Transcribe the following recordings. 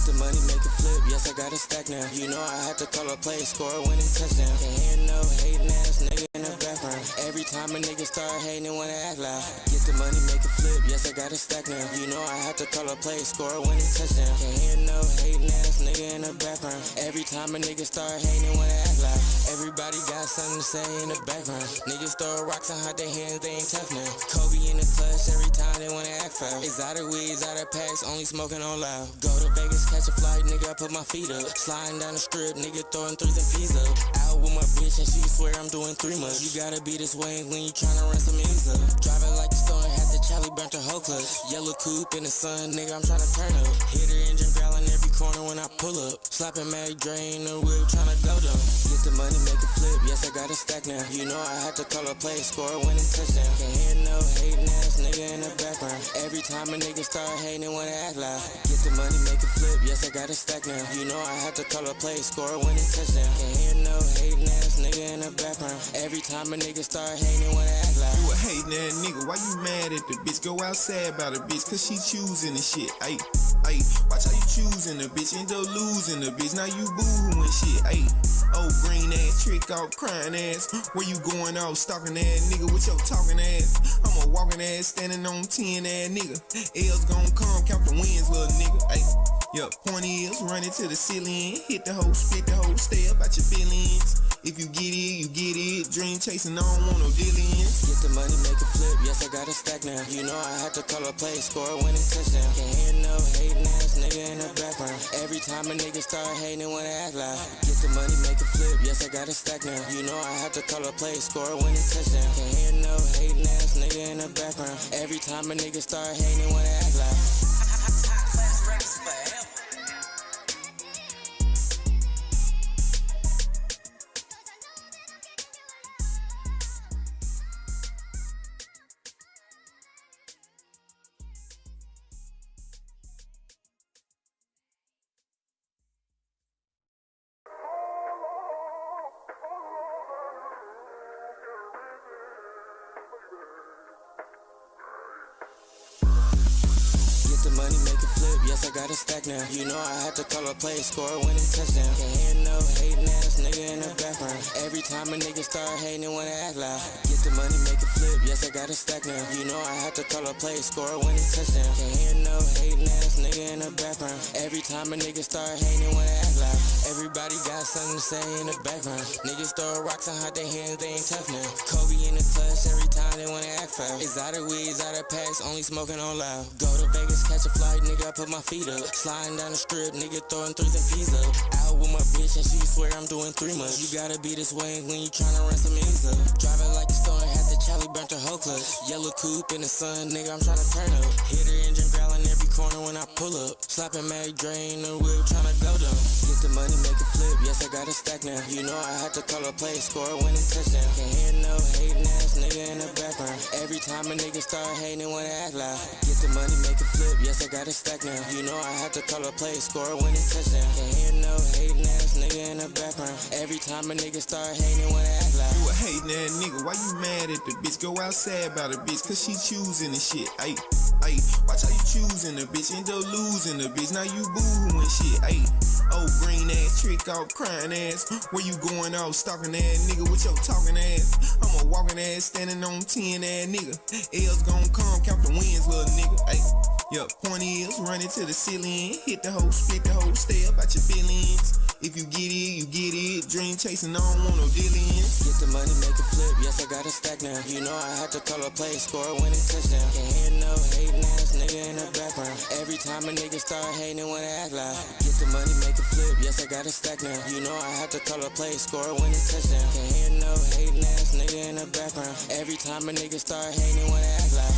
the money, make it flip, yes, I got a stack now. You know I had to call a play, score a winning touchdown. Can't hear no hating ass nigga in the background. Every time a nigga start hating, they wanna act loud. Get the money, make it flip, yes, I got a stack now. You know I had to call a play, score a winning touchdown. Can't hear no hating ass nigga in the background. Every time a nigga start hating, they wanna act loud. Everybody got something to say in the background. Niggas throw rocks and hide their hands, they ain't tough now. Kobe in the clutch, every time they wanna act foul. Exotic weeds, out of packs, only smoking on loud. Go to Vegas, catch a flight, nigga, I put my feet up. Sliding down the strip, nigga, throwing threes and peas up. Out with my bitch and she swear I'm doing 3 months. You gotta be this way when you tryna run some ends up. Driving like the storm, had the Charlie burnt her whole clutch. Yellow coupe in the sun, nigga, I'm tryna turn up. Hit her engine growling every corner when I pull up. Slapping Mag drain the whip, tryna go down. Get the money, make it flip, yes, I got a stack now. You know I had to call a play, score a winning touchdown. Can't hear no hating ass nigga in the background. Every time a nigga start hating, they wanna act loud. Get the money, make it flip, yes, I got a stack now. You know I had to call a play, score a winning touchdown. Can't hear no hating ass nigga in the background. Every time a nigga start hating, they wanna act loud. You a hating ass nigga, why you mad at the bitch? Go outside about the bitch, cause she choosing the shit. Ayy, ayy, watch how you choosing the bitch, end up losing the bitch. Now you boo-hooing shit, ayy. Oh, green ass, trick off, crying ass. Where you going off, stalking ass nigga with your talking ass? I'm a walking ass, standing on 10 ass nigga. L's gon' come, count the wins, little nigga, ayy. Yup, point is, run it to the ceiling. Hit the hoe, spit the hoe, stay up at your feelings. If you get it, you get it. Dream chasing, I don't want no dealings. Get the money, make it flip, yes, I got a stack now. You know I had to call a play, score a winning touchdown. Can't hear no hating ass nigga in the background. Every time a nigga start hating, they wanna act loud. Get the money, make it flip, yes, I got a stack now. You know I had to call a play, score a winning touchdown. Can't hear no hating ass nigga in the background. Every time a nigga start hating, they wanna act loud. The money, make it flip, yes, I got a stack now. You know I had to call a play, score a winning touchdown. Can't hear no hating ass nigga in the background. Every time a nigga start hating, they wanna act loud. Get the money, make it flip, yes, I got a stack now. You know I had to call a play, score a winning touchdown. Can't hear no hating ass nigga in the background. Every time a nigga start hating, they wanna act loud. Everybody got something to say in the background. Niggas throw rocks and hide their hands, they ain't tough now. Kobe in the clutch, every time they wanna act foul. Exotic weeds, out of packs, only smoking on loud. Go to Vegas, catch a flight, nigga, I put my feet up. Sliding down the strip, nigga, throwing threes and peas up. Out with my bitch and she swear I'm doing 3 months. You gotta be this way when you tryna run some ends up. Driving like the storm, had the Charlie burnt her whole clutch. Yellow coupe in the sun, nigga, I'm tryna turn up. Hit her engine growling every corner when I pull up. Slapping Mag drain the whip, tryna go down. Get the money, make it flip, yes, I got a stack now. You know I had to call a play, score a winning touchdown. Can't hear no hating ass nigga in the background. Every time a nigga start hating, they wanna act loud. Get the money, make it flip, yes, I got a stack now. You know I had to call a play, score a winning touchdown. Can't hear no hating ass nigga in the background. Every time a nigga start hating, they wanna act loud. You a hating ass nigga, why you mad at the bitch? Go outside about the bitch, cause she choosing the shit, ayy. Ayy, watch how you choosing the bitch, end up losing the bitch. Now you boo-hooing shit, ayy. Oh, green ass, trick off, crying ass. Where you going off, stalking ass nigga with your talking ass? I'm a walking ass, standing on 10 ass nigga. L's gon' come, count the wins, little nigga, ayy. Yup, point is, run it to the ceiling. Hit the hoe, spit the hoe, stay up at your feelings. If you get it, you get it. Dream chasing, I don't want no dealings. Get the money, make it flip, yes, I got a stack now. You know I had to call a play, score a winning touchdown. Can't hear no hating ass nigga in the background. Every time a nigga start hating, they wanna act loud. Get the money, make it flip, yes, I got a stack now. You know I had to call a play, score a winning touchdown. Can't hear no hating ass nigga in the background. Every time a nigga start hating, they wanna act loud.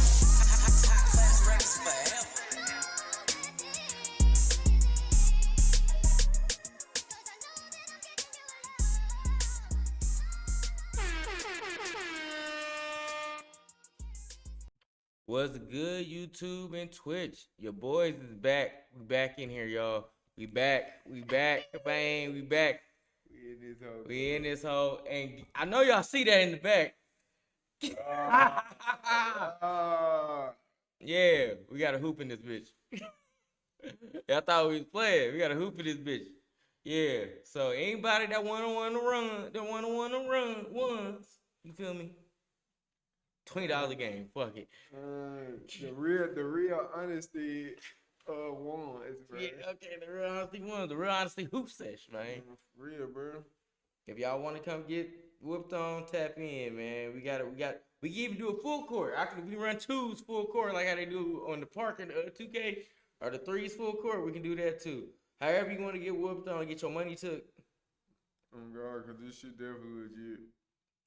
What's good, YouTube and Twitch? Your boys is back. We back in here, y'all. We back. Bang, we back. We in this hole. And I know y'all see that in the back. Yeah, we got a hoop in this bitch. I thought we was playing. We got a hoop in this bitch. Yeah. So anybody that wanna run, ones. You feel me? $20 a game. Fuck it. The real honesty ones, bro. Yeah. Okay. The real honesty ones. The real honesty hoop sesh, man. For real, bro. If y'all want to come get whooped on, tap in, man. We can even do a full court. We run twos full court like how they do on the park in 2K, or the threes full court. We can do that too. However you want to get whooped on, get your money took. Oh God, cause this shit definitely legit.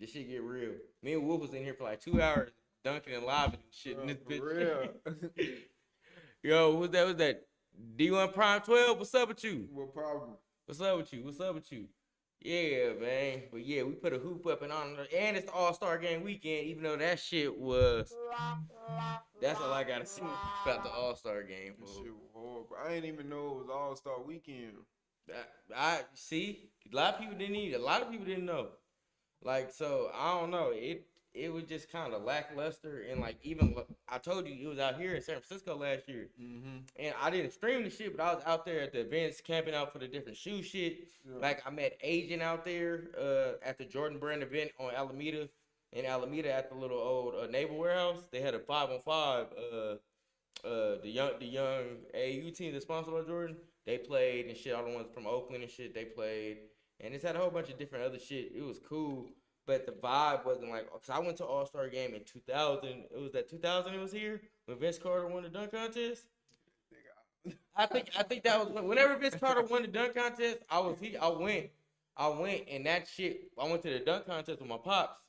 This shit get real. Me and Wolf was in here for like 2 hours dunking and lobbing and shit in this bitch. For real. Yo, what's that? D1 Prime 12. What's up with you? What problem? What's up with you? Yeah, man. But yeah, we put a hoop up and it's the All-Star game weekend, even though that shit was. That's all I gotta say about the All-Star game. That shit was horrible. I didn't even know it was All-Star weekend. I see. A lot of people didn't know. Like, so I don't know. It was just kind of lackluster, and like even I told you it was out here in San Francisco last year, and I didn't stream the shit, but I was out there at the events camping out for the different shoe shit. Yeah. Like I met Agent out there at the Jordan Brand event on Alameda, at the little old Naval Warehouse. They had a 5-on-5. The young AAU team that's sponsored by Jordan, they played and shit. All the ones from Oakland and shit, they played, and it's had a whole bunch of different other shit. It was cool. But the vibe wasn't like, cause I went to All-Star game in 2000. It was that 2000 it was here when Vince Carter won the dunk contest. I think that was whenever Vince Carter won the dunk contest. I went, and that shit. I went to the dunk contest with my pops.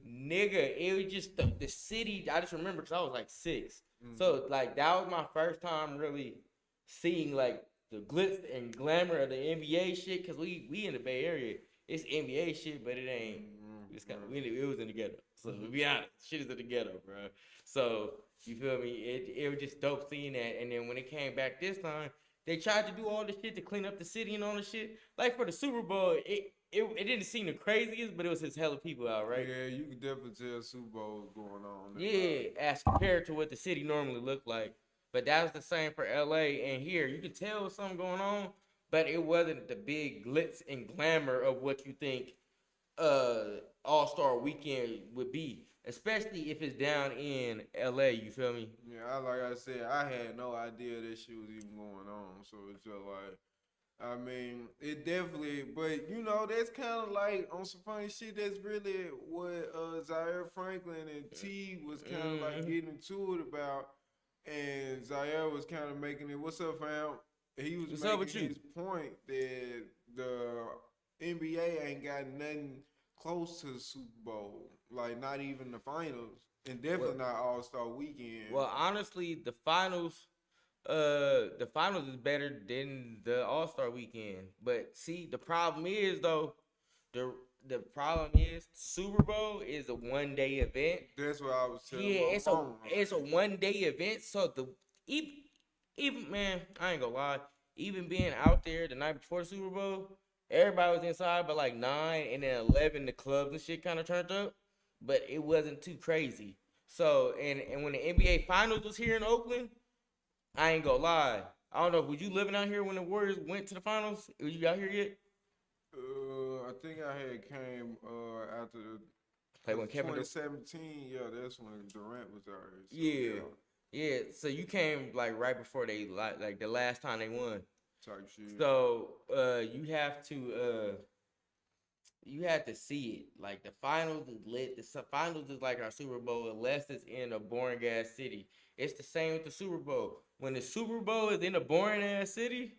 Nigga, it was just the city. I just remember because I was like 6. So like that was my first time really seeing like the glitz and glamour of the NBA shit. Cause we in the Bay Area. It's NBA shit, but it ain't. It's kind of it was in the ghetto. So to be honest, shit is in the ghetto, bro. So you feel me? It was just dope seeing that. And then when it came back this time, they tried to do all this shit to clean up the city and all this shit. Like for the Super Bowl, it didn't seem the craziest, but it was just hella people out, right? Yeah, you could definitely tell Super Bowl was going on. Yeah, as compared to what the city normally looked like. But that was the same for LA and here. You could tell something going on, but it wasn't the big glitz and glamour of what you think All-Star weekend would be, especially if it's down in LA, you feel me? Yeah, like I said, I had no idea this shit was even going on. So it's just like, I mean, it definitely, but you know, that's kind of like on some funny shit. That's really what Zaire Franklin and T was kind of like getting into it about, and Zaire was kind of making it. What's up, fam? He was making his point that the NBA ain't got nothing close to the Super Bowl, like not even the finals, and definitely not All-Star weekend. Well, honestly, the finals is better than the All-Star weekend. But see, the problem is though, the problem is Super Bowl is a 1-day event. That's what I was telling. Yeah, it's a 1-day event. So even man, I ain't gonna lie. Even being out there the night before the Super Bowl, everybody was inside by like 9, and then 11 the clubs and shit kind of turned up, but it wasn't too crazy. So and when the NBA Finals was here in Oakland, I ain't gonna lie. I don't know. Was you living out here when the Warriors went to the finals? Were you out here yet? I think I had came after Like when Kevin 2017. Yeah, that's when Durant was out here. So, yeah. So you came like right before they like the last time they won. Type shit. So you have to see it. Like the finals is lit. The finals is like our Super Bowl, unless it's in a boring ass city. It's the same with the Super Bowl. When the Super Bowl is in a boring ass city,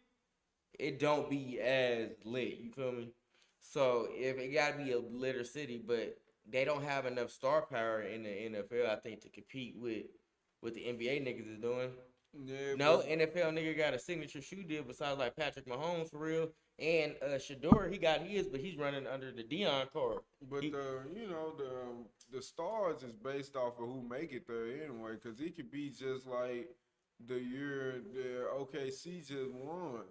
it don't be as lit. You feel me? So if it gotta be a litter city, but they don't have enough star power in the NFL, I think, to compete with what the NBA niggas is doing. Yeah, no NFL nigga got a signature shoe deal besides like Patrick Mahomes for real. And Shador, he got his, but he's running under the Dion card. But the stars is based off of who make it there anyway, because it could be just like the year the OKC just won.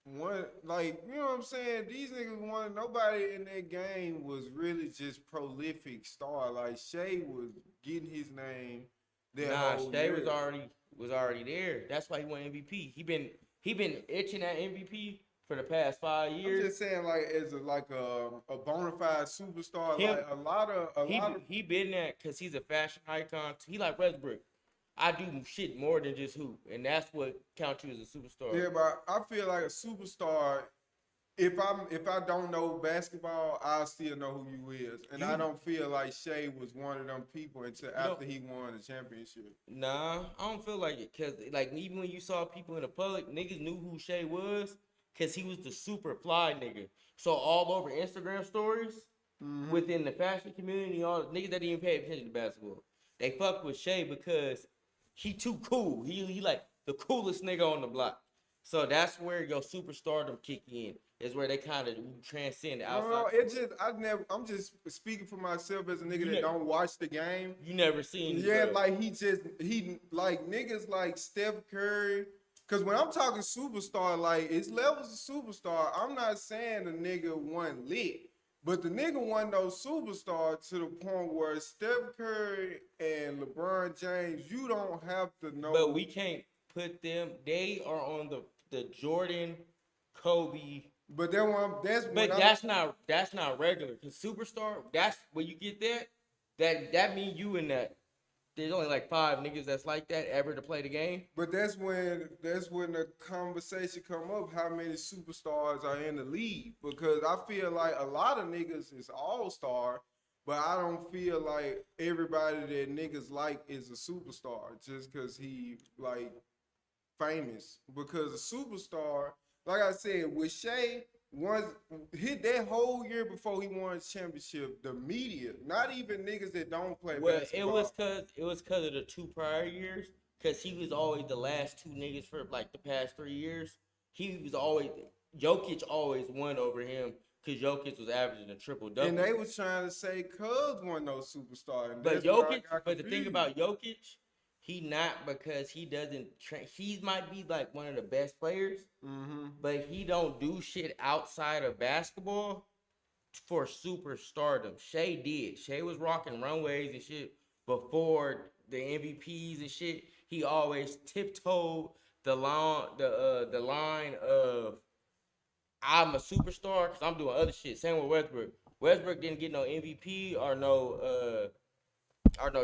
You know what I'm saying? These niggas won. Nobody in that game was really just prolific star. Like Shea was getting his name, that Nah, whole Shea year. was already there. That's why he won MVP. He been itching at MVP for the past 5 I'm years. just saying, like, as a bona fide superstar, Him, like a lot of. he been that because he's a fashion icon. He like Westbrook. I do shit more than just hoop, and that's what counts you as a superstar. Yeah, but I feel like a superstar. If I don't know basketball, I still know who you is, and I don't feel like Shea was one of them people until after he won the championship. Nah, I don't feel like it. Cause like even when you saw people in the public, niggas knew who Shea was, cause he was the super fly nigga. So all over Instagram stories, within the fashion community, all niggas that didn't even pay attention to basketball, they fuck with Shea because he too cool. He like the coolest nigga on the block. So that's where your superstardom kick in. Is where they kind of transcend the outside. No, it just I'm just speaking for myself as a nigga that don't watch the game. You never seen. Yeah, like he like niggas like Steph Curry. Cause when I'm talking superstar, like it's levels of superstar. I'm not saying the nigga wasn't lit, but the nigga wasn't no superstar to the point where Steph Curry and LeBron James, you don't have to know. But we can't put them. They are on the Jordan, Kobe. But that's not regular. Cause superstar, that's when you get that mean you in that. There's only like 5 niggas that's like that ever to play the game. But that's when the conversation come up. How many superstars are in the league? Because I feel like a lot of niggas is all star, but I don't feel like everybody that niggas like is a superstar just because he like famous. Because a superstar, like I said, with Shea, once hit that whole year before he won his championship, the media, not even niggas that don't play basketball. it was cause of the 2 prior years, cause he was always the last 2 niggas for like the past 3 years. He was always Jokic always won over him, cause Jokic was averaging a triple double. And they was trying to say Cubs wasn't no superstar. And but Jokic, but the thing about Jokic, he not because he doesn't. He might be like one of the best players, but he don't do shit outside of basketball for superstardom. Shea did. Shea was rocking runways and shit before the MVPs and shit. He always tiptoed the line of I'm a superstar because I'm doing other shit. Same with Westbrook. Westbrook didn't get no MVP or no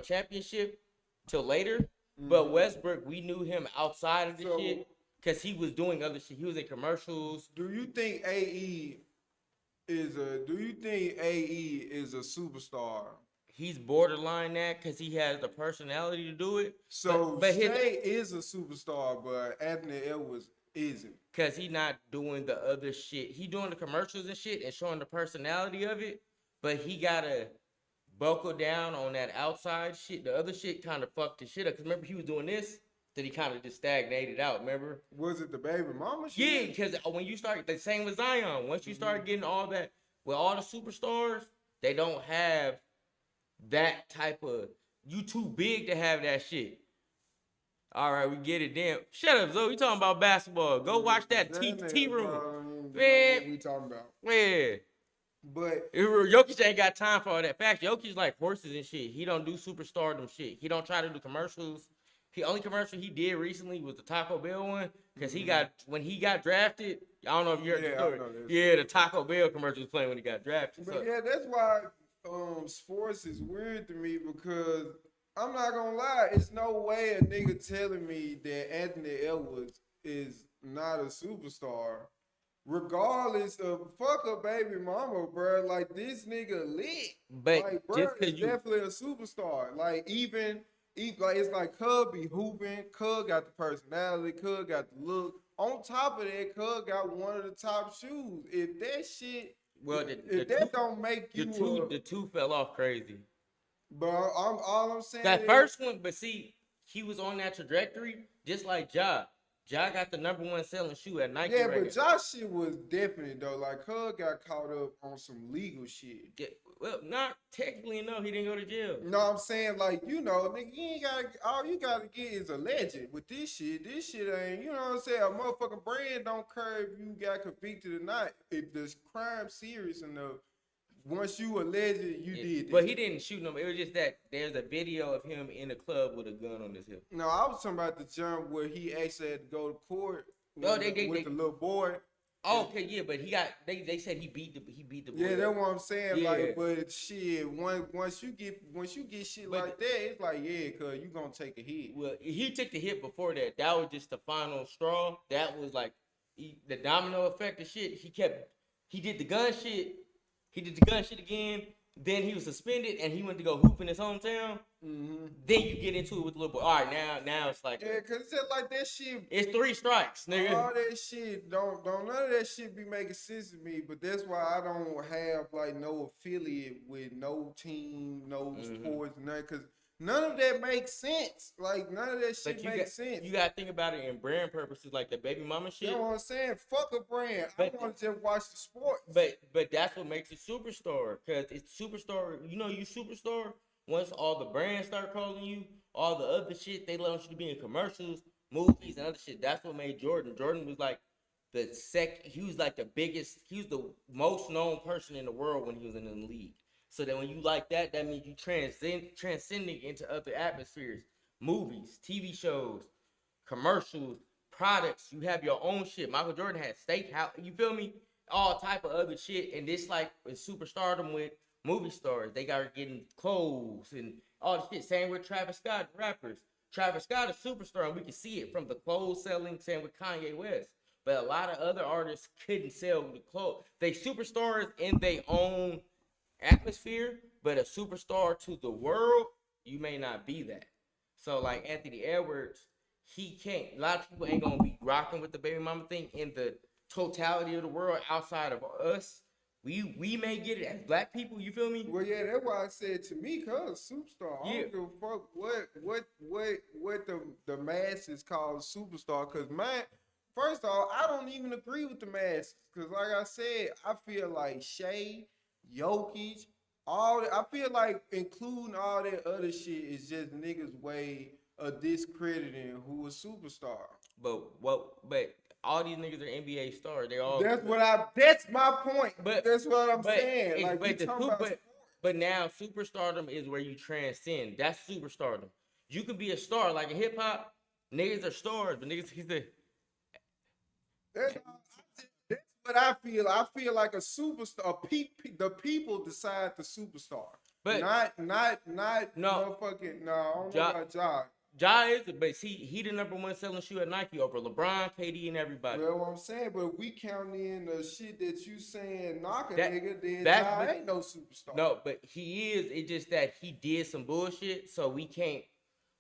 championship till later. But Westbrook, we knew him outside of the shit because he was doing other shit. He was in commercials. Do you think AE is a superstar? He's borderline that because he has the personality to do it. So but Shea is a superstar, but Anthony Edwards isn't. Because he not doing the other shit. He doing the commercials and shit and showing the personality of it, but he gotta buckle down on that outside shit. The other shit kind of fucked his shit up. Because remember, he was doing this, then he kind of just stagnated out, remember? Was it the baby mama shit? Yeah, because when you start, the same with Zion. Once you start getting all that, with all the superstars, they don't have that type of, you too big to have that shit. All right, we get it then. Shut up, Zoe. We talking about basketball. Go watch that T room. Man, what we talking about? Man. But Jokic ain't got time for all that. Fact, Jokic like horses and shit. He don't do superstardom shit. He don't try to do commercials. The only commercial he did recently was the Taco Bell one because when he got drafted. I don't know if you heard the story. Yeah, the Taco Bell commercial was playing when he got drafted. But yeah, that's why sports is weird to me because I'm not gonna lie. It's no way a nigga telling me that Anthony Edwards is not a superstar. Regardless of fuck a baby mama, bro. Like this nigga lit. But like, bro, is definitely a superstar. Like even like it's like Cub be hooping. Cub got the personality. Cub got the look. On top of that, Cub got one of the top shoes. If that shit, that don't make you the two fell off crazy. But all I'm saying that first one, but see, he was on that trajectory just like Ja. Ja got the #1 selling shoe at Nike. Yeah, but Josh shit was different though. Like Cub got caught up on some legal shit. Yeah, well, not technically, no, he didn't go to jail. No, I'm saying like nigga, you ain't got all you gotta get is a legend with this shit. This shit ain't, you know what I'm saying? A motherfucking brand don't care if you got convicted or not. If the crime serious enough, once you alleged you did this. But he didn't shoot him. It was just that there's a video of him in the club with a gun on his hip. No, I was talking about the jump where he actually had to go to court with the little boy. Oh, okay, yeah, but he got. They said he beat the boy. Yeah, that's what I'm saying. Yeah. Like, but shit, once you get shit like that, it's like, yeah, cause you gonna take a hit. Well, he took the hit before that. That was just the final straw. That was like the domino effect of shit. He did the gun shit. He did the gun shit again. Then he was suspended and he went to go hoop in his hometown. Mm-hmm. Then you get into it with the little boy. All right, now it's like, yeah, cause it's just like that shit. It's 3 strikes, nigga. All that shit don't none of that shit be making sense to me. But that's why I don't have like no affiliate with no team, no sports, nothing. Cause none of that makes sense. Like none of that shit makes sense. You gotta think about it in brand purposes, like the baby mama shit. You know what I'm saying? Fuck a brand. I want to just watch the sports. But that's what makes it superstar, cause it's superstar. You superstar. Once all the brands start calling you, all the other shit they want you to be in commercials, movies, and other shit. That's what made Jordan. Jordan was like he was like the biggest. He was the most known person in the world when he was in the league. So that when you like that means you transcending into other atmospheres, movies, TV shows, commercials, products. You have your own shit. Michael Jordan had steakhouse. You feel me? All type of other shit. And this like is superstardom with movie stars. They got getting clothes and all the shit. Same with Travis Scott, rappers. Travis Scott is superstar, and we can see it from the clothes selling. Same with Kanye West. But a lot of other artists couldn't sell the clothes. They superstars in their own atmosphere, but a superstar to the world, you may not be that. So like Anthony Edwards, he can't. A lot of people ain't gonna be rocking with the baby mama thing in the totality of the world outside of us. We may get it as black people. You feel me? Well, yeah, that's why I said to me, cause superstar. I don't give a fuck what the masses call a superstar. Cause first off, I don't even agree with the masses. Cause like I said, I feel like Shea, Jokic, I feel like including all that other shit is just niggas' way of discrediting who a superstar. But all these niggas are NBA stars. They all. That's my point. But that's what I'm saying. Like but now superstardom is where you transcend. That's superstardom. You can be a star like in hip hop. Niggas are stars, but niggas That's what I feel. I feel like a superstar. The people decide the superstar. But not motherfucking. No, I don't know about Ja. Ja is, but see, he the #1 selling shoe at Nike over LeBron, KD, and everybody. Well, what I'm saying, but we count in the shit that you saying knock a nigga, then Ja ain't no superstar. No, but he is. It's just that he did some bullshit, so we can't.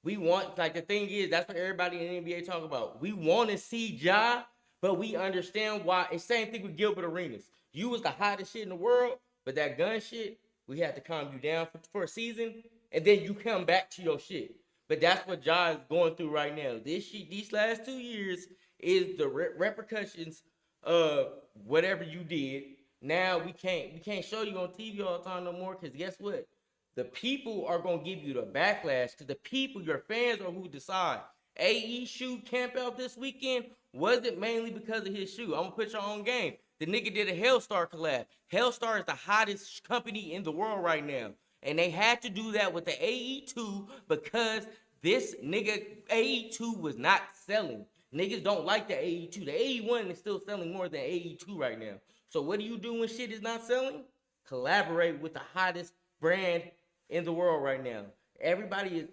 We want, like, the thing is, that's what everybody in the NBA talk about. We want to see Ja, but we understand why. It's same thing with Gilbert Arenas. You was the hottest shit in the world, but that gun shit, we had to calm you down for a season, and then you come back to your shit. But that's what Ja is going through right now. This shit, these last 2 years is the repercussions of whatever you did. Now we can't show you on TV all the time no more, because guess what? The people are gonna give you the backlash, because the people, your fans, are who decide. AE shoe camp out this weekend wasn't mainly because of his shoe. I'm gonna put your own game. The nigga did a Hellstar collab. Hellstar is the hottest company in the world right now. And they had to do that with the AE2 because this nigga AE2 was not selling. Niggas don't like the AE2. The AE1 is still selling more than AE2 right now. So what do you do when shit is not selling? Collaborate with the hottest brand in the world right now. Everybody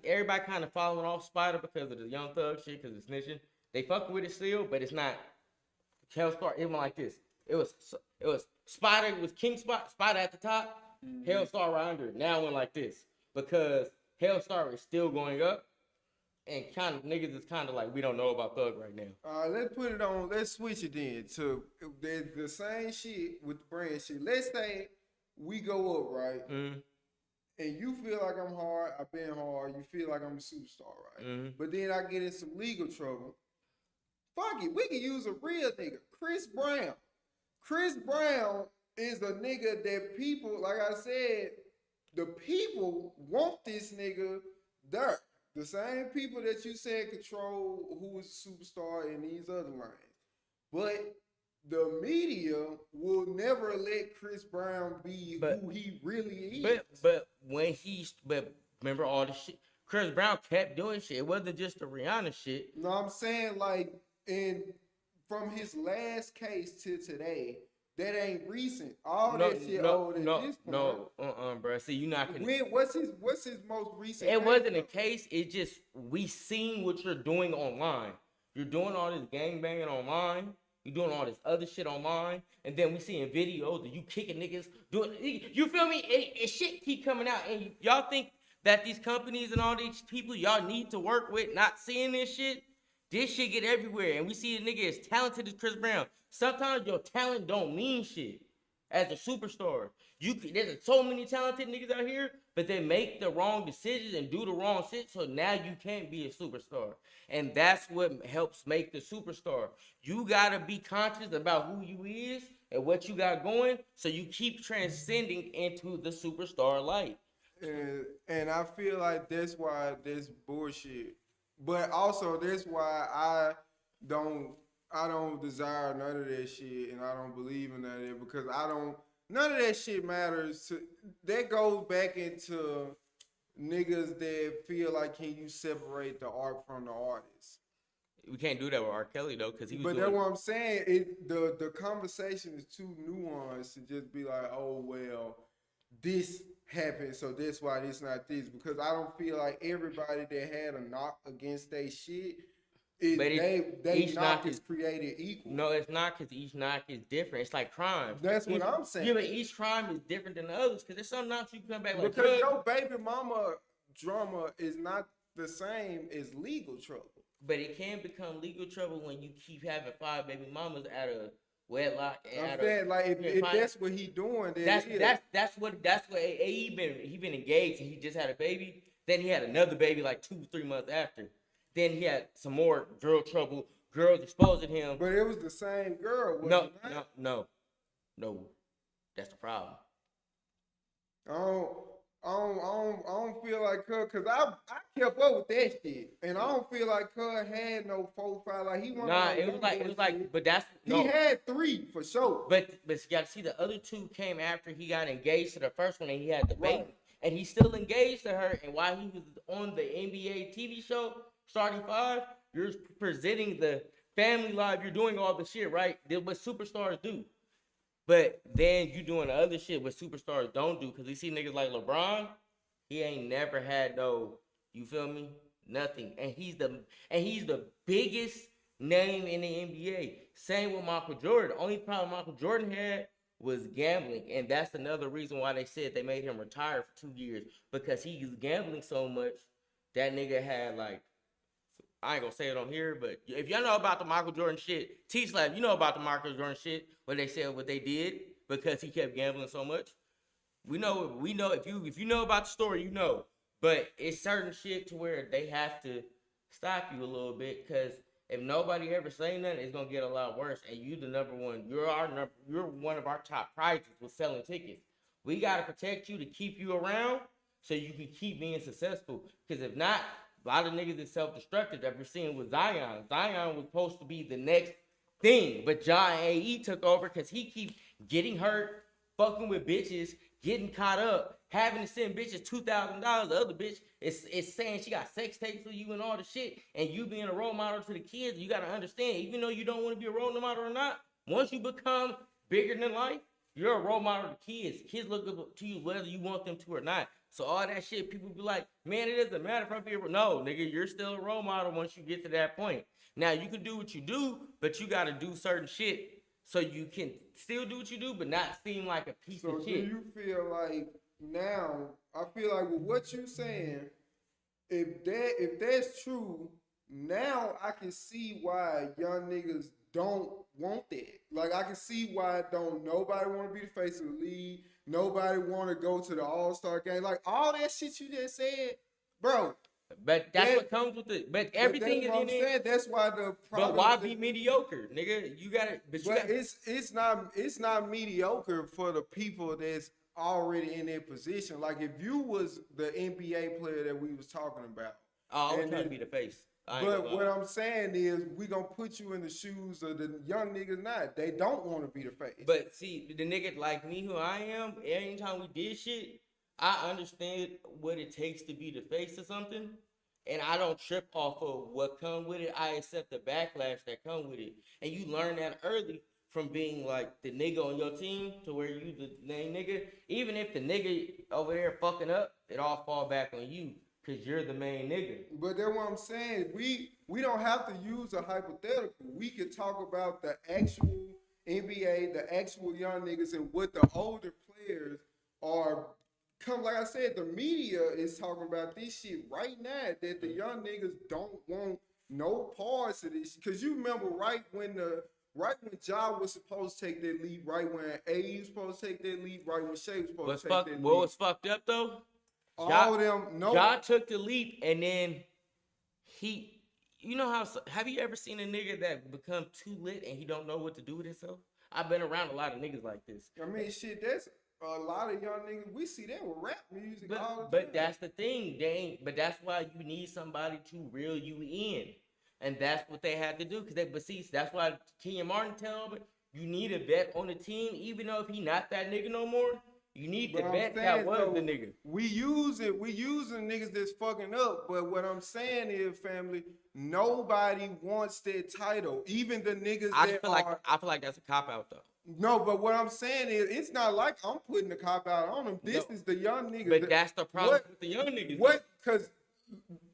kind of falling off Spider because of the Young Thug shit, because it's snitching. They fuck with it still, but it's not. Hellstar, it went like this. It was Spider, it was King Spider at the top. Hellstar right under it. Now it went like this because Hellstar is still going up, and kind of niggas is kind of like, we don't know about Thug right now. Let's put it on. Let's switch it then to the same shit with the brand shit. Let's say we go up, right? Mm-hmm. And you feel like I'm hard. I've been hard. You feel like I'm a superstar, right? Mm-hmm. But then I get in some legal trouble. Fuck it. We can use a real nigga, Chris Brown. Chris Brown is a nigga that people, like I said, the people want this nigga there. The same people that you said control who is a superstar in these other lanes. But the media will never let Chris Brown be who he really is. But remember all the shit. Chris Brown kept doing shit. It wasn't just the Rihanna shit. No, I'm saying like from his last case to today, that ain't recent. All that shit old at this point. Bro. See, you not gonna. What's his most recent? It wasn't a case. It just we seen what you're doing online. You're doing all this gang banging online. You're doing all this other shit online, and then we seeing videos of you kicking niggas. You feel me? And shit keep coming out, and y'all think that these companies and all these people y'all need to work with not seeing this shit? This shit get everywhere, and we see a nigga as talented as Chris Brown. Sometimes your talent don't mean shit as a superstar. There's so many talented niggas out here, but they make the wrong decisions and do the wrong shit, so now you can't be a superstar. And that's what helps make the superstar. You gotta be conscious about who you is and what you got going, so you keep transcending into the superstar light. And I feel like that's why this bullshit. But also that's why I don't desire none of that shit, and I don't believe in none of that, because none of that shit matters. That goes back into niggas that feel like, can you separate the art from the artist? We can't do that with R. Kelly though, because he was. But that's what I'm saying. The conversation is too nuanced to just be like, oh well, this happened, so that's why this not this. Because I don't feel like everybody that had a knock against they shit, they knock is created equal. No, it's not, because each knock is different. It's like crime. That's what I'm saying. Yeah, but each crime is different than the others, because there's some knocks you come back like. Because your baby mama drama is not the same as legal trouble. But it can become legal trouble when you keep having 5 baby mamas out of wedlock. I'm saying, like, if that's what he doing, then that's what he been engaged and he just had a baby. Then he had another baby like 2-3 months after. Then he had some more girl trouble. Girls exposing him. But it was the same girl. No. That's the problem. I don't feel like her, because I kept up with that shit, and I don't feel like her had no profile. Like he wanted. Nah, it was like, but that's he had 3 for sure. But you gotta see the other 2 came after he got engaged to the first one and he had the baby, Right. and he's still engaged to her. And while he was on the NBA TV show Starting 5, you're presenting the family life. You're doing all the shit right. That's what superstars do. But then you doing the other shit what superstars don't do, because you see niggas like LeBron, he ain't never had no, you feel me? Nothing. And he's the biggest name in the NBA. Same with Michael Jordan. The only problem Michael Jordan had was gambling. And that's another reason why they said they made him retire for 2 years. Because he was gambling so much, that nigga had like, I ain't gonna say it on here, but if y'all know about the Michael Jordan shit, T-Slap, you know about the Michael Jordan shit, what they said, what they did, because he kept gambling so much. We know, if you know about the story, you know. But it's certain shit to where they have to stop you a little bit, because if nobody ever say nothing, it's gonna get a lot worse. And you the number one, you're one of our top prizes with selling tickets. We gotta protect you to keep you around so you can keep being successful. Because if not, a lot of niggas is self-destructive that we're seeing with Zion. Zion was supposed to be the next thing, but John A.E. took over because he keeps getting hurt, fucking with bitches, getting caught up, having to send bitches $2,000. The other bitch is saying she got sex tapes with you and all the shit, and you being a role model to the kids, you got to understand, even though you don't want to be a role model or not, once you become bigger than life, you're a role model to kids. Kids look up to you whether you want them to or not. So all that shit, people be like, man, it doesn't matter if I be a no, nigga, you're still a role model once you get to that point. Now, you can do what you do, but you got to do certain shit so you can still do what you do, but not seem like a piece of shit. So do you feel like now, I feel like with what you're saying, if that's true, now I can see why young niggas don't want that. Like, I can see why nobody want to be the face of the league. Nobody want to go to the All-Star game. Like, all that shit you just said, bro. But that's what comes with it. But everything is in there. That's why the problem. But why be mediocre, nigga? You got it. But it's not mediocre for the people that's already in their position. Like, if you was the NBA player that we was talking about. Oh, I was trying to be the face. But what I'm saying is, we gonna put you in the shoes of the young niggas now. They don't want to be the face. But see, the nigga like me, who I am, anytime we did shit, I understand what it takes to be the face of something, and I don't trip off of what come with it. I accept the backlash that come with it, and you learn that early from being like the nigga on your team to where you the main nigga. Even if the nigga over there fucking up, it all fall back on you. Cause you're the main nigga. But that's what I'm saying. We don't have to use a hypothetical. We can talk about the actual NBA, the actual young niggas, and what the older players are. Like I said, the media is talking about this shit right now, that the young niggas don't want no parts of this. Cause you remember right when Ja was supposed to take that lead, right when AE was supposed to take that lead, right when Shea was supposed to take that lead. What was fucked up though? All of them, no. Ja took the leap, and then you know how? Have you ever seen a nigga that become too lit and he don't know what to do with himself? I've been around a lot of niggas like this. I mean, shit, that's a lot of young niggas. We see that with rap music all the time. But that's the thing, but that's why you need somebody to reel you in, and that's what they had to do. But see, that's why Kenyon Martin tell me you need a vet on the team, even though if he not that nigga no more. You need the vet that was the nigga. We using niggas that's fucking up, but what I'm saying is, family, nobody wants that title. Even the niggas I feel like that's a cop out though. No, but what I'm saying is, it's not like I'm putting the cop out on them. This is the young niggas. But that's the problem with the young niggas. What? Because,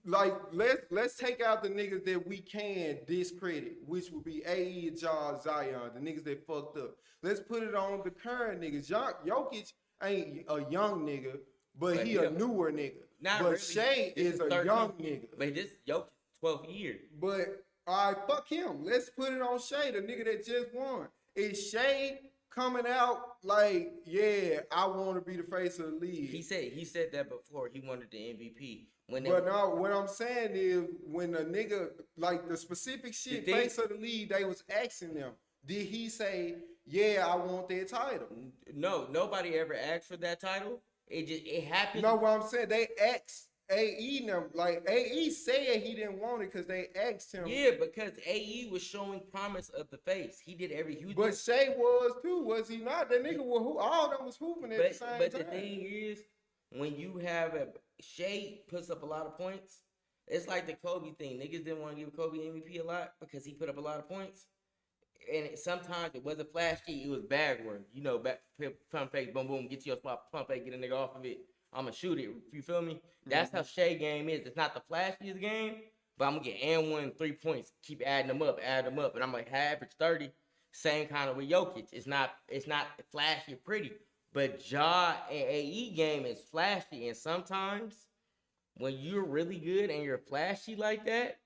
like, let's take out the niggas that we can discredit, which would be AE, Ja, Zion, the niggas that fucked up. Let's put it on the current niggas. Jokic ain't a young nigga, but he a newer nigga. But really, Shea is a young nigga. But this Jokic 12 years. But all right, fuck him. Let's put it on Shea, the nigga that just won. Is Shea coming out like, yeah, I want to be the face of the league? He said that before he wanted the MVP. No, what I'm saying is, when a nigga, like the specific shit, face of the league, they was asking them, did he say, yeah, I want that title? No, nobody ever asked for that title. It happened. No, what I'm saying, they asked AE them, like AE said he didn't want it because they asked him. Yeah, because AE was showing promise of the face. He did every. But Shea was too, was he not? That nigga was all them was hooping at the same time. But the thing is, when you have Shea puts up a lot of points, it's like the Kobe thing. Niggas didn't want to give Kobe MVP a lot because he put up a lot of points. And sometimes it wasn't flashy, it was bag work. You know, pump fake, boom, boom, get to your spot, pump fake, get a nigga off of it. I'm going to shoot it. You feel me? That's how Shea game is. It's not the flashiest game, but I'm going to get and 1 3 points. Keep adding them up. And I'm going to average 30. Same kind of with Jokic. It's not flashy or pretty. But Ja and AE game is flashy. And sometimes when you're really good and you're flashy like that,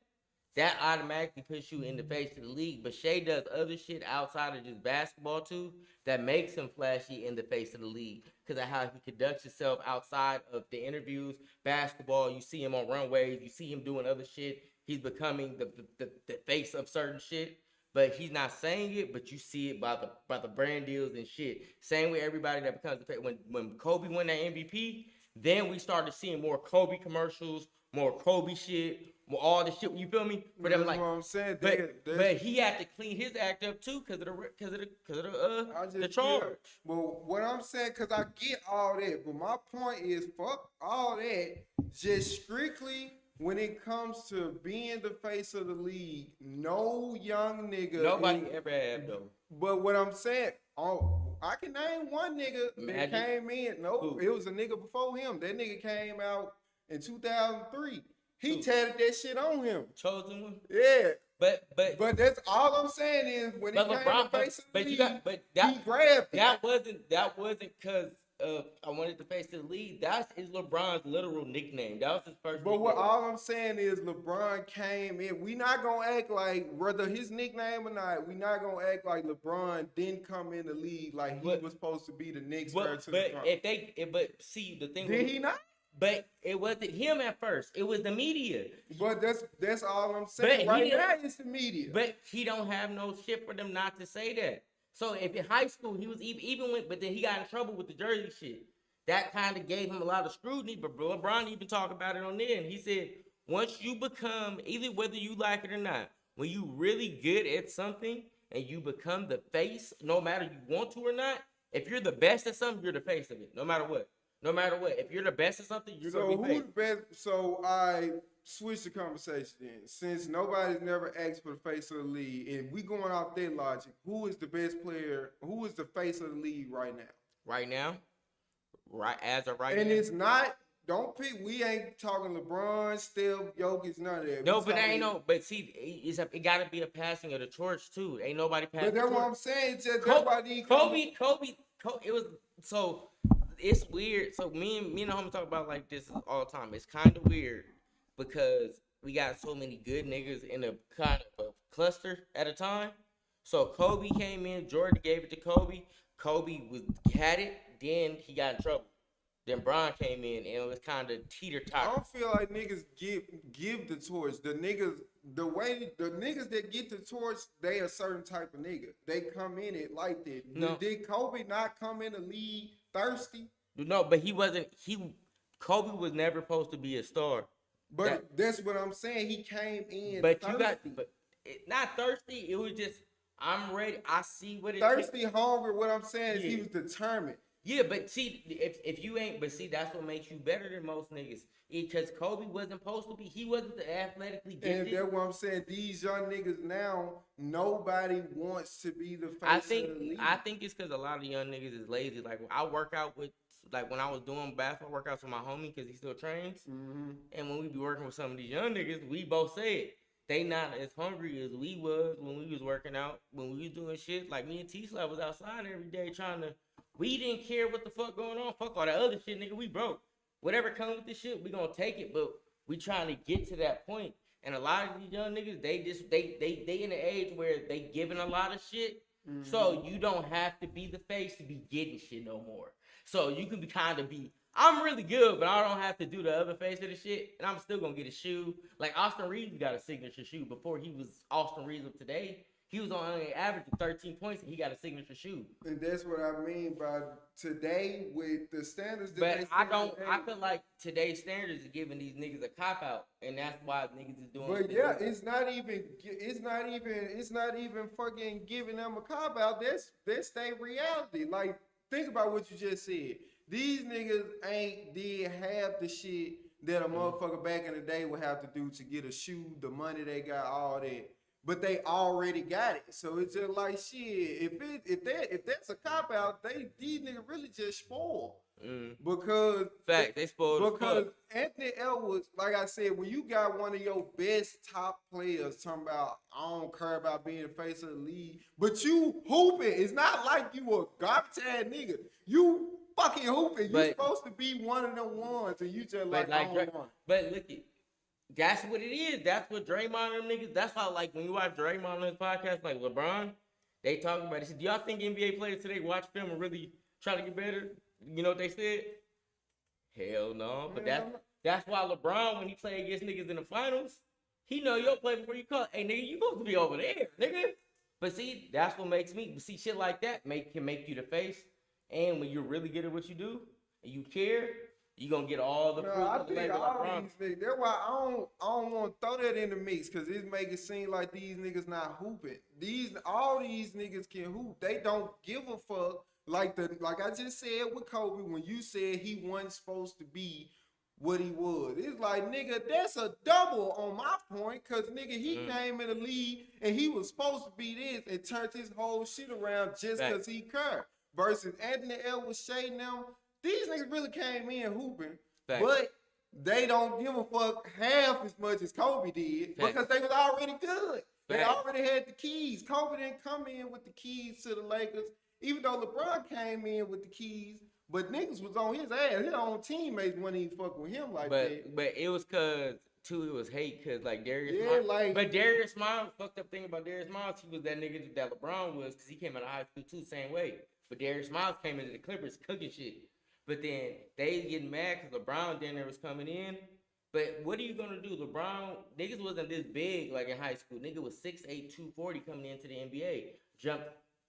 that automatically puts you in the face of the league. But Shea does other shit outside of just basketball too that makes him flashy in the face of the league because of how he conducts himself outside of the interviews. Basketball, you see him on runways, you see him doing other shit. He's becoming the face of certain shit, but he's not saying it. But you see it by the brand deals and shit. Same with everybody that becomes the face. When Kobe won that MVP, then we started seeing more Kobe commercials, more Kobe shit. Well, all the shit, you feel me? For them, like, what I'm saying. But he had to clean his act up too, because of the charge. Well, what I'm saying, because I get all that, but my point is, fuck all that. Just strictly when it comes to being the face of the league, no young nigga. Nobody ever had though. But what I'm saying, I can name one nigga that came in. No, it was a nigga before him. That nigga came out in 2003. He tatted that shit on him. Chosen one? Yeah. But that's all I'm saying is when he came to face of the league, he grabbed it. That wasn't because I wanted to face the league. That is LeBron's literal nickname. That was his first nickname. But all I'm saying is LeBron came in. We not gonna act like whether his nickname or not, we not gonna act like LeBron didn't come in the league like he was supposed to be the next person. But see the thing. Did he not? But it wasn't him at first. It was the media. But that's all I'm saying. Right now, it's the media. But he don't have no shit for them not to say that. So if in high school he was but then he got in trouble with the jersey shit. That kind of gave him a lot of scrutiny. But LeBron even talked about it on there, and he said, once you become, either whether you like it or not, when you really good at something and you become the face, no matter you want to or not, if you're the best at something, you're the face of it, no matter what. No matter what. If you're the best at something, you're So going to be who face. the best? So I switch the conversation then. Since nobody's never asked for the face of the league, and we going off that logic, who is the best player? Who is the face of the league right now? Right now, as of right And now. it's not. Don't pick. We ain't talking LeBron, Steph, Jokic, none of that. No, We but that talking- ain't no. But see, it got to be a passing of the torch too. Ain't nobody passing. But that's the what torch. I'm saying. Just Kobe, everybody. Kobe. It was so. It's weird. So me and the homie talk about like this all the time. It's kind of weird because we got so many good niggas in a kind of a cluster at a time. So Kobe came in. Jordan gave it to Kobe. Kobe had it. Then he got in trouble. Then Bron came in and it was kind of teeter I totter. don't feel like niggas give the torch. The niggas that get the torch, they a certain type of nigga. They come in it like that. No. Did Kobe not come in the league thirsty? No, but he wasn't. Kobe was never supposed to be a star. But that's what I'm saying. He came in But thirsty. you got, not thirsty. It was just, I'm ready. I see what it Thirsty, hungry. What I'm saying is he Yeah. was determined. Yeah, but see, if you ain't, but see, that's what makes you better than most niggas. Because Kobe wasn't supposed to be. He wasn't the athletically And gifted. that's what I'm saying. These young niggas now, nobody wants to be the face I of the league. think it's because a lot of young niggas is lazy. Like I work out with, like when I was doing basketball workouts with my homie because he still trains. Mm-hmm. And when we be working with some of these young niggas, we both said they not as hungry as we was when we was working out, when we was doing shit. Like me and T-Slap was outside every day trying to, we didn't care what the fuck going on. Fuck all that other shit, nigga. We broke. Whatever comes with this shit, we gonna take it. But we trying to get to that point. And a lot of these young niggas, they in the age where they giving a lot of shit. Mm-hmm. So you don't have to be the face to be getting shit no more. So you can be kind of be, I'm really good, but I don't have to do the other face of the shit, and I'm still gonna get a shoe. Like Austin Reeves got a signature shoe before he was Austin Reeves of today. He was on an average of 13 points, and he got a signature shoe. And that's what I mean by today with the standards. That But they I set don't. today. I feel like today's standards is giving these niggas a cop out, and that's why niggas is doing. But yeah, it's not even fucking giving them a cop out. That's their reality. Like, think about what you just said. These niggas ain't did half the shit that a motherfucker back in the day would have to do to get a shoe, the money they got, all that. But they already got it. So it's just like shit. If that's a cop out, these niggas really just spoiled. Because fact, they spoiled. because Anthony Edwards, like I said, when you got one of your best top players talking about, I don't care about being the face of the league, but you hooping. It's not like you a garbage ass nigga. You fucking hooping. You supposed to be one of them ones, and you just like, I don't want. But look it. That's what it is. That's what Draymond and them niggas. That's why, like, when you watch Draymond on his podcast, like LeBron, they talking about it. They said, do y'all think NBA players today watch film and really try to get better? You know what they said? Hell no. But that's why LeBron, when he play against niggas in the finals, he know your play before you call. Hey, nigga, you supposed to be over there, nigga. But see, that's what makes me. See, shit like that can make you the face. And when you're really good at what you do and you care, you gonna get all the fruit. I think all these niggas. That's why I don't want to throw that in the mix because it make it seem like these niggas not hooping. All these niggas can hoop. They don't give a fuck. Like I just said with Kobe when you said he wasn't supposed to be what he was. It's like, nigga, that's a double on my point because nigga he came in the league and he was supposed to be this and turned his whole shit around just because he cared. Versus Anthony Edwards, Shea now. These niggas really came in hooping, but they don't give a fuck half as much as Kobe did because they was already good. They already had the keys. Kobe didn't come in with the keys to the Lakers, even though LeBron came in with the keys, but niggas was on his ass. His own teammates wouldn't even fuck with him like that. But it was cause, too, it was hate because, like, Darius Miles. But Darius Miles, fucked up thing about Darius Miles, he was that nigga that LeBron was because he came out of high school, too, same way. But Darius Miles came into the Clippers cooking shit. But then they getting mad because LeBron then there was coming in. But what are you going to do? LeBron, niggas wasn't this big like in high school. Nigga was 6'8", 240 coming into the NBA. Jumped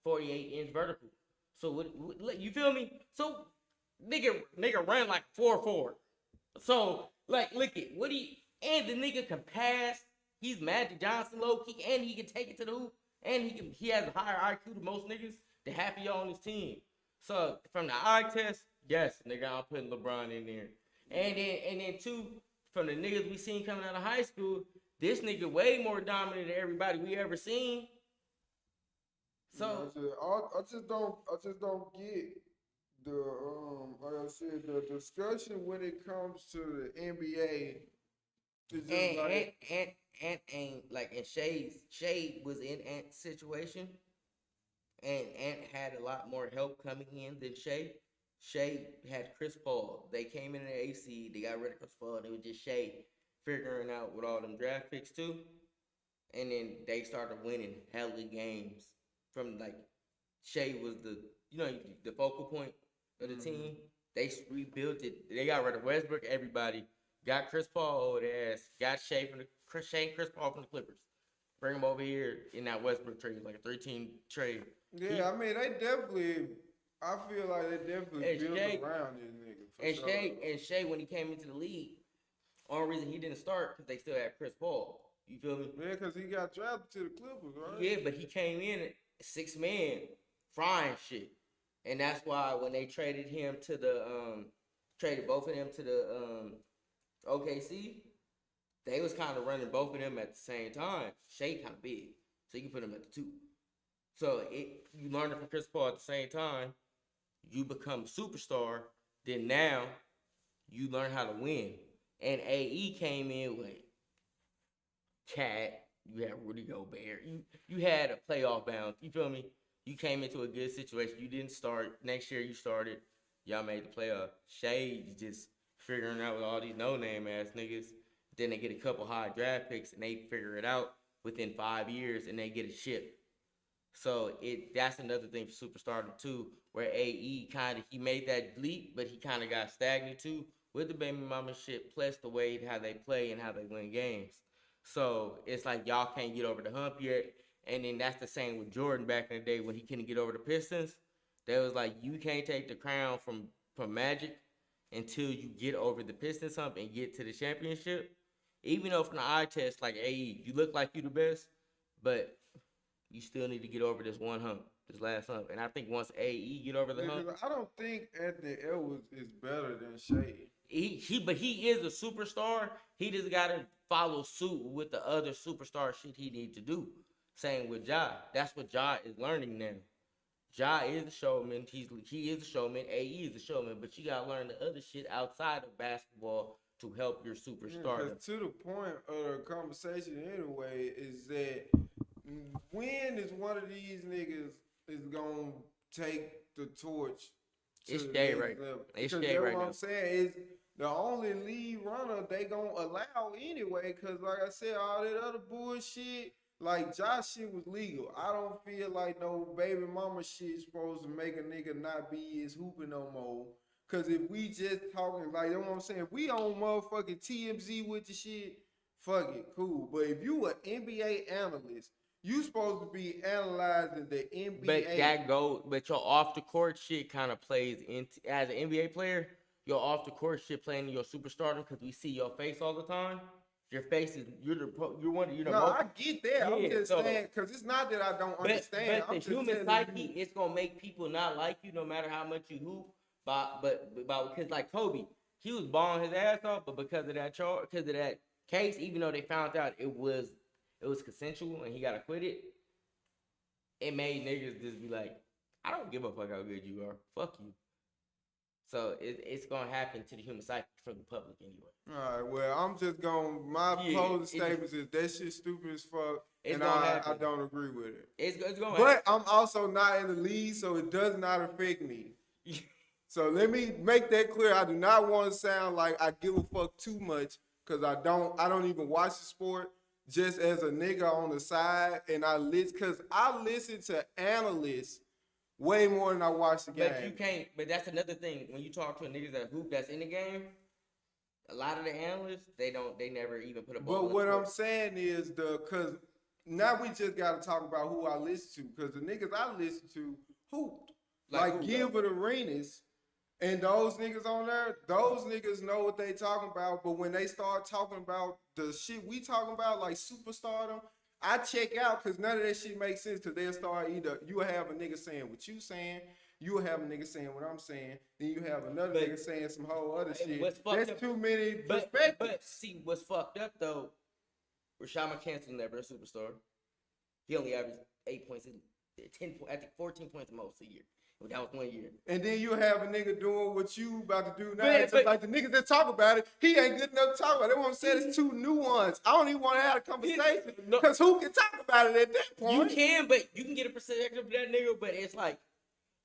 48-inch vertical. So what you feel me? So nigga ran like 4'4". So like look it, And the nigga can pass. He's Magic Johnson low key, and he can take it to the hoop, and he has a higher IQ than most niggas than half of y'all on his team. So from the eye test, yes, nigga, I'm putting LeBron in there. And then two, from the niggas we seen coming out of high school, this nigga way more dominant than everybody we ever seen. So I just don't get the like I said, the discussion when it comes to the NBA. It's just and Shay was in Ant's situation, and Ant had a lot more help coming in than Shay. Shay had Chris Paul. They came in the AC. They got rid of Chris Paul, and it was just Shay figuring out with all them draft picks too. And then they started winning hella games from like Shay was the focal point of the team. They rebuilt it. They got rid of Westbrook. Everybody got Chris Paul over their ass. Got Chris Paul from the Clippers. Bring him over here in that Westbrook trade, like a 13 trade. Yeah, I mean they definitely. I feel like they definitely built around this nigga. And Shay, when he came into the league, only reason he didn't start because they still had Chris Paul. You feel me? Yeah, because he got drafted to the Clippers, right? Yeah, but he came in at 6 man, frying shit, and that's why when they traded him to the traded both of them to the OKC, they was kind of running both of them at the same time. Shay kind of big, so you can put him at the 2. So you learn it from Chris Paul at the same time. You become a superstar. Then now you learn how to win. And AE came in with Cat. You had Rudy Gobert. You had a playoff bounce. You feel me? You came into a good situation. You didn't start. Next year you started. Y'all made the playoff. Shade just figuring out with all these no-name ass niggas. Then they get a couple high draft picks and they figure it out within 5 years and they get a ship. So that's another thing for Superstardom too, where AE he made that leap, but he kind of got stagnant too with the baby mama shit, plus the way how they play and how they win games. So it's like y'all can't get over the hump yet. And then that's the same with Jordan back in the day when he couldn't get over the Pistons. They was like, you can't take the crown from Magic until you get over the Pistons hump and get to the championship. Even though from the eye test, like AE, you look like you the best, but you still need to get over this one hump, this last hump. And I think once AE get over the hump, I don't think Anthony Edwards is better than Shea. But he is a superstar. He just gotta follow suit with the other superstar shit he needs to do. Same with Ja. That's what Ja is learning now. Ja is the showman. He is the showman. AE is the showman. But you gotta learn the other shit outside of basketball to help your superstar. Yeah, to the point of the conversation anyway is that when is one of these niggas is gonna take the torch to it's the Shay next right level? It's Because Shay right what now. I'm saying is the only lead runner they gonna allow anyway. Cause like I said, all that other bullshit, like Josh shit was legal. I don't feel like no baby mama shit supposed to make a nigga not be his hooping no more. Cause if we just talking like, you know what I'm saying? If we on motherfucking TMZ with the shit, fuck it, cool. But if you an NBA analyst, you supposed to be analyzing the NBA. But your off the court shit kind of plays into as an NBA player. Your off the court shit playing in your superstardom because we see your face all the time. Your face is you're the No, I get that. I'm just saying because it's not that I don't understand. But the human psyche, it's gonna make people not like you no matter how much you hoop. Because like Kobe, he was balling his ass off, but because of that case, even though they found out it was consensual and he got acquitted, it made niggas just be like, I don't give a fuck how good you are, fuck you. So it's gonna happen to the human psyche from the public anyway. All right, well, I'm just my closing statements is that shit stupid as fuck, and I don't agree with it. It's gonna but I'm also not in the league, so it does not affect me. So let me make that clear. I do not want to sound like I give a fuck too much because I don't even watch the sport. Just as a nigga on the side, and I listen to analysts way more than I watch the game. But you can't. But that's another thing. When you talk to niggas that hoop that's in the game, a lot of the analysts they never even put a ball. But what I'm saying is because now we just got to talk about who I listen to because the niggas I listen to hooped like Gilbert Arenas. And those niggas on there, those niggas know what they talking about. But when they start talking about the shit we talking about, like superstardom, I check out because none of that shit makes sense. Because they'll start either you will have a nigga saying what you saying, you will have a nigga saying what I'm saying, then you have another nigga saying some whole other shit. That's up, too many perspectives. But see, what's fucked up though, Rashad McCants was never a superstar. He only averaged 8 points, 10 points, I think 14 points most a year. That was 1 year. And then you have a nigga doing what you about to do now. But like the niggas that talk about it, he ain't good enough to talk about it. They want to say it's too nuanced. I don't even want to have a conversation because who can talk about it at that point? You can, but you can get a perspective of that nigga, but it's like,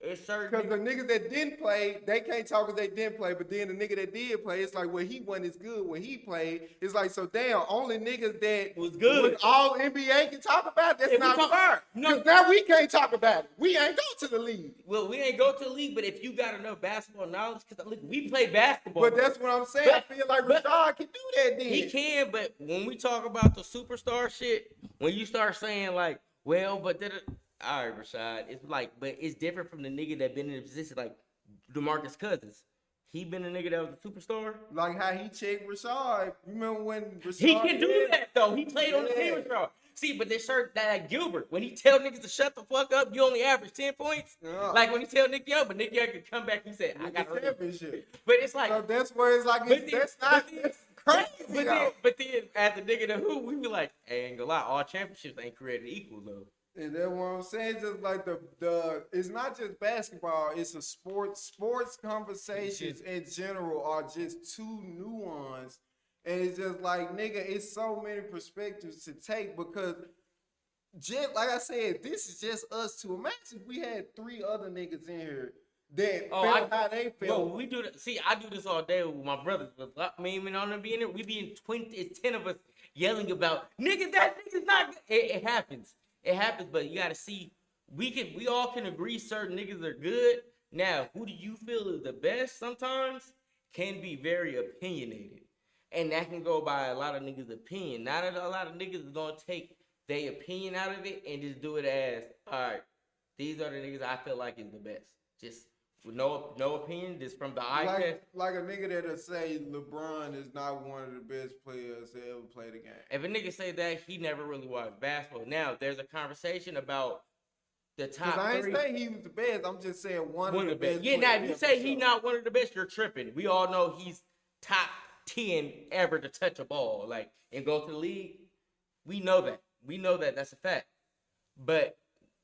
it's certain. Because the niggas that didn't play, they can't talk because they didn't play. But then the nigga that did play, it's like, well, he wasn't as good when he played. It's like, so damn, only niggas that was good. All NBA can talk about, that's not fair. Because now we can't talk about it. We ain't go to the league. Well, we ain't go to the league, but if you got enough basketball knowledge, because we play basketball. But that's what I'm saying. I feel like Rashad can do that then. He can, but when we talk about the superstar shit, when you start saying like, well, but all right, Rashad, it's like, but it's different from the nigga that been in a position like DeMarcus Cousins. He been a nigga that was a superstar. Like how he checked Rashad. You remember when Rashad? He can do that though. He played on the team with Rashad. See, but there's certain that Gilbert, when he tell niggas to shut the fuck up, you only average 10 points. Yeah. Like when he tell Nick Young, but Nick Young could come back and say, I got a championship. But it's like, so that's where it's like, that's crazy. But then as a nigga to who, we be like, hey, ain't gonna lie, all championships ain't created equal though. And that's what I'm saying. Just like the it's not just basketball. It's a sports conversations in general are just too nuanced, and it's just like nigga, it's so many perspectives to take because just like I said, this is just us two. Imagine if we had 3 other niggas in here that felt how they felt. Well, we do that. See, I do this all day with my brothers. I mean, when I'm being there, we be in 20. It's 10 of us yelling about nigga. That nigga's not good. It happens. It happens, but you gotta see. We all can agree certain niggas are good. Now, who do you feel is the best? Sometimes can be very opinionated, and that can go by a lot of niggas' opinion. Not a lot of niggas is gonna take their opinion out of it and just do it as, all right, these are the niggas I feel like is the best. Just with no opinion, just from the eye test. Like a nigga that'll say LeBron is not one of the best players to ever play the game. If a nigga say that, he never really watched basketball. Now, there's a conversation about the top 3. I ain't saying he was the best. I'm just saying one of the best. Yeah, now if you say he's not one of the best, you're tripping. We all know he's top 10 ever to touch a ball, like, and go to the league. We know that. We know that. That's a fact. But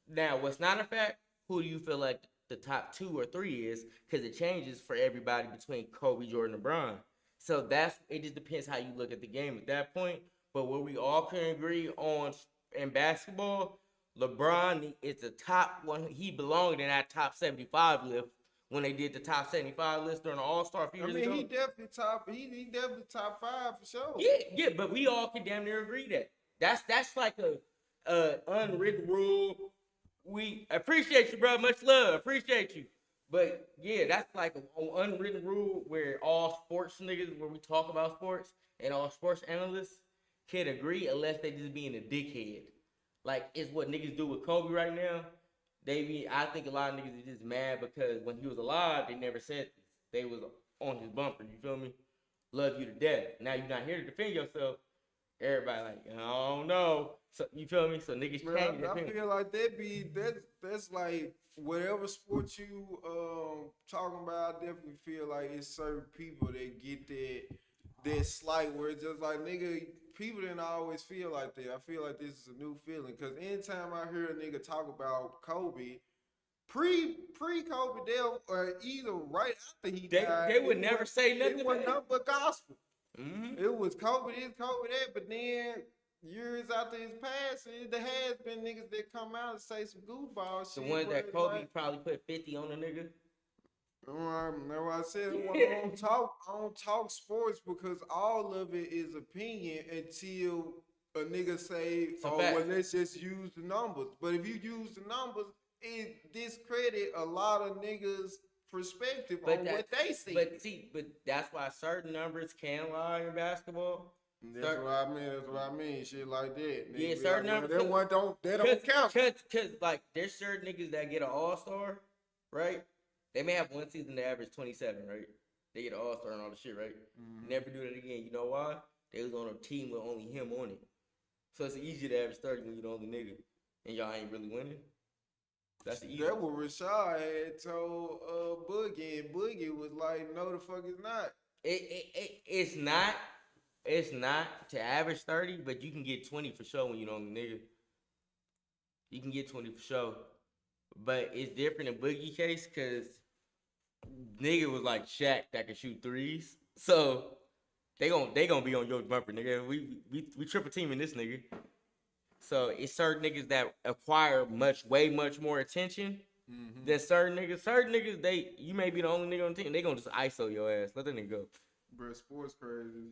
now, what's not a fact, who do you feel like the top 2 or 3 is, because it changes for everybody between Kobe, Jordan, and LeBron. So it just depends how you look at the game at that point. But what we all can agree on in basketball, LeBron is the top one. He belonged in that top 75 list when they did the top 75 list during the All-Star a few years ago. He definitely top 5 for sure. Yeah, but we all can damn near agree that. That's like a unwritten rule. We appreciate you, bro. Much love. Appreciate you. But, yeah, that's like an unwritten rule where all sports niggas, where we talk about sports, and all sports analysts can agree unless they just being a dickhead. Like, it's what niggas do with Kobe right now. I think a lot of niggas are just mad because when he was alive, they never said this. They was on his bumper, you feel me? Love you to death. Now you're not here to defend yourself. Everybody like, I don't know. So you feel me? So niggas change. I feel like that's like whatever sport you talking about. I definitely feel like it's certain people that get that slight where it's just like nigga. People didn't always feel like that. I feel like this is a new feeling because anytime I hear a nigga talk about Kobe, pre-Kobe, they'll either right after he died, they would never say nothing. It wasn't nothing but gospel. Mm-hmm. It was Kobe this, Kobe that, but then years after his passing, there has been niggas that come out and say some goofball shit. The one that Kobe probably put 50 on the nigga. That's what I said. I don't talk sports because all of it is opinion until a nigga say, well, let's just use the numbers. But if you use the numbers, it discredit a lot of niggas' perspective on what they see. But that's why certain numbers can lie in basketball. That's what I mean. Shit like that. Yeah, certain numbers. They don't count. Cause like there's certain niggas that get an all-star, right? They may have one season to average 27, right? They get an all-star and all the shit, right? Never do that again. You know why? They was on a team with only him on it. So it's easier to average 30 when you're the only nigga. And y'all ain't really winning. That's the easy. That what Rashad had told Boogie, and Boogie was like, no the fuck it's not. It's not. It's not to average 30, but you can get 20 for sure when you're the only nigga. You can get 20 for sure. But it's different in Boogie case because nigga was like Shaq that can shoot threes. So they gonna be on your bumper, nigga. We triple teaming this nigga. So it's certain niggas that acquire way much more attention than certain niggas. Certain niggas, you may be the only nigga on the team. They gonna just ISO your ass. Let that nigga go. Bro, sports crazy.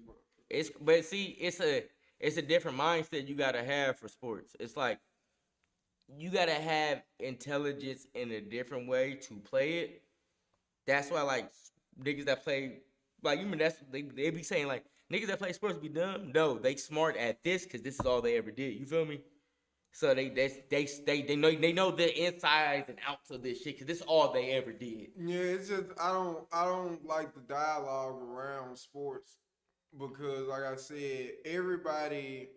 It's a different mindset you gotta have for sports. It's like you gotta have intelligence in a different way to play it. That's why like niggas that play like they be saying like niggas that play sports be dumb. No, they smart at this because this is all they ever did. You feel me? So they know the insides and outs of this shit because this is all they ever did. Yeah, it's just I don't like the dialogue around sports because like I said, everybody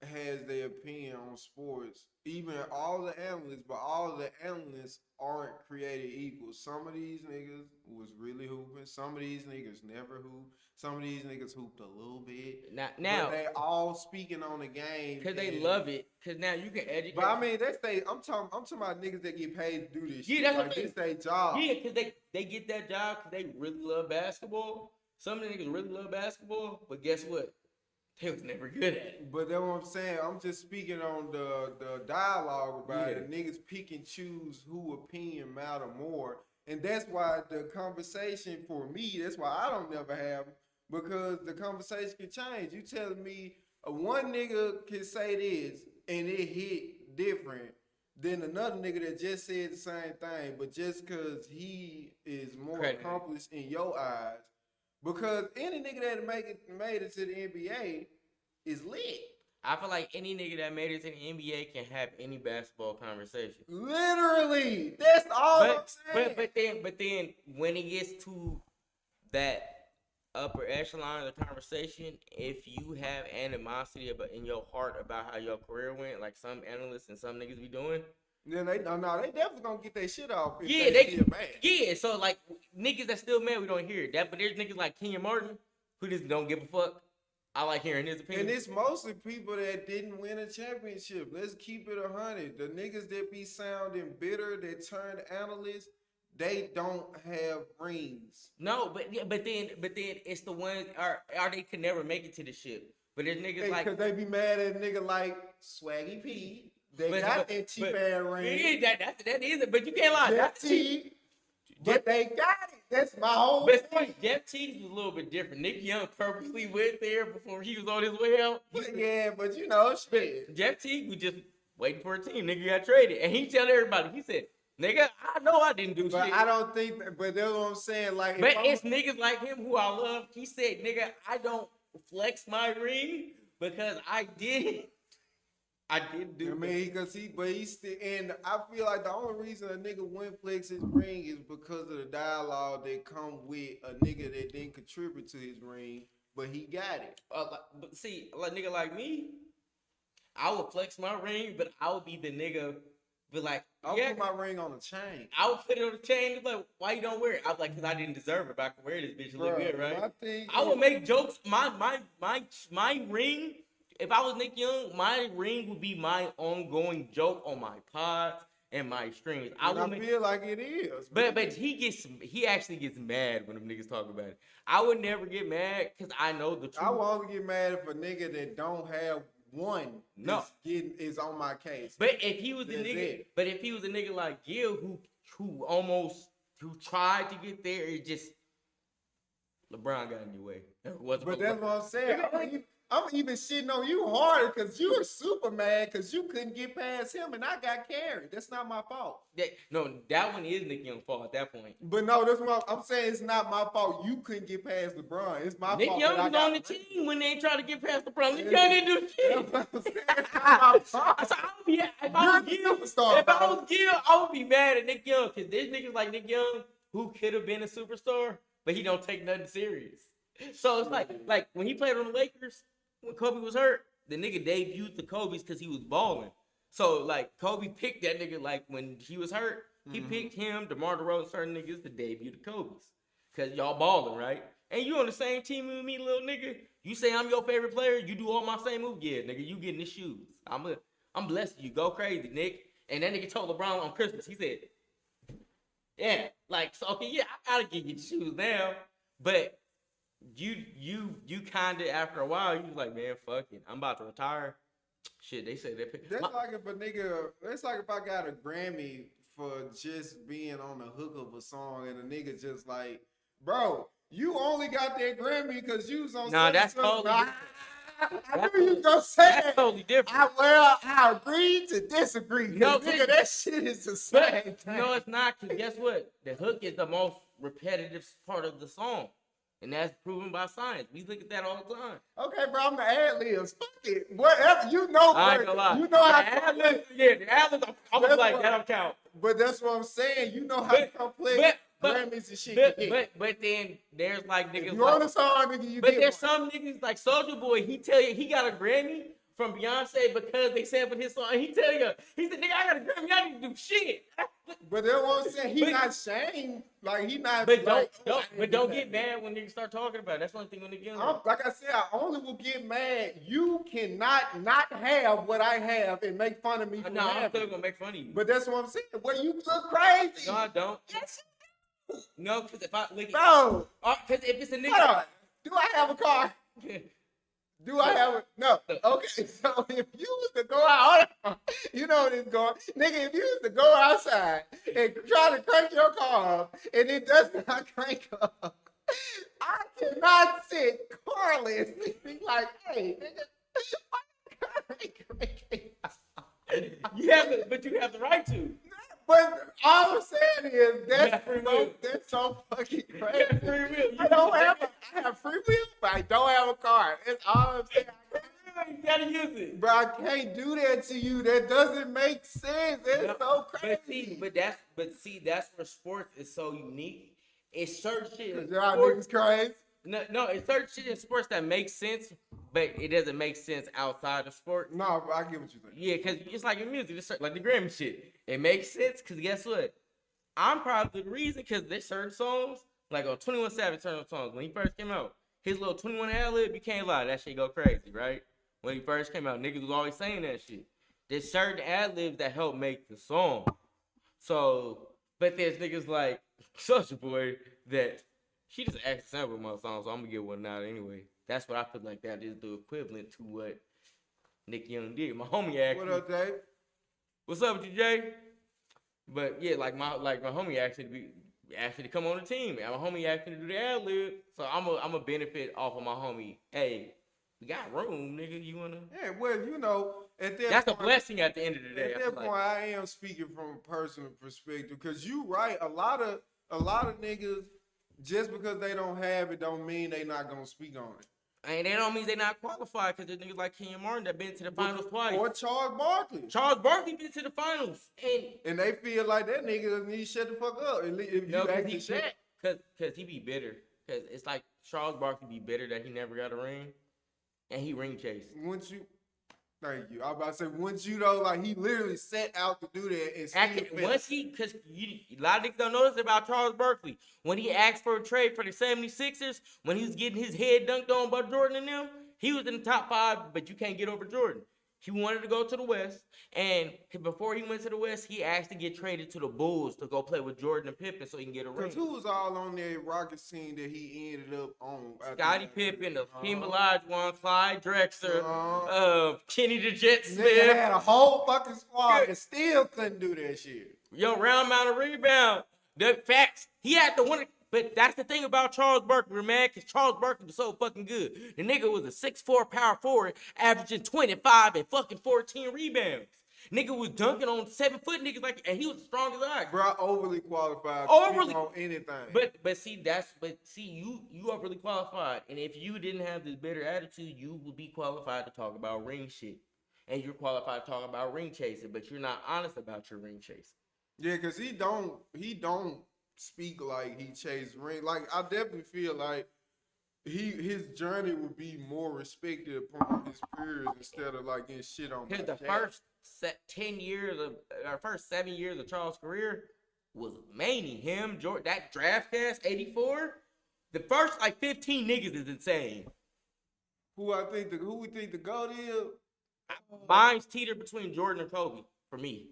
has their opinion on sports. Even all the analysts, but all of the analysts aren't created equal. Some of these niggas was really hooping. Some of these niggas never hooped. Some of these niggas hooped a little bit. Now but they all speaking on the game because they love it. Because now you can educate. But I mean, I'm talking about niggas that get paid to do this. Yeah, shit. that's like what this their job. Yeah, because they get that job because they really love basketball. Some of the niggas really love basketball, but guess what? They was never good at it. But that's what I'm saying. I'm just speaking on the dialogue about it. Niggas pick and choose who opinion matter more. And that's why the conversation for me, that's why I don't never have, because the conversation can change. You telling me one nigga can say this and it hit different than another nigga that just said the same thing, but just because he is more accomplished in your eyes. Because any nigga that made it to the NBA is lit. I feel like any nigga that made it to the NBA can have any basketball conversation. Literally, that's all I'm saying. But then when it gets to that upper echelon of the conversation, if you have animosity in your heart about how your career went, like some analysts and some niggas be doing. Then they definitely gonna get their shit off. If Yeah, they still mad. Yeah, so like niggas that still mad, we don't hear that. But there's niggas like Kenyon Martin who just don't give a fuck. I like hearing his opinion. And it's mostly people that didn't win a championship. Let's keep it 100. The niggas that be sounding bitter that turned analysts, they don't have rings. No, but then it's the ones are they could never make it to the ship. But there's niggas like because they be mad at a nigga like Swaggy P. They got that cheap ass ring. Yeah, that is it. But you can't lie. That's cheap. But they got it. That's my whole point. Jeff Teague was a little bit different. Nick Young purposely went there before he was on his way out. Yeah, but you know, shit. Jeff Teague was just waiting for a team. Nigga got traded. And he tell everybody, he said, nigga, I know I didn't do shit. But I don't think, but that's what I'm saying. Like, but it's niggas like him who I love. He said, nigga, I don't flex my ring because I did do. I mean, he still, and I feel like the only reason a nigga went flex his ring is because of the dialogue that come with a nigga that didn't contribute to his ring, but he got it. But see, a nigga like me, I would flex my ring, but I would be the nigga, be like, I'll put my ring on a chain. I would put it on the chain. Like, why you don't wear it? I was like, because I didn't deserve it. But I can wear this bitch and look good, right? I would make jokes. My ring. If I was Nick Young, my ring would be my ongoing joke on my pods and my streams. I feel like it is. But he actually gets mad when them niggas talk about it. I would never get mad because I know the truth. I won't get mad if a nigga that don't have one is on my case. But if he was a nigga like Gil who tried to get there, it just LeBron got in your way. But that's what I'm saying. I'm even shitting on you harder because you were super mad because you couldn't get past him and I got carried. That's not my fault. That one is Nick Young's fault at that point. But no, that's what I'm saying. It's not my fault. You couldn't get past LeBron. It's my fault. Nick Young was on the team when they tried to get past LeBron. Nick Young didn't do shit. If I was Gil, I would be mad at Nick Young because there's niggas like Nick Young who could have been a superstar, but he don't take nothing serious. So it's like when he played on the Lakers, when Kobe was hurt, the nigga debuted the Kobe's because he was balling. So like Kobe picked that nigga like when he was hurt, he picked him, DeMar DeRozan, certain niggas to debut the Kobe's. Cause y'all balling, right? And you on the same team with me, little nigga. You say I'm your favorite player, you do all my same moves. Yeah, nigga, you getting the shoes. I'm blessing you. Go crazy, Nick. And that nigga told LeBron on Christmas, he said, yeah, like, so okay, yeah, I gotta get your shoes now. But you kinda after a while, you was like, man, fuck it. I'm about to retire. Shit, they say that. That's like if a nigga, that's like if I got a Grammy for just being on the hook of a song and a nigga just like, bro, you only got that Grammy because you was on. Nah, that's totally different. I knew you was gonna say that's totally different. I agreed to disagree. No, nigga, that shit is the same thing. No, it's not. Cause guess what? The hook is the most repetitive part of the song, and that's proven by science. We look at that all the time. Okay, bro, I'm the ad-libs. Fuck it. Whatever. You know, I ain't gonna lie. You know how ad-libs, yeah, the ad-libs, I'm like, that don't count. But that's what I'm saying. You know how complex Grammys and shit but then there's like niggas. You on the song, nigga, you But get there's one. some niggas like Soulja Boy, he tell you he got a Grammy from Beyonce because they sampled his song. He tell you, he said, nigga, I got a Grammy, I need to do shit. But that's what I'm saying. He not shamed. Like, he not. But like, don't get mad when niggas start talking about it. That's one thing when they get like I said, I only will get mad. You cannot not have what I have and make fun of me for No, I'm having still it. gonna make fun of you. But that's what I'm saying. Well, you look crazy. No, I don't. Yes, No, because if I look bro. because if it's a nigga. Hold on. Do I have a car? Do I have a no? Okay, so if you was to go out, you know what it's going, nigga. If you was to go outside and try to crank your car up and it does not crank up, I cannot sit carless and be like, hey, nigga, why ain't cranking up? You have the right to. But all I'm saying is Yeah, free will. that's so fucking Yeah, crazy. free will. I have free will, but I don't have a car. That's all I'm saying. You gotta use it. Bro, I can't do that to you. That doesn't make sense. It's so crazy. But see, that's where sports is so unique. It's certain shit in Y'all sports. niggas crazy. No, it's certain shit in sports that makes sense, but it doesn't make sense outside of sport. No, bro, I get what you think. Yeah, because it's like in music, it's like the Grammy shit. It makes sense because guess what? I'm probably the reason because there's certain songs, like on 21 Savage certain songs, when he first came out, his little 21 ad-lib, you can't lie, that shit go crazy, right? When he first came out, niggas was always saying that shit. There's certain ad-libs that help make the song. So, but there's niggas like Soulja Boy that she just asked to sample my song, so I'm gonna get one out anyway. That's what I feel like that is the equivalent to what Nick Young did. My homie asked What me, up, Dave? what's up with you, Jay? But yeah, like my homie asked me to come on the team. And my homie asked me to do the ad lib. So I'm a benefit off of my homie. Hey, we got room, nigga. You wanna? Yeah, well, you know, at that That's point, a blessing at the end of the day. At I that feel point, like. I am speaking from a personal perspective because you right. A lot of niggas, just because they don't have it, don't mean they not gonna speak on it. And that don't mean they not qualified because there's niggas like Kenyon Martin that been to the finals twice. Or Charles Barkley. Charles Barkley been to the finals. And they feel like that nigga need to shut the fuck up. If No, you because actually he shut. Cause he be bitter. Cause it's like Charles Barkley be bitter that he never got a ring, and he ring chased. Once you, thank you. I was about to say, once you know, like he literally set out to do that and still failed. Cause a lot of niggas don't know this about Charles Barkley. When he asked for a trade for the 76ers, when he was getting his head dunked on by Jordan and them, he was in the top 5, but you can't get over Jordan. He wanted to go to the West, and before he went to the West, he asked to get traded to the Bulls to go play with Jordan and Pippen so he can get a ring. Because who was all on that Rockets team that he ended up on? Scottie Pippen, Hakeem Olajuwon, Clyde Drexler, Kenny the Jet Smith. Nigga had a whole fucking squad and still couldn't do that shit. Yo, round amount of rebound. The facts, he had to win it. But that's the thing about Charles Barkley, man, because Charles Barkley was so fucking good. The nigga was a 6'4" power forward, averaging 25 and fucking 14 rebounds. Nigga was dunking on 7-foot niggas and he was the strongest guy. Bro, overly qualified. Overly on anything. But you overly qualified. And if you didn't have this bitter attitude, you would be qualified to talk about ring shit. And you're qualified to talk about ring chasing, but you're not honest about your ring chasing. Yeah, because he don't speak like he chased ring. Like I definitely feel like his journey would be more respected upon his peers instead of like getting shit on. Because the first 10 years of our first 7 years of Charles' career was many. Him, George, that draft cast, 84. The first like 15 niggas is insane. Who we think the GOAT is? Mine's teeter between Jordan and Kobe for me.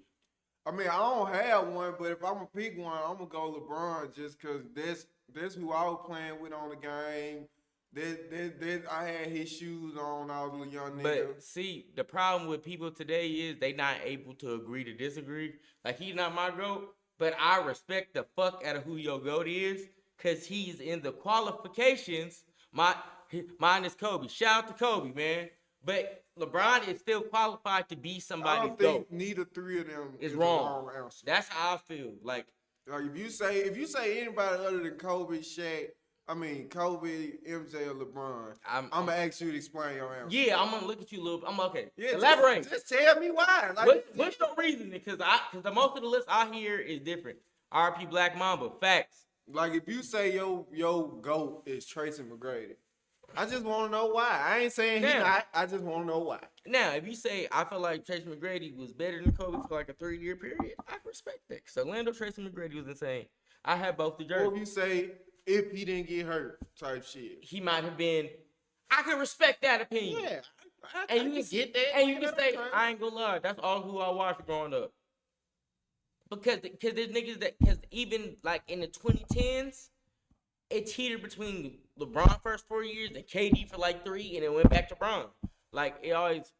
I mean, I don't have one, but if I'm gonna pick one, I'm gonna go LeBron just cause that's who I was playing with on the game. That I had his shoes on. I was a young nigga. But see, the problem with people today is they not able to agree to disagree. Like he's not my GOAT, but I respect the fuck out of who your GOAT is, cause he's in the qualifications. Mine is Kobe. Shout out to Kobe, man. But LeBron is still qualified to be somebody's I don't GOAT. think neither three of them is a wrong. answer. That's how I feel. Like if you say anybody other than Kobe, Shaq, Kobe, MJ, or LeBron, I'm gonna ask you to explain your answer. Yeah, I'm gonna look at you a little. I'm okay. Yeah, elaborate. Just tell me why. Like, what's your reasoning? Because the most of the list I hear is different. RP Black Mamba. Facts. Like if you say your GOAT is Tracy McGrady, I just want to know why. I ain't saying he not. I just want to know why. Now, if you say I feel like Tracy McGrady was better than Kobe for like a 3-year period, I can respect that. So Orlando Tracy McGrady was insane. I had both the jerseys. Or if you say if he didn't get hurt type shit, he might have been. I can respect that opinion. Yeah, and you can get that. And you can say I ain't gonna lie. That's all who I watched growing up. Because there's niggas because even like in the 2010s, it teetered between LeBron first 4 years and KD for like 3, and it went back to Bron. Like it always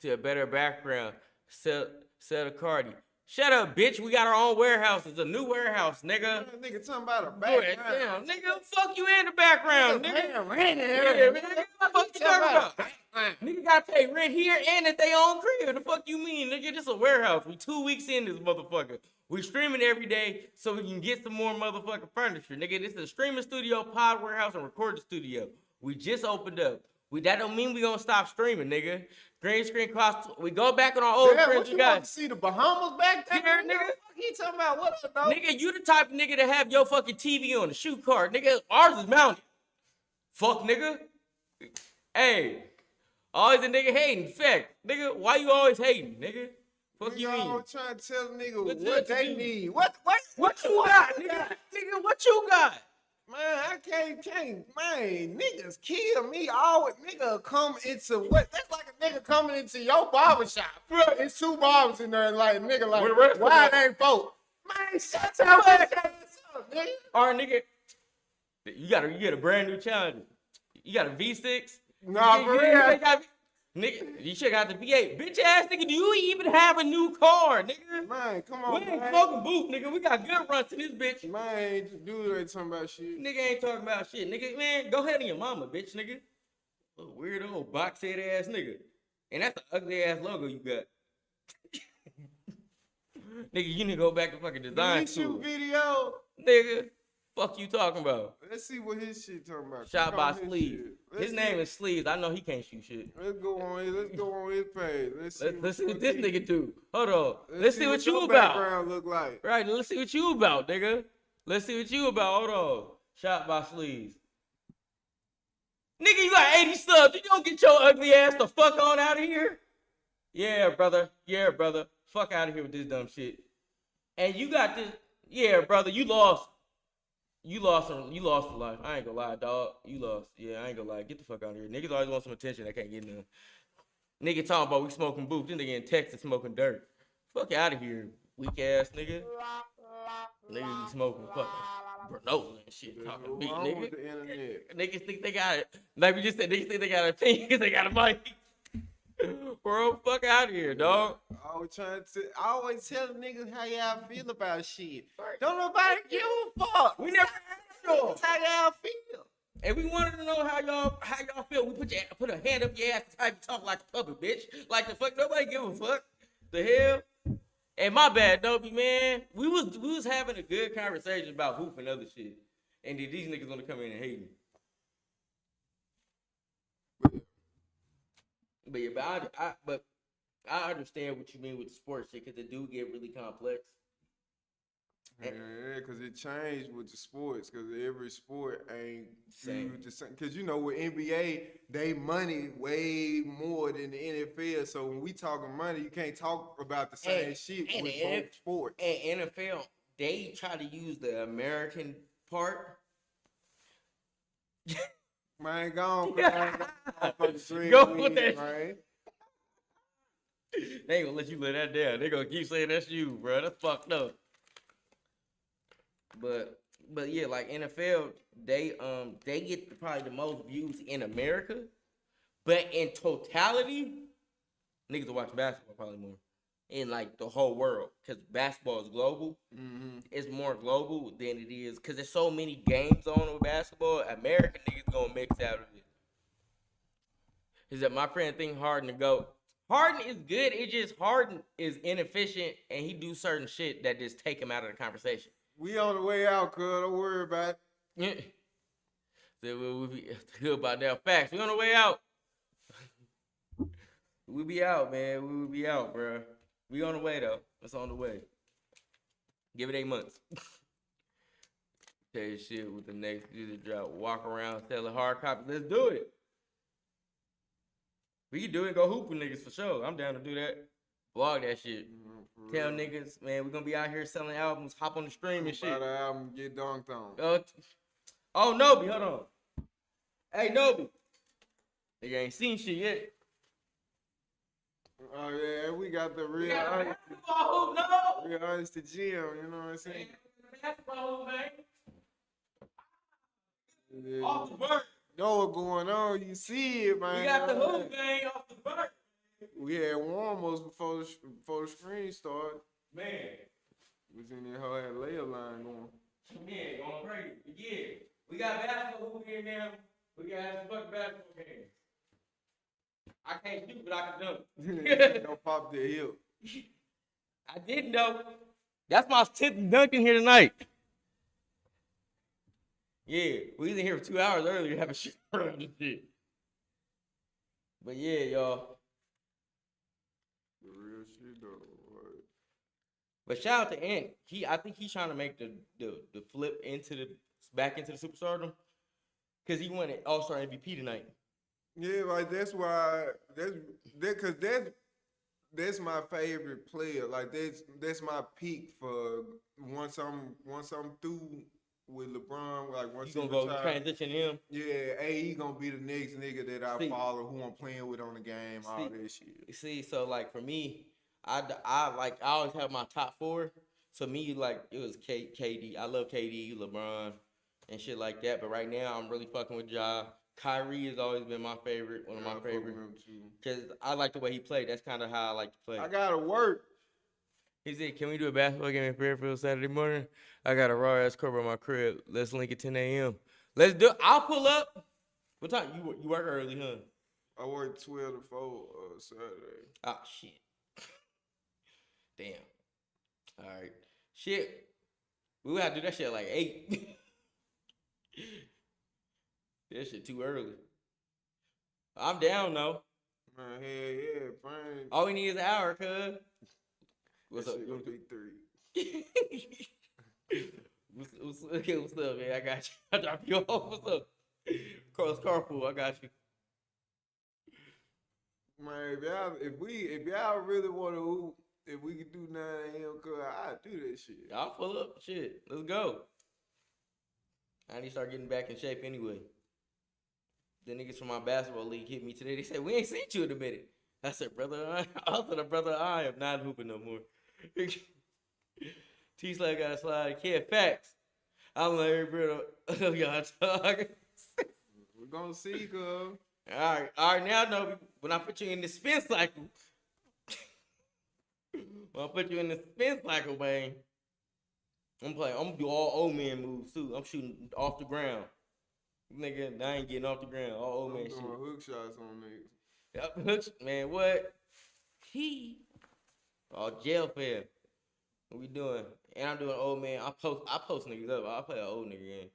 to a better background. Sell the Cardi. Shut up, bitch. We got our own warehouse. It's a new warehouse, nigga. Nigga talking about a background. Damn, nigga, fuck you in the background, nigga. Damn, rent here. Yeah, man. What the fuck you talking about? Nigga gotta pay rent here and at their own crib. The fuck you mean, nigga? This a warehouse. We 2 weeks in this motherfucker. We streaming every day so we can get some more motherfucking furniture. Nigga, this is a streaming studio, pod warehouse, and recording studio. We just opened up. That don't mean we gonna stop streaming, nigga. Green screen cost. We go back on our old friends. What you want to see the Bahamas back there, nigga? What he talking about? What up, though? Nigga, you the type of nigga to have your fucking TV on the shoe cart. Nigga, ours is mounted. Fuck, nigga. Hey, always a nigga hating. In fact, nigga, why you always hating, nigga? Fuck you mean? I'm trying to tell the nigga What they you need. What you got, nigga? Nigga, what you got? Man, I can't, man, niggas kill me. Always, nigga come into what? That's like a nigga coming into your barbershop. Bro, it's 2 barbers in there, and like, nigga, like, why it ain't 4? Man, shut your ass up, nigga. All right, nigga, you got a brand new challenge. You got a V6? Nah, for real. Nigga, you should got the V8. Bitch ass nigga, do you even have a new car, nigga? Man, come on, we ain't smoking booth, nigga. We got good runs to this bitch. Man, dude ain't talking about shit. Nigga ain't talking about shit. Nigga, man, go ahead on your mama, bitch, nigga. Little weirdo, old box head ass nigga. And that's the ugly ass logo you got. Nigga, you need to go back to fucking design school. Video. Nigga, fuck you talking about? Let's see what his shit talking about. Shot by Sleeves. His name is Sleeves. I know he can't shoot shit. Let's go on his page. Let's see what this nigga do. Hold on. Let's see what you about. Background look like. Right, let's see what you about, nigga. Let's see what you about. Hold on. Shot by Sleeves. Nigga, you got 80 subs. You don't get your ugly ass the fuck on out of here. Yeah, brother. Yeah, brother. Fuck out of here with this dumb shit. And you got this. Yeah, brother. You lost. You lost for life. I ain't gonna lie, dog. You lost. Yeah, I ain't gonna lie. Get the fuck out of here. Niggas always want some attention. They can't get none. Nigga talking about we smoking booth. This nigga in Texas smoking dirt. Fuck out of here, weak ass nigga. Niggas be smoking fucking granola and shit. Talking beat, nigga. Niggas think they got it. Like we just said, niggas think they got a opinion because they got a mic. Bro, fuck out of here, dog. I always tell the niggas how y'all feel about shit. Don't nobody give a fuck. We never asked how y'all feel. And we wanted to know how y'all feel. We put a hand up your ass to type talk like a puppet, bitch. Like the fuck, nobody give a fuck. The hell? And my bad, Dopey, man. We was having a good conversation about hoop and other shit. And then these niggas gonna come in and hate me. But yeah, but I understand what you mean with the sports shit because it do get really complex. Yeah, because it changed with the sports, because every sport ain't Same. viewed the same. Because, you know, with NBA, they money way more than the NFL. So when we talking money, you can't talk about the same shit with both sports. And NFL, they try to use the American part. Man, gone. Go with that man. They ain't gonna let you let that down. They gonna keep saying that's you, bro. That's fucked up. But yeah, like NFL, they get probably the most views in America, but in totality, niggas will watch basketball probably more in like the whole world, because basketball is global. Mm-hmm. It's more global than it is because there's so many games on with basketball. American niggas gonna mix out of it. Is that my friend think Harden to go? Harden is good. It's just Harden is inefficient and he do certain shit that just take him out of the conversation. We on the way out, cuz. Don't worry about it. So we'll be good about that. Facts. We on the way out. We be out, man. We will be out, bro. We on the way though. It's on the way. Give it 8 months. Tell you shit with the next music drop. Walk around selling hard copies. Let's do it. We can do it and go hoop with niggas for sure. I'm down to do that. Vlog that shit. Tell niggas, man, we're gonna be out here selling albums, hop on the stream and shit. Buy the album, get dunked on. Oh, Nobi, hold on. Hey, Nobi. Nigga ain't seen shit yet. Oh, yeah, we got the real basketball hoop, no. real honesty gym, you know what I'm saying? Basketball hoop, man. Yeah. Off the vert. Know what's going on, you see it, man. We got the hoop, man, off the vert. We had warm-ups before the screen started. Man. We was in there, had a layup line going. Man, going crazy. Yeah. We got basketball hoop here now. We got some fucking basketball games. I can't shoot, but I can dunk. Don't pop the hip. I didn't know. That's my 10th dunking here tonight. Yeah, we was in here for 2 hours earlier having shit around this shit. But yeah, y'all. The real shit though. Right. But shout out to Ant. I think he's trying to make the flip back into the superstardom, because he won an All-Star MVP tonight. Yeah, like that's my favorite player. Like that's my peak for once I'm through with LeBron. Like once You gonna go transition him? Yeah, he gonna be the next nigga that I follow, who I'm playing with on the game, all that shit. See, so like for me, I always have my top 4. So me, like, it was KD. I love KD, LeBron, and shit like that. But right now, I'm really fucking with Ja. Kyrie has always been my favorite, one of my favorite. Because I like the way he played. That's kind of how I like to play. I gotta work. He said, "Can we do a basketball game in Fairfield Saturday morning? I got a raw ass court by my crib. Let's link at 10 a.m. Let's do it. I'll pull up. What time? You work early, huh? I work 12 to 4 Saturday. Oh, shit. Damn. All right. Shit. We would have to do that shit at like 8. That shit too early. I'm down, though. Man, hell yeah, fine. All we need is an hour, cuz. What's up? Gonna be 3. What's up, man? I got you. I drop you off. What's up? Cross carpool. I got you. Man, if y'all really want to hoop, if we could do 9 a.m., cuz I'd do that shit. I'll pull up. Shit. Let's go. I need to start getting back in shape anyway. The niggas from my basketball league hit me today. They said, "We ain't seen you in a minute." I said, "Brother, I am not hooping no more." T-Slide got to slide. Kid, facts. I'm like, bro, y'all talking. We're gonna see, cuz. All right, now I know when I put you in the spin cycle. Man. I'm gonna do all old man moves too. I'm shooting off the ground. Nigga, I ain't getting off the ground. All old man shit. Doing hook shots on niggas. Yep, hooks, man, what? Jail fair. What we doing? And I'm doing old man. I post niggas up. I play an old nigga game.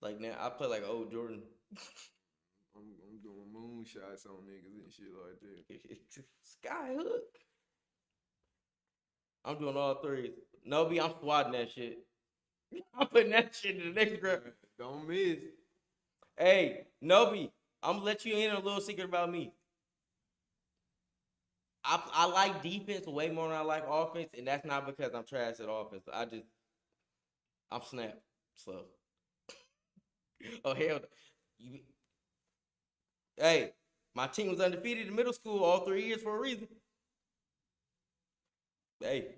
Like now, I play like old Jordan. I'm doing moon shots on niggas and shit like that. Sky hook. I'm doing all 3s. Nobi, I'm squatting that shit. I'm putting that shit in the next grab. Don't miss. Hey, Nobi, I'm gonna let you in a little secret about me. I like defense way more than I like offense, and that's not because I'm trash at offense. I'm snap. So, oh hell, you, hey, my team was undefeated in middle school all 3 years for a reason. Hey,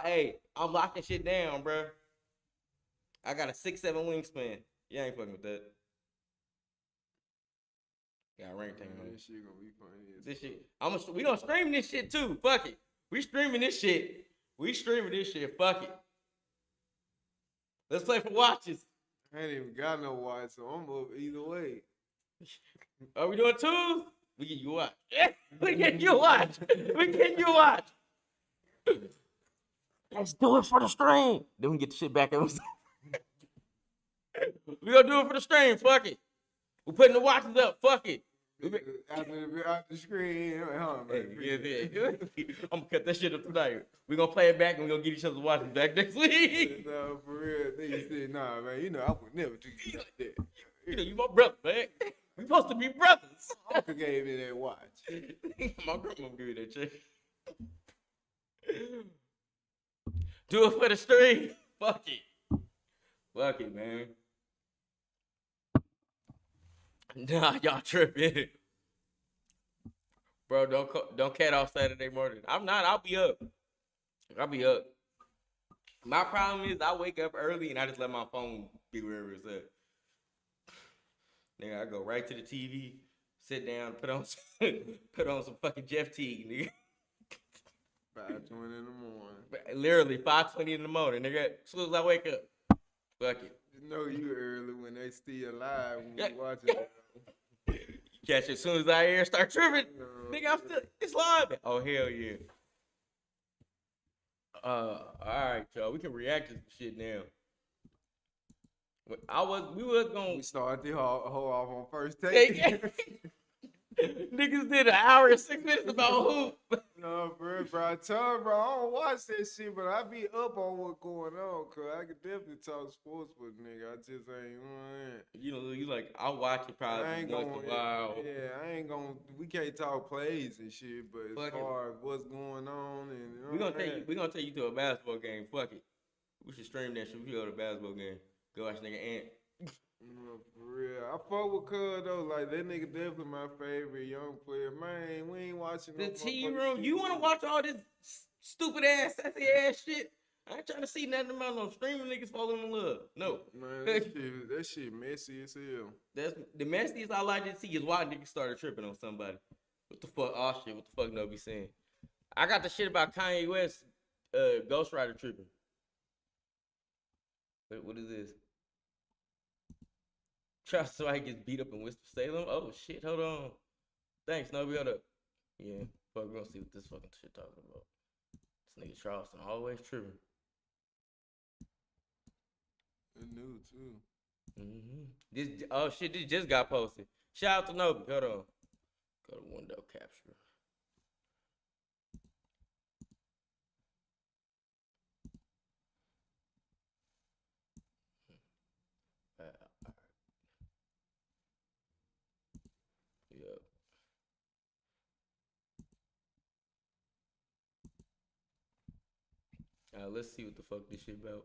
hey, I'm locking shit down, bro. I got a 6'7" wingspan. You ain't fucking with that. Got a ring thing on. This shit gonna be funny. This shit, we gonna stream this shit too. Fuck it. We streaming this shit. Fuck it. Let's play for watches. I ain't even got no watch, so I'm up either way. Are we doing twos? We get you a watch. We get you a watch. Let's do it for the stream. Then we get the shit back. We gonna do it for the stream. Fuck it. We're putting the watches up. Fuck it. After the screen, hold on, man. I'm gonna cut that shit up tonight. We're gonna play it back and we're gonna get each other's watches back next week. No, for real. Niggas said, nah, man, you know, I would never do you like that. You know, you my brother, man. We supposed to be brothers. Uncle gave me that watch. My grandma gave me that check. Do it for the stream. Fuck it, man. Nah, y'all tripping. Bro, don't cat off Saturday morning. I'm not. I'll be up. My problem is I wake up early and I just let my phone be wherever it's at. Nigga, I go right to the TV, sit down, put on some fucking Jeff Teague, nigga. 5:20 in the morning. Literally 5:20 in the morning, nigga. As soon as I wake up, fuck it. You know you early when they still alive when you watching it. Catch it as soon as I hear start tripping. Nigga, it's live. Oh, hell yeah. All right, y'all. We can react to some shit now. We started the whole off on first take. Niggas did an hour and 6 minutes about hoop. No, bro, I told bro, I don't watch that shit, but I be up on what's going on, cause I can definitely talk sports with nigga. I just ain't. You know, you like I watch it probably once in a while. Yeah, I ain't gonna. We can't talk plays and shit, but as far as what's going on and we gonna take you to a basketball game. Fuck it. We should stream that shit. We go to a basketball game. Go watch nigga Ant. No, for real. I fuck with Cuz though. Like that nigga definitely my favorite young player. Man, we ain't watching the T room. You wanna watch all this stupid ass, sassy ass shit? I ain't trying to see nothing about no streaming niggas falling in love. No. Man, that shit messy as hell. That's the messiest I like to see is why niggas started tripping on somebody. What the fuck? Oh shit, what the fuck no be saying? I got the shit about Kanye West Ghost Rider tripping. Wait, what is this? Travis White gets beat up in Winston-Salem. Oh shit, hold on. Thanks, no, hold up. Yeah, fuck, we're gonna see what this fucking shit talking about. This nigga Charleston always tripping. It new too. This just got posted. Shout out to Nobi. Hold on. Go to window capture. Yep. Let's see what the fuck this shit about.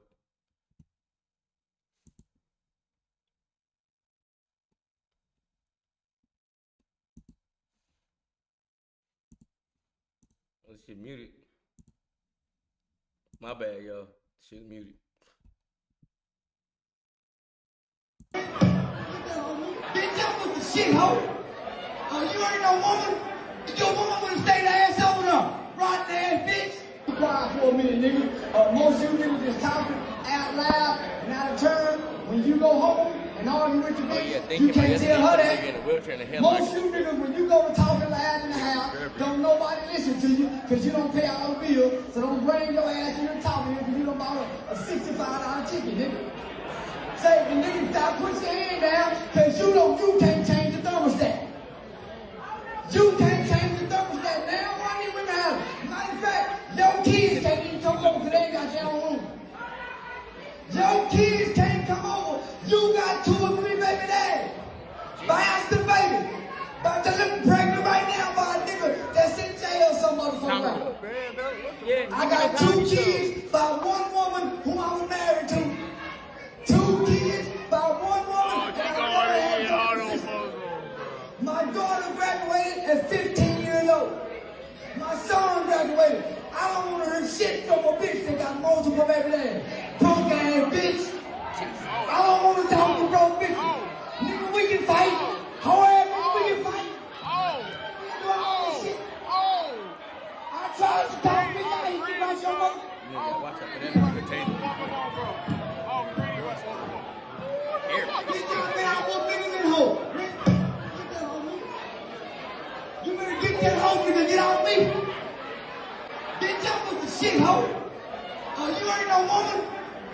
This shit muted. My bad, y'all. Shit's muted. Bitch, I'm with the shit hoe. You ain't no woman. Your woman would have stayed her ass over there. Rotten ass bitch. Be quiet for a minute, nigga. Most of you niggas just talking out loud and out of turn. When you go home and argue with your bitch, you can't tell her that. Most of you niggas, when you go to talking loud in the house, don't nobody listen to you because you don't pay all the bills. So don't bring your ass here and talk to you because you don't buy a $65 ticket, nigga. Say, the nigga, stop, put your hand down because you can't change the thermostat. You can't change the thermostat now. Why need women have? Matter of fact, your kids can't even come over because they ain't got their own room. kids can't come over. You got 2 or 3 baby daddies. By accident, baby. But to look pregnant right now by a nigga that's in jail some motherfucker. I got 2 kids by 1 woman who I was married to. 2 kids by 1 woman. My daughter graduated at 15 years old. My son graduated. I don't want to hear shit from a bitch that got multiple baby daddies. Broke ass bitch. I don't want to talk to broke bitches. Nigga, we can fight. However, we can fight. We can do all this shit. I tried to talk to you. I hit you about your mother. Watch out for that nigga table. Bitch, you been out with niggas and hoes. You better get that hoe, nigga, get off me. Bitch, I'm with the shit, hoe. You ain't no woman.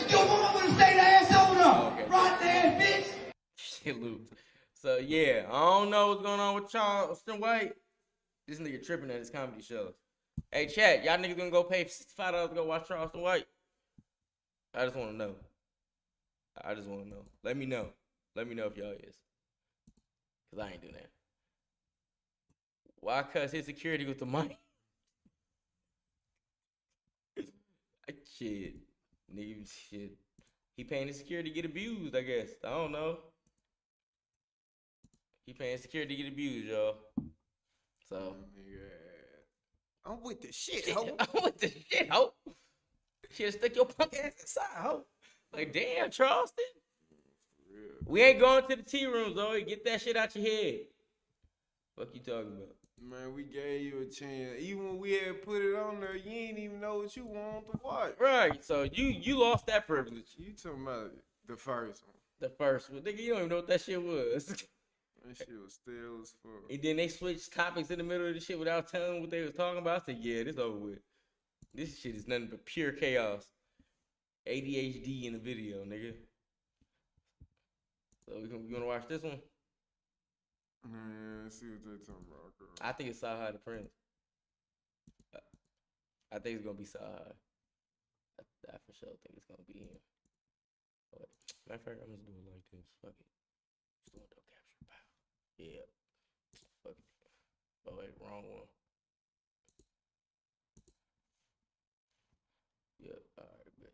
Your woman would have stayed her ass over there. Okay. Rotten ass bitch. Shit loose. So yeah, I don't know what's going on with Charleston White. This nigga tripping at his comedy shows. Hey chat, y'all niggas gonna go pay $65 to go watch Charleston White? I just wanna know. Let me know. Let me know if y'all is. Cause I ain't doing that. Why? Cause his security with the money. Shit. Nigga, shit. He paying his security to get abused, I guess. I don't know. He paying security to get abused, y'all. So. I'm with the shit, ho. I'm with the shit, ho. Shit, stick your punk ass inside, ho. Like, damn, Charleston. We ain't going to the tea rooms, though. Get that shit out your head. Fuck you talking about? Man, we gave you a chance. Even when we had put it on there, you ain't even know what you want to watch. Right. So you lost that privilege. You talking about the first one. The first one. Nigga, you don't even know what that shit was. That shit was still as fuck. And then they switched topics in the middle of the shit without telling what they was talking about. I said, yeah, this over with. This shit is nothing but pure chaos. ADHD in the video, nigga. So you want to watch this one? Man, see what they talking about, girl. I think it's Saha the Prince. I think it's gonna be Saha. I for sure think it's gonna be him. But, matter of fact, I'm just doing it like this. Fuck it. Just doing no capture. Pow. Yeah. Fuck it. Oh wait, wrong one. Yep. All right, bet.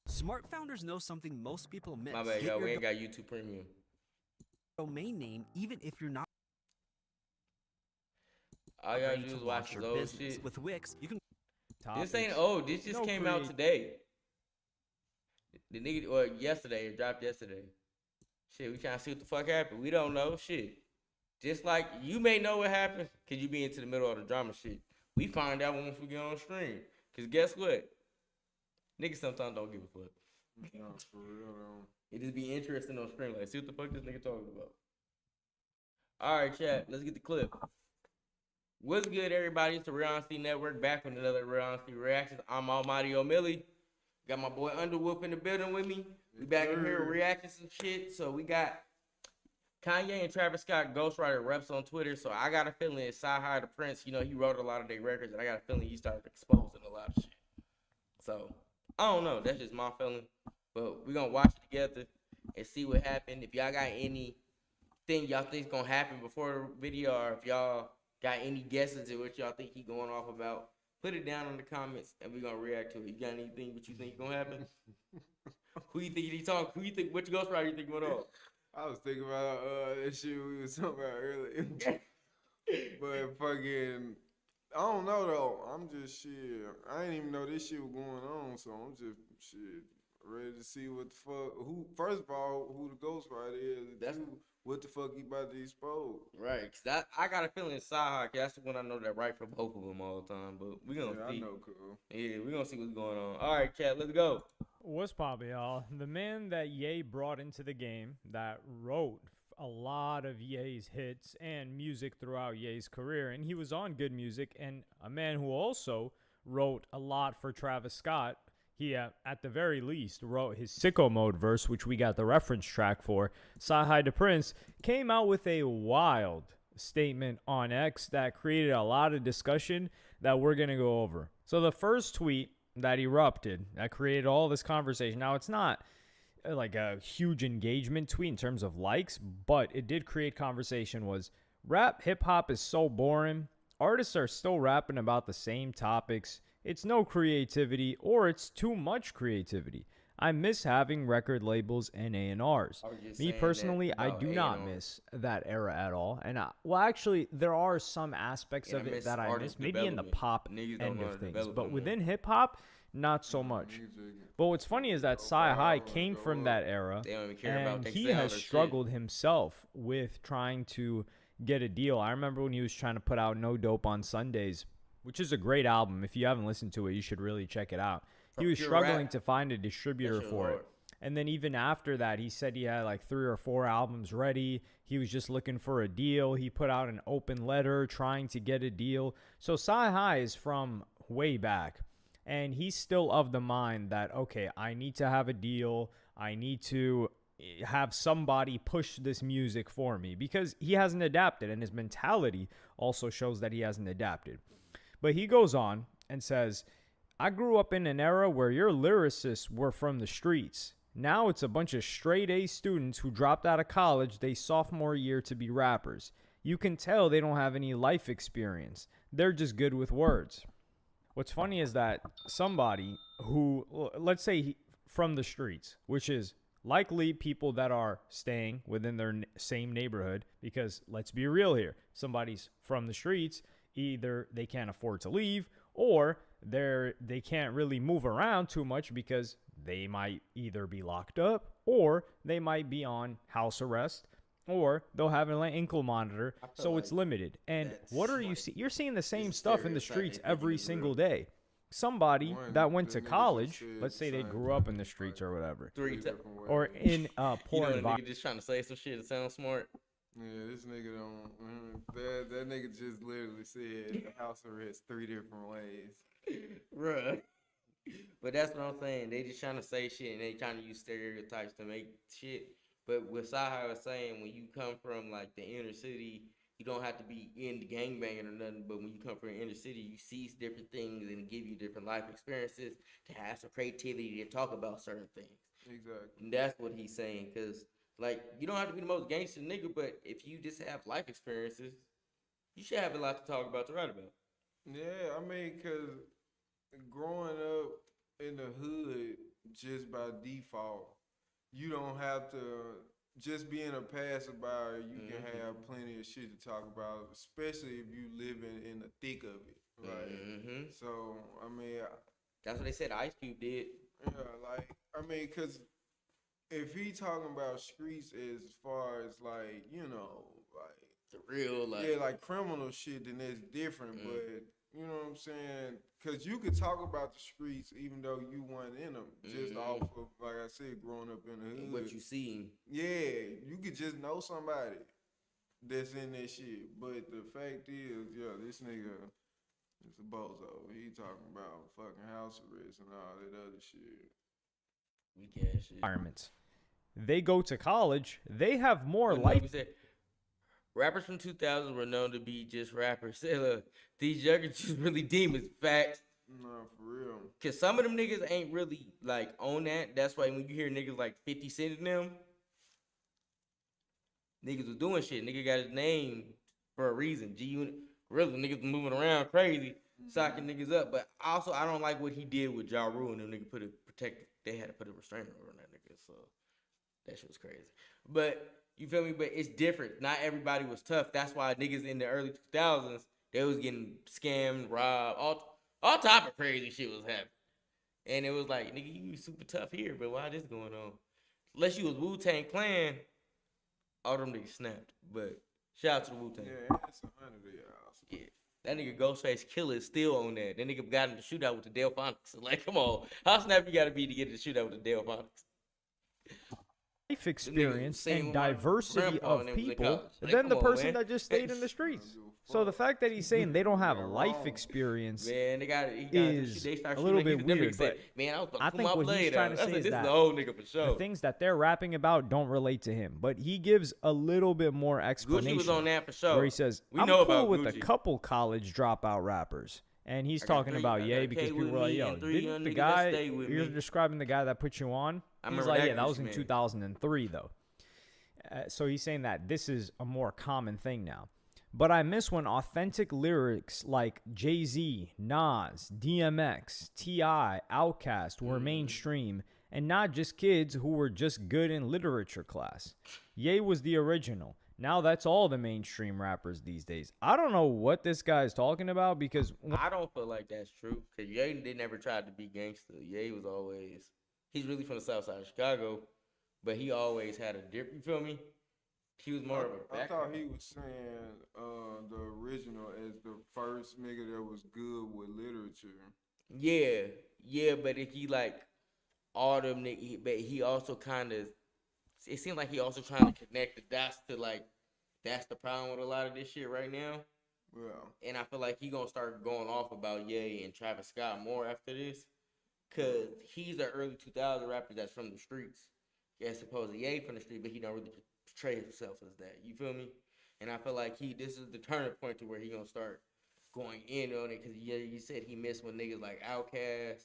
Smart founders know something most people miss. My bad, Get y'all. your We ain't got YouTube Premium. domain name even if you're not All y'all ready do to is watch launch his your old business. shit. With Wix, you can This ain't old. This just came out today. The nigga, or yesterday, it dropped yesterday. Shit, we trying to see what the fuck happened. We don't know. Shit. Just like you may know what happened, cause you be into the middle of the drama shit. We find out once we get on stream. Cause guess what? Niggas sometimes don't give a fuck. No, for real, though. It just be interesting on stream. Like, see what the fuck this nigga talking about. Alright, chat. Let's get the clip. What's good, everybody? It's the Real Honesty Network back with another Real Honesty Reactions. I'm Almighty Omilly. Got my boy Undawolf in the building with me. We back in here reacting some shit. So we got Kanye and Travis Scott ghostwriter reps on Twitter. So I got a feeling it's Saha the Prince. You know, he wrote a lot of their records, and I got a feeling he started exposing a lot of shit. So I don't know. That's just my feeling. But we're going to watch it together and see what happened. If y'all got anything y'all think is going to happen before the video, or if y'all got any guesses at what y'all think he going off about, put it down in the comments and we're going to react to it. You got anything what you think is going to happen? Who you think he talking? Who you think, which ghostwriter you think went off? I was thinking about that shit we was talking about earlier. But fucking, I don't know though. I'm just shit. I didn't even know this shit was going on, so I'm just shit ready to see what the fuck. Who? First of all, who the ghostwriter is? That's what the fuck he about to expose? Right. Cause I got a feeling it's Saha. Cause that's the one I know that write for both of them all the time. But we gonna see. I know, cool. Yeah, we gonna see what's going on. All right, chat. Let's go. What's poppin', y'all? The man that Ye brought into the game, that wrote a lot of Ye's hits and music throughout Ye's career, and he was on Good Music, and a man who also wrote a lot for Travis Scott, he, at the very least, wrote his Sicko Mode verse, which we got the reference track for. Sci-Hi the Prince came out with a wild statement on X that created a lot of discussion that we're going to go over. So the first tweet that erupted, that created all this conversation. Now, it's not like a huge engagement tweet in terms of likes, but it did create conversation, was rap hip-hop is so boring. Artists are still rapping about the same topics. It's no creativity, or it's too much creativity. I miss having record labels and A&Rs. Me personally, I do not miss that era at all. And well, actually, there are some aspects of it that I miss, maybe in the pop end of things. But within hip-hop, not so much. But what's funny is that Sci-Hi came from that era, and he has struggled himself with trying to get a deal. I remember when he was trying to put out No Dope on Sundays, which is a great album. If you haven't listened to it, you should really check it out. He was struggling to find a distributor for it. And then even after that, he said he had like 3 or 4 albums ready. He was just looking for a deal. He put out an open letter trying to get a deal. So Sci-Hi is from way back. And he's still of the mind that, okay, I need to have a deal. I need to have somebody push this music for me, because he hasn't adapted, and his mentality also shows that he hasn't adapted. But he goes on and says, I grew up in an era where your lyricists were from the streets. Now it's a bunch of straight A students who dropped out of college their sophomore year to be rappers. You can tell they don't have any life experience. They're just good with words. What's funny is that somebody who, let's say from the streets, which is likely people that are staying within their same neighborhood, because let's be real here, somebody's from the streets, either they can't afford to leave, or they can't really move around too much because they might either be locked up, or they might be on house arrest, or they'll have an ankle monitor, so it's limited. And what are you seeing? You're seeing the same stuff in the streets every single day. Somebody that went to college, let's say they grew up in the streets or whatever, or in a poor environment. Nigga just trying to say some shit that sounds smart. Yeah, this nigga don't. That nigga just literally said the house arrest 3 different ways. Bruh. But that's what I'm saying. They just trying to say shit, and they trying to use stereotypes to make shit. But what Sci-Hi was saying, when you come from like the inner city, you don't have to be in the gangbanging or nothing. But when you come from the inner city, you see different things and give you different life experiences to have some creativity to talk about certain things. Exactly. And that's what he's saying. Because like, you don't have to be the most gangster nigga, but if you just have life experiences, you should have a lot to talk about, to write about. Yeah, I mean, because growing up in the hood just by default, you don't have to, just being a passerby, you can have plenty of shit to talk about, especially if you living in the thick of it, right? So, I mean, that's what they said Ice Cube did. Yeah, like, I mean, because if he talking about streets as far as, like, you know, like, the real, like, yeah, like criminal shit, then that's different, but, you know what I'm saying? Because you could talk about the streets even though you weren't in them, just off of, like I said, growing up in the hood. What you seen. Yeah, you could just know somebody that's in that shit. But the fact is, yeah, this nigga is a bozo. He talking about fucking house arrest and all that other shit. We get shit. Environments. They go to college, they have more life. Rappers from 2000 were known to be just rappers. Say, look, these younger just really demons. Facts. No, for real. Cause some of them niggas ain't really like on that. That's why when you hear niggas like 50 Cent in them, niggas was doing shit. Nigga got his name for a reason. G-Unit, really, niggas moving around crazy, socking niggas up. But also, I don't like what he did with Ja Rule and them. Nigga they had to put a restraining order on that nigga. So that shit was crazy. But you feel me? But it's different. Not everybody was tough. That's why niggas in the early 2000s, they was getting scammed, robbed, all type of crazy shit was happening. And it was like, nigga, you super tough here, but why this going on? Unless you was Wu-Tang Clan, all them niggas snapped. But shout out to the Wu-Tang. Yeah, it's 100 of y'all. Yeah. That nigga Ghostface Killer is still on that. That nigga got in the shootout with the Delphonics. Like, come on. How snap you gotta be to get in the shootout with the Delphonics? Life experience and diversity of people than the person that just stayed in the streets. So the fact that he's saying they don't have They're life wrong. experience Man, he got is they start a little shooting, bit he's weird, nigga said, but man, I was about I to think pull my what he's blade trying out. to I say said, is this is that the old nigga for the sure. things that they're rapping about don't relate to him, but he gives a little bit more explanation. Gucci was on that for sure. Where he says, We I'm know cool about with Gucci. a couple college dropout rappers. And he's I got talking three- about I Ye got because K people with were like, me yo, and three didn't young the niggas that guy, stay with you're me. describing the guy that put you on? I He's remember like, that yeah, that Gucci was in man. 2003, though. So he's saying that this is a more common thing now. But I miss when authentic lyrics like Jay-Z, Nas, DMX, T.I., Outkast were mainstream and not just kids who were just good in literature class. Ye was the original. Now that's all the mainstream rappers these days. I don't know what this guy is talking about because I don't feel like that's true. Because Ye did never tried to be gangster. Ye was always, he's really from the south side of Chicago, but he always had a different, you feel me? He was more of a I back. thought he was saying the original as the first nigga that was good with literature. Yeah, but if he like all them niggas, but he also kind of, it seemed like he also trying to connect the dots to like, that's the problem with a lot of this shit right now. Yeah. And I feel like he gonna start going off about Ye and Travis Scott more after this, cause he's an early 2000 rapper that's from the streets. Yeah, supposedly Ye from the street, but he don't really portray himself as that. You feel me? And I feel like this is the turning point to where he gonna start going in on it, cause yeah, you said he missed when niggas like Outkast,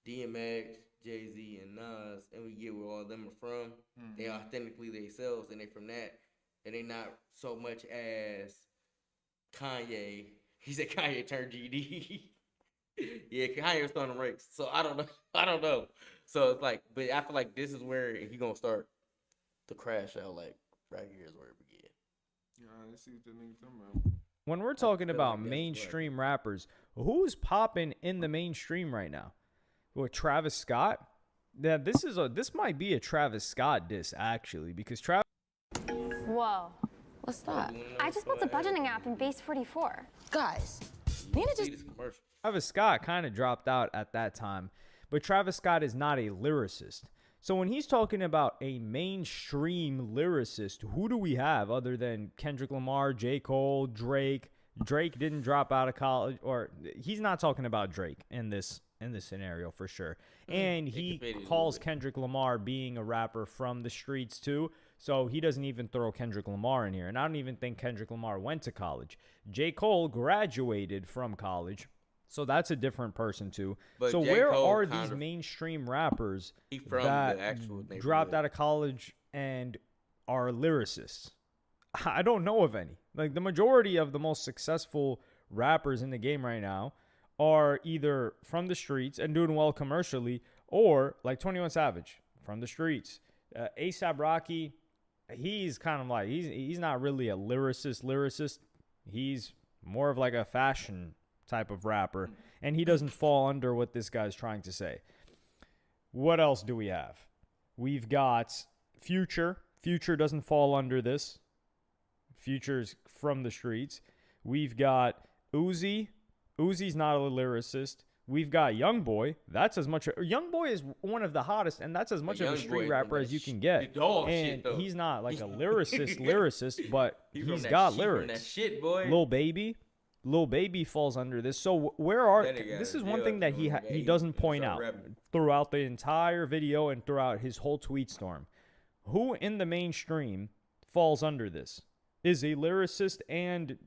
DMX, Jay-Z, and Nas, and we get where all of them are from. Mm-hmm. They authentically themselves, and they from that, and they not so much as Kanye. He said Kanye turned GD. Yeah, Kanye was throwing them rakes. So I don't know. So it's like, but I feel like this is where he gonna start to crash out. Like right here is where it began. Yeah, I see what the nigga talking about. when we're talking feel about like that's mainstream rappers, who's popping in the mainstream right now? What, Travis Scott? Yeah, this might be a Travis Scott diss actually, because Travis Whoa. What's that? I just built a budgeting app in Base 44. Guys, Nina just... This commercial. Travis Scott kind of dropped out at that time, but Travis Scott is not a lyricist. So when he's talking about a mainstream lyricist, who do we have other than Kendrick Lamar, J. Cole, Drake? Drake didn't drop out of college, or he's not talking about Drake in this scenario for sure. And he calls Kendrick Lamar being a rapper from the streets too. So he doesn't even throw Kendrick Lamar in here. And I don't even think Kendrick Lamar went to college. J. Cole graduated from college. So that's a different person too. But so J. where Cole are kind these of- mainstream rappers He from that the actual neighborhood. dropped out of college and are lyricists? I don't know of any. Like, the majority of the most successful rappers in the game right now are either from the streets and doing well commercially, or like 21 Savage from the streets. A$AP Rocky, he's kind of like, he's not really a lyricist. He's more of like a fashion type of rapper, and he doesn't fall under what this guy's trying to say. What else do we have? We've got Future. Future doesn't fall under this. Future's from the streets. We've got Uzi. Uzi's not a lyricist. We've got Youngboy. That's as much. Youngboy is one of the hottest, and that's as much of a street rapper as you can get. And he's not like a lyricist, but he's got lyrics. That shit, boy. Lil Baby falls under this. So where are? This is one thing that he doesn't point out throughout the entire video and throughout his whole tweet storm. Who in the mainstream falls under this? Is a lyricist and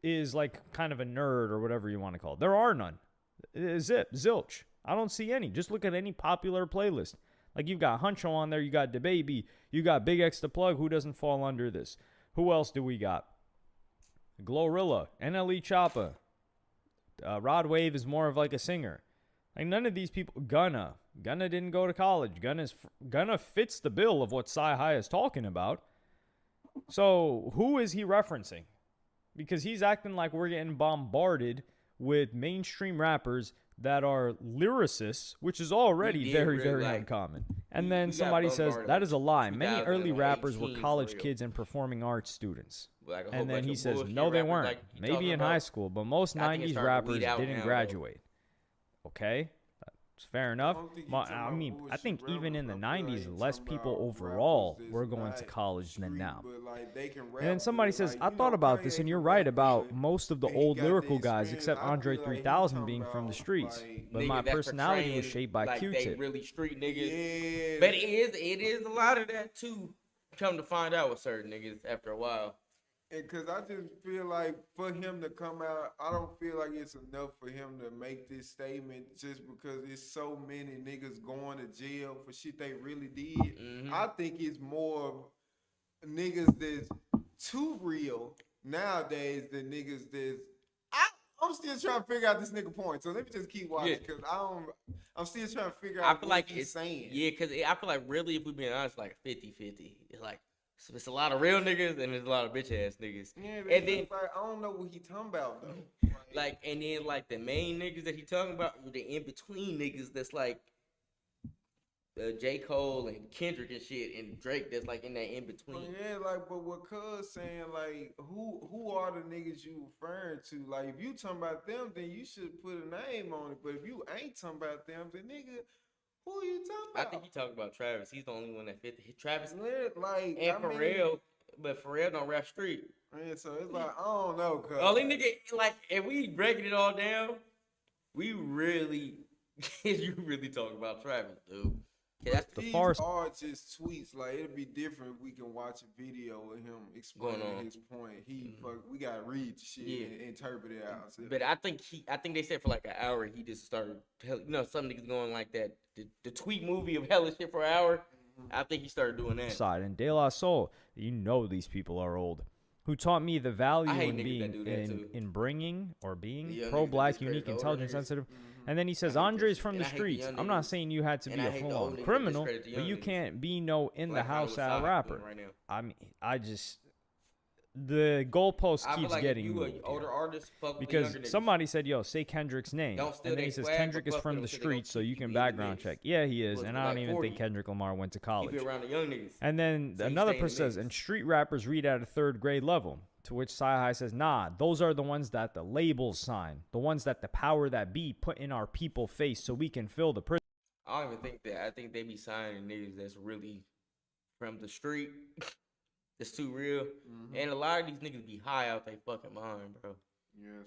is like kind of a nerd or whatever you want to call it. There are none. Zilch. I don't see any. Just look at any popular playlist. Like, you've got Huncho on there, you got DaBaby, you got Big X the Plug. Who doesn't fall under this? Who else do we got? Glorilla, NLE Choppa. Rod Wave is more of like a singer. Like, none of these people. Gunna didn't go to college. Gunna fits the bill of what Sci-Hi is talking about. So who is he referencing? Because he's acting like we're getting bombarded with mainstream rappers that are lyricists, which is already very, very uncommon. And then somebody says, that is a lie. Many early rappers were college kids and performing arts students. And then he says, no, they weren't. Maybe in high school, but most 90s rappers didn't graduate. Okay? It's fair enough. don't think he But, talking I about mean, I bullshit think even in the rappers. I feel like 90s, he less talking people about overall rappers were that's going to not college than street, now. but like they can rap And then somebody good. says, Like, I you thought know, about this, Kanye and you're can right rap about good, most of the and he old got the lyrical guys, experience. except I Andre feel like he 3000 talking being from the about, streets. like, But my Niggas that's personality was portraying shaped by like they Q-Tip. really street niggas. Yeah, But it is a lot of that too. Come to find out with certain niggas after a while. and cause I just feel like for him to come out, I don't feel like it's enough for him to make this statement just because it's so many niggas going to jail for shit they really did. Mm-hmm. I think it's more of niggas that's too real nowadays than niggas that's. I'm still trying to figure out this nigga point, so let me just keep watching because I'm still trying to figure out I feel what like he's it's saying. Yeah, because I feel like really, if we're being honest, like 50-50. It's like it's a lot of real niggas and there's a lot of bitch ass niggas. Yeah, but And then like, I don't know what he talking about though. like and then like the main niggas that he talking about, the in between niggas that's like J. Cole and Kendrick and shit and Drake that's like in that in between. Yeah, like, but what Cuz saying, like, who are the niggas you referring to? Like, if you talking about them, then you should put a name on it. But if you ain't talking about them, then nigga, who are you talking I about? think he talking about Travis. He's the only one that fit. Travis Like, and I mean, Pharrell, but Pharrell don't rap street. man, so it's like, I don't know, Cuz. Only nigga, like, if we breaking it all down, we really, you really talking about Travis, dude. That's The These farce. are just tweets. Like, it'd be different if we can watch a video of him explaining Going on. his point. We gotta read the shit and interpret it out. But I think they said for like an hour he just started, some niggas going like that. The tweet movie of hella shit for an hour. I think he started doing that. Side and De La Soul, these people are old. Who taught me the value I hate in niggas being that do that too. in bringing or being Yeah, niggas that pro-black, discredit unique, the older intelligent, niggas. sensitive. And then he says I hate Andre's that from shit. the And I hate the streets. young I'm not niggas. saying you had to And be I a hate the full-on old niggas that criminal, discredit the but young you niggas. can't be no in the Like house Hollywood at Side rapper. right now. I mean, the goalpost I feel keeps like getting if you moved an older here. artist, fuck with the Because younger niggas. somebody said, yo, say Kendrick's name. Don't steal And then they he says swag, Kendrick but is fuck from with the them 'cause they gonna streets, so keep you you can in the background mix. check. Yeah, he is. Look, And I like don't even 40. think Kendrick Lamar went to He college. be around the young niggas. And then So he another stay in the person says, mix. and street rappers read at a third grade level. To which Sci-Hi says, nah, those are the ones that the labels sign. The ones that the power that be put in our people face so we can fill the prison. I don't even think that. I think they be signing niggas that's really from the street. That's too real. And a lot of these niggas be high out they fucking mind, bro. Yes,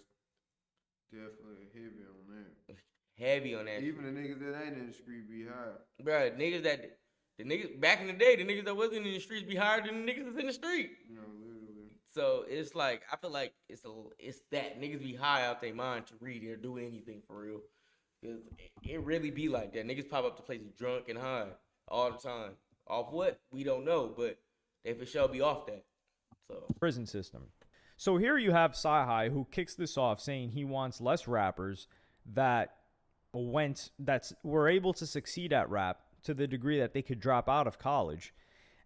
definitely heavy on that. Heavy on that. Even the niggas that ain't in the street be high. Bro, the niggas back in the day, the niggas that wasn't in the streets be higher than the niggas that's in the street. You know, literally. So it's like I feel like it's that niggas be high out their mind to read or do anything for real. Cause it really be like that. Niggas pop up to places drunk and high all the time. Off what? We don't know, but they for sure be off that. So Prison system. So here you have Sci-Hi who kicks this off saying he wants less rappers that were able to succeed at rap to the degree that they could drop out of college.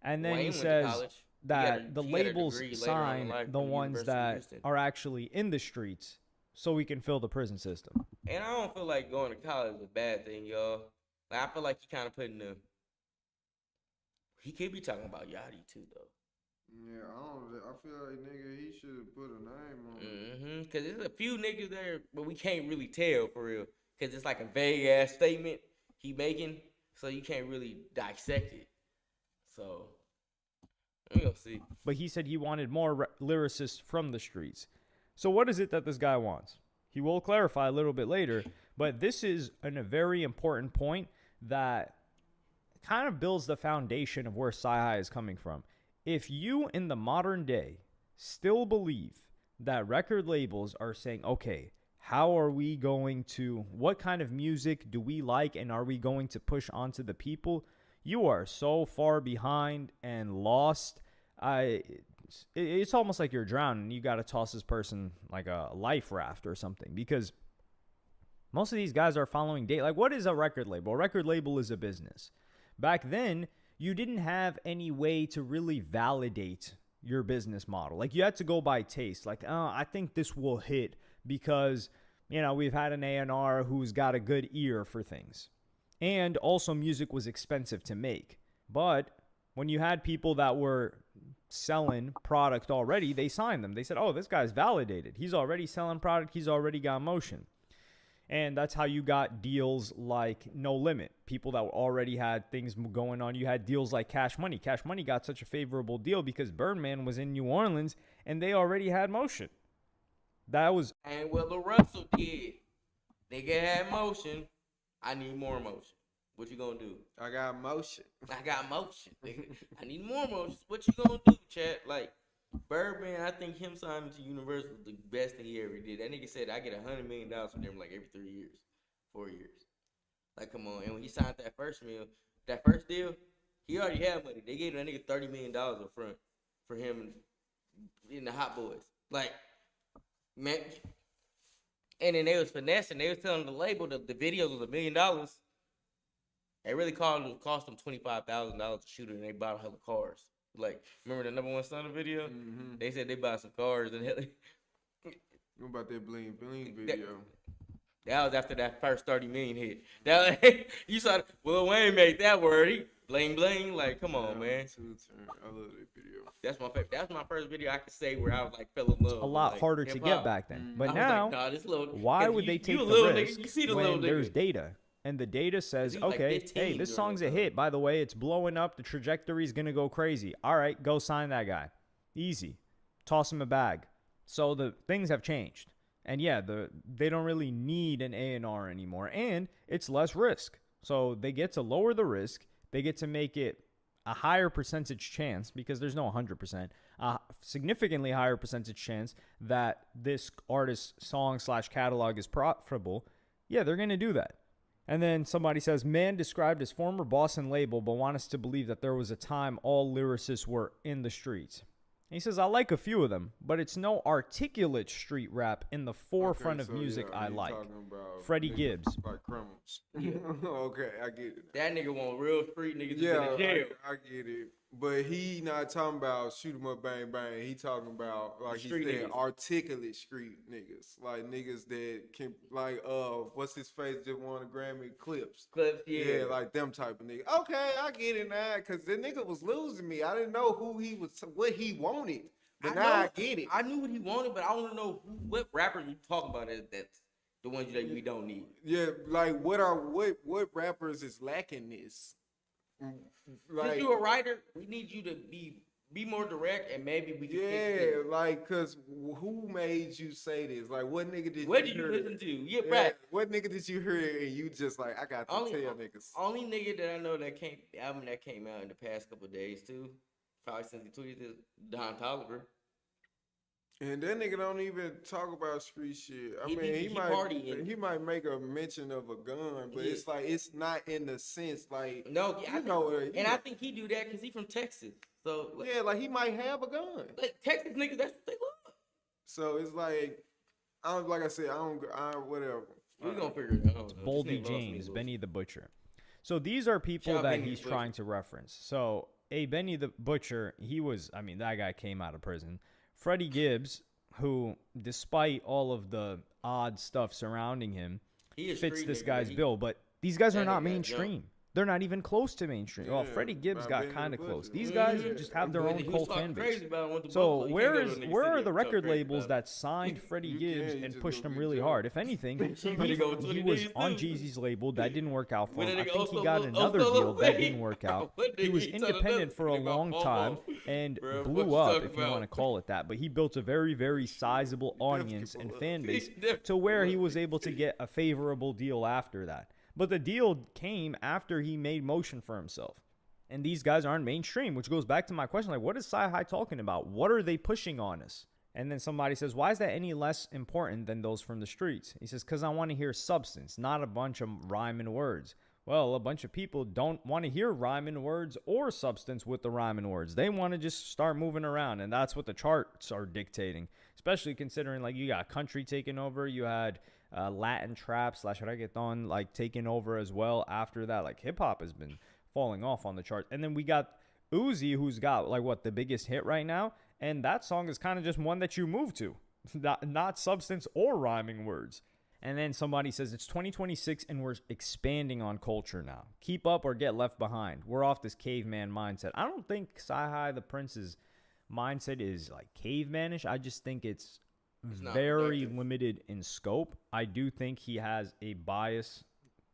And then Wayne he went to says college. that the he got a labels degree later on in sign life the from the ones University of that Houston. are actually in the streets so we can fill the prison system. And I don't feel like going to college is a bad thing, y'all. Like, I feel like he kind of putting the. He could be talking about Yachty too, though. Yeah, I feel like nigga he should have put a name on it. Cause there's a few niggas there, but we can't really tell for real. Cause it's like a vague ass statement he making, so you can't really dissect it. So we gonna see. But he said he wanted more lyricists from the streets. So what is it that this guy wants? He will clarify a little bit later, but this is a very important point that kind of builds the foundation of where Sci-Hi is coming from. If you in the modern day still believe that record labels are saying, okay, how are we going to, what kind of music do we like and are we going to push onto the people? You are so far behind and lost. It's almost like you're drowning. You got to toss this person like a life raft or something, because most of these guys are following date. Like, what is a record label? A record label is a business. Back then, you didn't have any way to really validate your business model. Like, you had to go by taste. Like, I think this will hit because, we've had an A&R who's got a good ear for things. And also music was expensive to make. But when you had people that were selling product already, they signed them. They said, oh, this guy's validated. He's already selling product. He's already got motion. And that's how you got deals like No Limit. People that already had things going on. You had deals like Cash Money. Cash Money got such a favorable deal because Birdman was in New Orleans and they already had motion. That was... And what LaRussell did. Nigga had motion. I need more motion. What you gonna do? I got motion. I got motion. Nigga. I need more motion. What you gonna do, chat? Like, Birdman, I think him signing to Universal was the best thing he ever did. That nigga said I get $100 million from them like every 3 years, 4 years. Like, come on. And when he signed that first deal, he already had money. They gave that nigga $30 million up front for him in the Hot Boys. Like, man. And then they was finessing. They was telling the label that the videos was $1 million. They really cost them $25,000 to shoot it, and they bought a hell of cars. Like, remember the #1 Stunner video? Mm-hmm. They said they bought some cars and What about that bling bling video? that was after that first 30 million hit. That you saw Lil Wayne made that word. He bling bling. Like, come on, man. I love that video. That's my favorite. That's my first video I could say where I was like fell in love. a lot like, harder to hip-hop. get back then. But I was now, like, nah, this little, why would they take you a the little risk nigga, you see the when little there's nigga. data? And the data says, He was like okay, 15 hey, this during song's that a time. hit. By the way, it's blowing up. The trajectory's going to go crazy. All right, go sign that guy. Easy. Toss him a bag. So the things have changed. And yeah, they don't really need an A&R anymore. And it's less risk. So they get to lower the risk. They get to make it a higher percentage chance, because there's no 100%, a significantly higher percentage chance that this artist's song/catalog is profitable. Yeah, they're going to do that. And then somebody says, man described his former boss and label, but want us to believe that there was a time all lyricists were in the streets. He says, I like a few of them, but it's no articulate street rap in the forefront of music I like. Freddie Gibbs. Like criminals. Okay, I get it. That nigga want real street niggas Yeah, in jail. I get it. But he not talking about shoot 'em up, bang, bang. He talking about, like he Street said, niggas. articulate street niggas. Like niggas that can, like, what's his face just won a Grammy? Clips. Clips, yeah. Like them type of nigga. Okay, I get it now, because the nigga was losing me. I didn't know who he was, what he wanted. But now I get it. I knew what he wanted, but I want to know what rappers you talking about that's the ones that we don't need. Yeah, like what rappers is lacking this? Since you a writer, we need you to be more direct, and maybe we can fix this. like, cause who made you say this? Like, what nigga did What you did you hear? listen to? Yeah, right. What nigga did you hear and you just like, I got to tell niggas? Only nigga that I know that album that came out in the past couple of days too, probably since he tweeted this, Don Toliver. And that nigga don't even talk about street shit. He might make a mention of a gun, but it's like, it's not in the sense like, No, you know, I think he do that because he from Texas. So like, yeah, like he might have a gun. like Texas niggas, that's what they love. So it's like, like I said, whatever. We gonna figure it out. Boldy James, Benny the Butcher. So these are people Shout out that Benny he's the trying to reference. So Benny the Butcher, that guy came out of prison. Freddie Gibbs, who, despite all of the odd stuff surrounding him, fits this guy's bill. But these guys are not mainstream. They're not even close to mainstream. Well, Freddie Gibbs got kind of close. These guys just have their own cult fan base. So where are the record labels that signed Freddie Gibbs and pushed him really hard? If anything, he was on Jeezy's label. That didn't work out for him. I think he got another deal that didn't work out. He was independent for a long time and blew up, if you want to call it that. But he built a very, very sizable audience and fan base to where he was able to get a favorable deal after that. But the deal came after he made motion for himself. And these guys aren't mainstream, which goes back to my question. Like, what is Sci-Hi talking about? What are they pushing on us? And then somebody says, why is that any less important than those from the streets? He says, because I want to hear substance, not a bunch of rhyming words. Well, a bunch of people don't want to hear rhyming words or substance with the rhyming words. They want to just start moving around, and that's what the charts are dictating, especially considering, like, you got country taking over. You had Latin trap / reggaeton like taking over as well after that. Like, hip-hop has been falling off on the charts. And then we got Uzi, who's got, like, the biggest hit right now, and that song is kind of just one that you move to, not substance or rhyming words. And then somebody says it's 2026 and we're expanding on culture now. Keep up or get left behind. We're off this caveman mindset. I don't think Sci-Hi the Prince's mindset is like cavemanish. I just think it's very productive. limited in scope. I do think he has a bias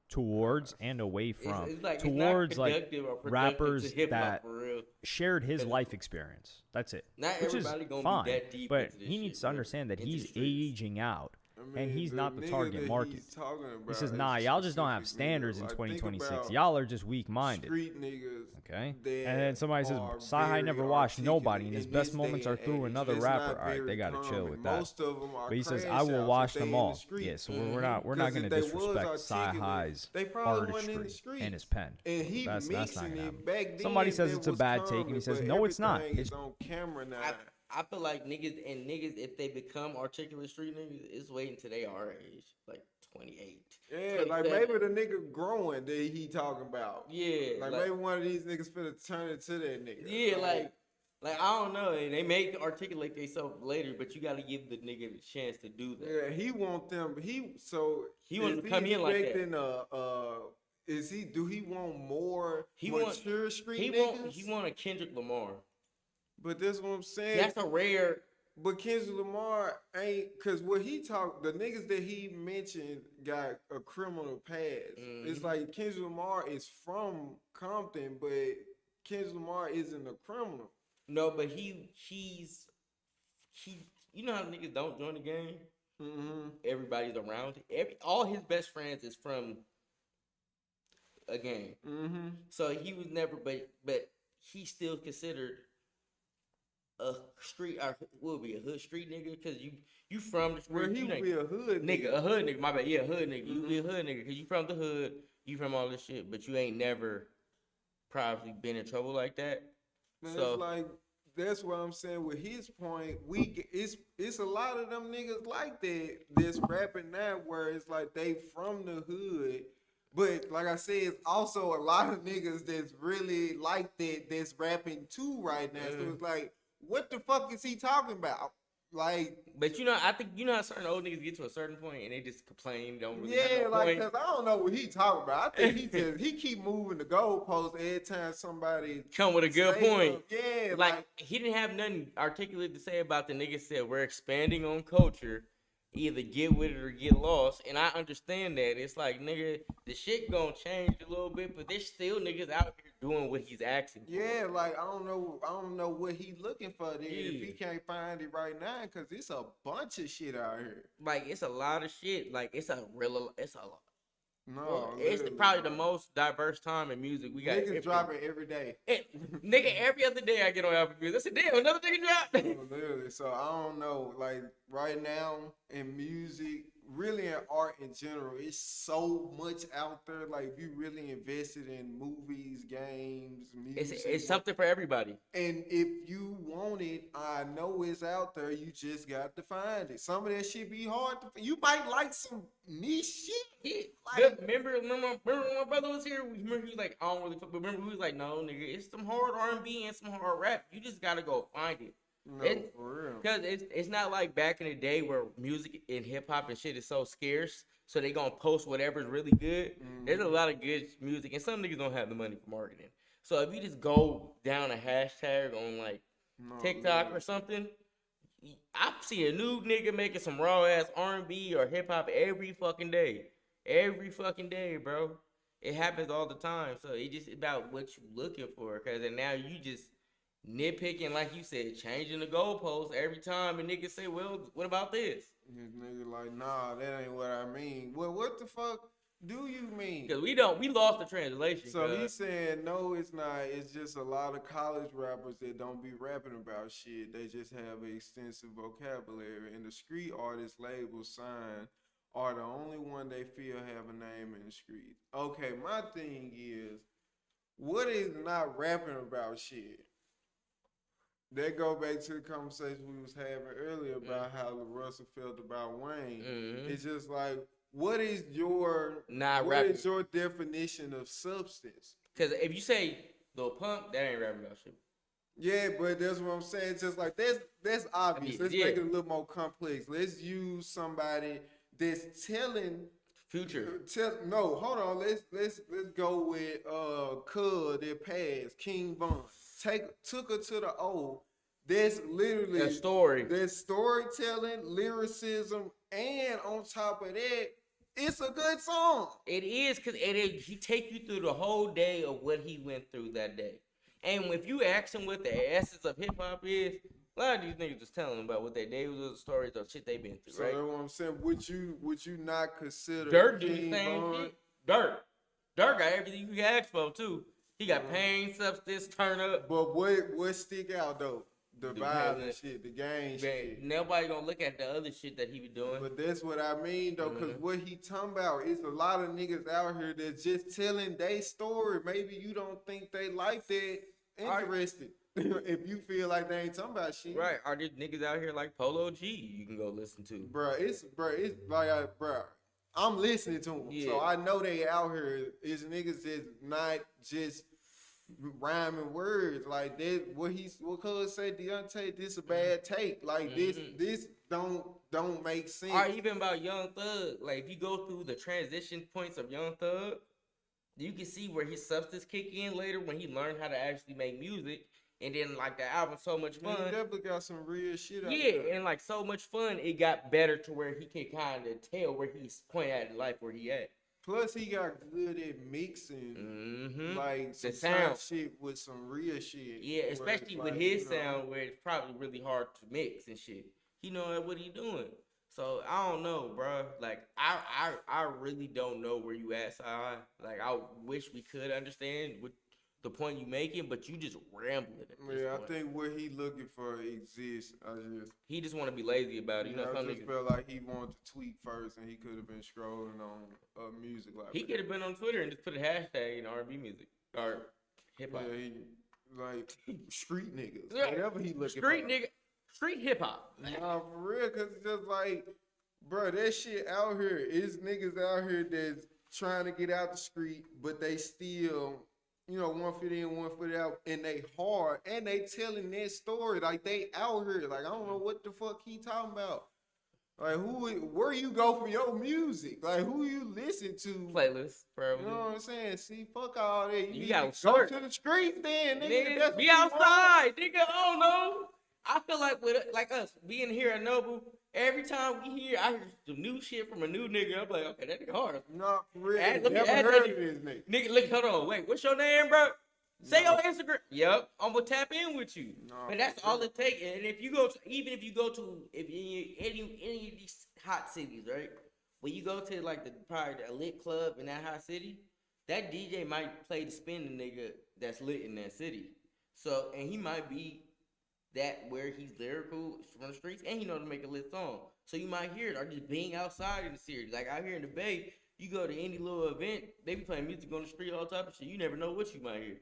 towards and away from It's like towards it's not productive or productive rappers to hip hop that for real. shared his 'Cause life experience. That's it. Not Which is everybody gonna fine, be that deep but into this he needs shit, to understand that into the he's streets. aging out. I mean, And he's not the nigga target that market. he's talking He about says, is nah, a y'all just don't have specific nigga. standards in Like, think 2026. about Y'all are just weak-minded. Street niggas. Okay? that And then somebody says, are Sci-Hi never very washed nobody, articulate and his in best this moments day are and through age. another It's rapper. not All right, they very got to chill common. with that. Most of them are But he says, crash I will outs wash if they them in the all. street. Yeah, so we're not 'Cause going to if they was disrespect Sci-Hi's articulate, they probably wasn't in the artistry streets. and his pen. And he That's not mixing gonna it happen. back then. Somebody says that it's a was bad take, common, and he says, but no, it's not. everything It's is on camera now. I feel like niggas if they become articulate street niggas, it's waiting till they our age, like 28. Yeah, like 27. maybe the nigga growing that he talking about. Yeah, Like maybe one of these niggas finna turn into that nigga. yeah, like I don't know. They may articulate themselves later, but you got to give the nigga the chance to do that. Yeah, he want them. He want to come in like that. expecting do he want more mature street he niggas? want a Kendrick Lamar. But that's what I'm saying. That's a rare. But Kendrick Lamar ain't, cause what he talked, the niggas that he mentioned got a criminal past. It's like Kendrick Lamar is from Compton, but Kendrick Lamar isn't a criminal. No, but he's you know how niggas don't join the game? Mm-hmm. Everybody's around. All his best friends is from a gang. Mm-hmm. So he was never, but he's still considered a street, or will be a hood street nigga, because you from the street. Well, he would be a hood nigga, a hood nigga. My bad, yeah, a hood nigga. Mm-hmm. You be a hood nigga because you from the hood, you from all this shit, but you ain't never probably been in trouble like that. Man, So it's like that's what I'm saying. With his point, it's a lot of them niggas like that that's rapping now, where it's like they from the hood. But like I said, it's also a lot of niggas that's really like that that's rapping too right now. So it's like, what the fuck is he talking about? Like, but I think how certain old niggas get to a certain point and they just complain, don't really yeah, have no like, point. cause I don't know what he talking about. I think he keep moving the goalposts every time somebody Come with a good say point. something. Yeah, like he didn't have nothing articulate to say about the nigga said we're expanding on culture. Either get with it or get lost, and I understand that. It's like, nigga, the shit gonna change a little bit, but there's still niggas out here doing what he's asking for. yeah, like I don't know what he looking for there if he can't find it right now, cause it's a bunch of shit out here. Like it's a lot of shit. Like it's a lot. No, It's probably the most diverse time in music we got. Niggas dropping every day. Nigga, every other day I get on Apple Music. I said, damn, another nigga dropped. Literally. So I don't know. Like right now in music, really in art in general, it's so much out there. Like if you really invested in movies, games, music, It's something for everybody. And if you want it, I know it's out there. You just got to find it. Some of that shit be hard to find. You might like some niche shit. Yeah. Like, Remember when my brother was here? Remember he was like, I don't really fuck. But remember he was like, no, nigga, it's some hard R&B and some hard rap. You just gotta go find it. no, for real. Because it's not like back in the day where music and hip hop and shit is so scarce, so they gonna post whatever's really good. There's a lot of good music, and some niggas don't have the money for marketing. So if you just go down a hashtag on like TikTok or something, I see a new nigga making some raw ass R&B or hip hop every fucking day. Every fucking day, bro. It happens all the time. So it's just about what you looking for. Cause then now you just nitpicking, like you said, changing the goalposts every time, and niggas say, well, what about this? This nigga like, nah, that ain't what I mean. Well, what the fuck do you mean? Cause we lost the translation. So cause he's saying, no, it's not. It's just a lot of college rappers that don't be rapping about shit. They just have an extensive vocabulary. And the street artist label sign are the only one they feel have a name in the street. Okay, my thing is, what is not rapping about shit? That go back to the conversation we was having earlier about how LaRussell felt about Wayne. It's just like, what is your definition of substance? Because if you say Lil Pump, that ain't rapping about shit. Yeah, but that's what I'm saying. It's just like that's obvious. Let's make it a little more complex. Let's use somebody that's telling Future. No, hold on. Let's go with Cud that passed, King Von. Took her to the O That's literally a story. That's storytelling, lyricism, and on top of that, it's a good song. It is because he take you through the whole day of what he went through that day. And if you ask him what the essence of hip hop is, a lot of these niggas just telling them about what their day was, stories or shit they been through, So right? that's what I'm saying. Would you not consider Dirt do the King same Von? shit. Dirt got everything you can ask for too. He got pain, substance, turn up. But what stick out though? The The violent violence. shit, the gang Man, shit. nobody gonna look at the other shit that he was doing. But that's what I mean though, cause what he talking about is a lot of niggas out here that's just telling their story. Maybe you don't think they like that interested. If you feel like they ain't talking about shit. Right? Are there niggas out here like Polo G you can go listen to? Bruh, it's like bruh. I'm listening to them, so I know they out here. It's niggas that's not just rhyming words like that. What cuz say, Deontay, this a bad take. Like this don't make sense. Or even about Young Thug. Like if you go through the transition points of Young Thug, you can see where his substance kick in later when he learned how to actually make music. And then like the album So Much Fun. Man, he definitely got some real shit out Yeah, there. and like So Much Fun, it got better to where he can kind of tell where he's pointing at in life, where he at. Plus he got good at mixing like some The sound shit with some real shit. Yeah, where especially it's with like, his you know, sound, where it's probably really hard to mix and shit. He know what he doing. So I don't know, bro. Like I really don't know where you at, Sai. Like I wish we could understand what the point you making, but you just rambling at this Yeah, point. I think what he looking for exists. He just want to be lazy about it. You know, I some just niggas. felt like he wanted to tweet first, and he could have been scrolling on music like He could have been on Twitter and just put a hashtag in R&B music or hip hop. Yeah, he like street niggas. Yeah. Whatever he looking Street for. nigga, street hip hop. Nah, for real, cause it's just like, bro, that shit out here is niggas out here that's trying to get out the street, but they still, you know, 1 foot in, 1 foot out, and they hard, and they telling their story like they out here. Like I don't know what the fuck he talking about. Like where you go for your music? Like who you listen to? Playlist, probably. You know what I'm saying? See, fuck all that. You You need gotta to go search. to the street then, nigga. Nigga, That's be what you want. outside, nigga. I don't know. I feel like with like us being here at Noble, every time we hear, I hear some new shit from a new nigga. I'm like, okay, that nigga hard. No, for real. Let me Never add heard that of this nigga. Nigga, look, hold on, wait, what's your name, bro? Say your Instagram. Yep, I'm gonna tap in with you. No, But that's all it takes. And if you go to, even if you go to, if you, any of these hot cities, right? When you go to like probably the lit club in that hot city, that DJ might play the spin the nigga that's lit in that city. So, and he might be that where he's lyrical from the streets, and he know to make a lit song. So you might hear it, or just being outside in the city. Like out here in the Bay, you go to any little event, they be playing music on the street, all type of shit. You never know what you might hear.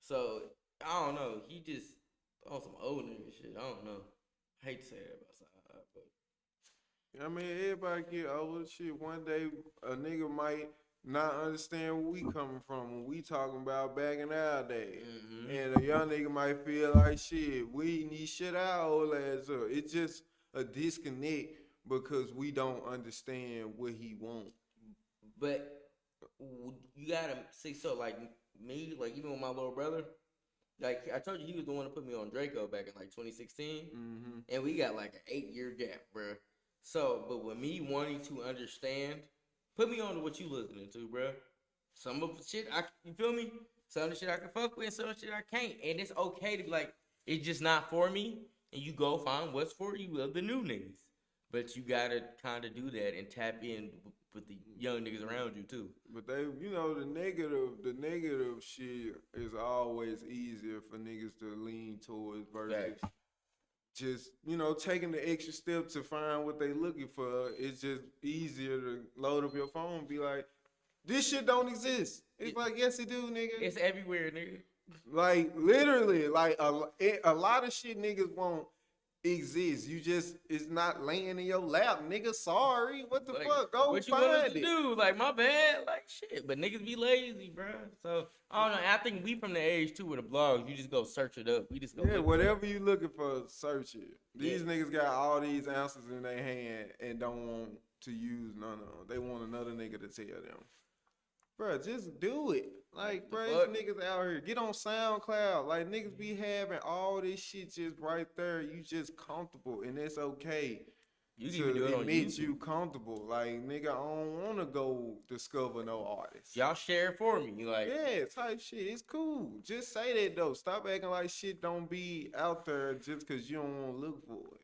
So I don't know. He just on some old nigga shit. I don't know. I hate to say that about Side, but I mean, everybody get over shit. One day, a nigga might not understand where we coming from when we talking about back in our day. And a young nigga might feel like, shit, we need shit our old ass up. It's just a disconnect because we don't understand what he want. But you gotta see, so like me, like even with my little brother, like I told you, he was the one to put me on Draco back in like 2016, and we got like an 8-year gap, bro. So, but with me wanting to understand, put me on to what you listening to, bro. Some of the shit, you feel me? Some of the shit I can fuck with, and some of the shit I can't, and it's okay to be like, it's just not for me, and you go find what's for you of the new niggas. But you gotta kind of do that and tap in with the young niggas around you too. But they, you know, the negative shit is always easier for niggas to lean towards versus just, you know, taking the extra step to find what they looking for. It's just easier to load up your phone and be like, this shit don't exist. It's like, yes it do, nigga. It's everywhere, nigga. Like literally, like a lot of shit niggas won't exist. You just, it's not laying in your lap, nigga. Sorry, what the Like, fuck? Go what you want us find to it. do? Like, my bad, like shit. But niggas be lazy, bro. So I don't know. I think we from the age too with the blogs. You just go search it up. We just go. Yeah, look whatever you looking for, search it. These niggas got all these answers in their hand and don't want to use none of them. They want another nigga to tell them. Bro, just do it. Like, bro, these niggas out here. Get on SoundCloud. Like, niggas be having all this shit just right there. You just comfortable, and it's okay. You can even do it on admit YouTube. you comfortable. Like, nigga, I don't want to go discover no artist. Y'all share it for me. Like, yeah, type shit. It's cool. Just say that, though. Stop acting like shit don't be out there just because you don't want to look for it.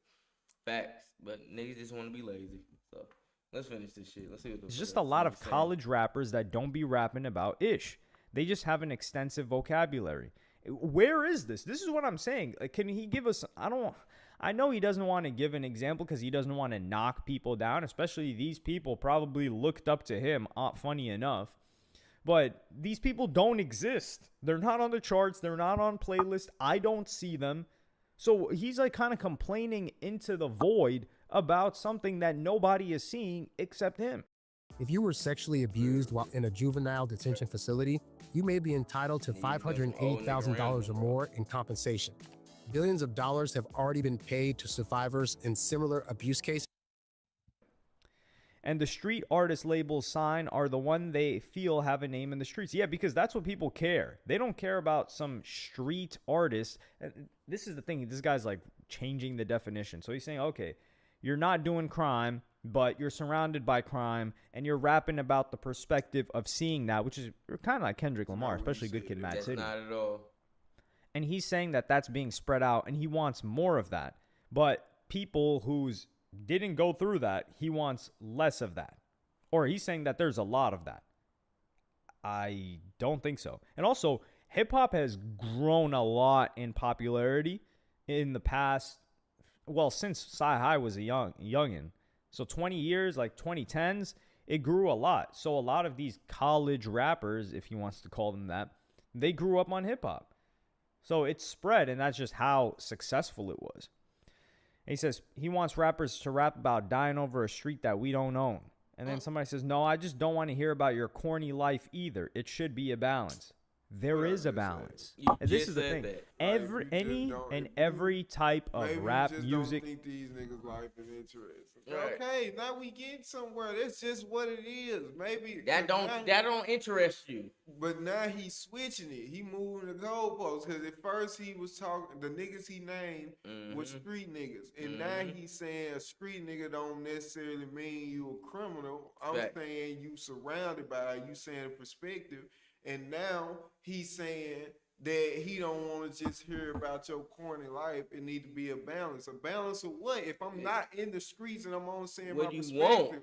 Facts. But niggas just want to be lazy. So, let's finish this shit. Let's see what the It's just a lot of college rappers that don't be rapping about ish. They just have an extensive vocabulary. Where is this? This is what I'm saying. Can he give us... I know he doesn't want to give an example because he doesn't want to knock people down, especially these people probably looked up to him, funny enough. But these people don't exist. They're not on the charts. They're not on playlists. I don't see them. So he's like kind of complaining into the void about something that nobody is seeing except him. If you were sexually abused while in a juvenile detention facility, you may be entitled to $580,000 or more in compensation. Billions of dollars have already been paid to survivors in similar abuse cases. And the street artist labels sign are the one they feel have a name in the streets. Yeah, because that's what people care. They don't care about some street artist. This is the thing. This guy's like changing the definition. So he's saying, okay, you're not doing crime, but you're surrounded by crime, and you're rapping about the perspective of seeing that, which is kind of like Kendrick Lamar, especially Good Kid, Mad City. Not at all. And he's saying that that's being spread out, and he wants more of that. But people who's didn't go through that, he wants less of that. Or he's saying that there's a lot of that. I don't think so. And also, hip-hop has grown a lot in popularity in the past, well, since Sci-Hi was a youngin'. So 20 years, like 2010s, it grew a lot. So a lot of these college rappers, if he wants to call them that, they grew up on hip-hop. So it's spread, and that's just how successful it was. And he says he wants rappers to rap about dying over a street that we don't own. And then somebody says, no, I just don't want to hear about your corny life either. It should be a balance. There is a balance. And this is the thing. Every type of rap music. Don't think these niggas life is interesting. Right. Okay, now we get somewhere. That's just what it is. Maybe that don't interest you. But now he's switching it. He moving the goalposts because at first he was talking the niggas he named were street niggas, and now he's saying a street nigga don't necessarily mean you a criminal. I'm saying you surrounded by. You saying perspective. And now he's saying that he don't want to just hear about your corny life. It need to be a balance. A balance of what? If I'm not in the streets and I'm only saying my perspective,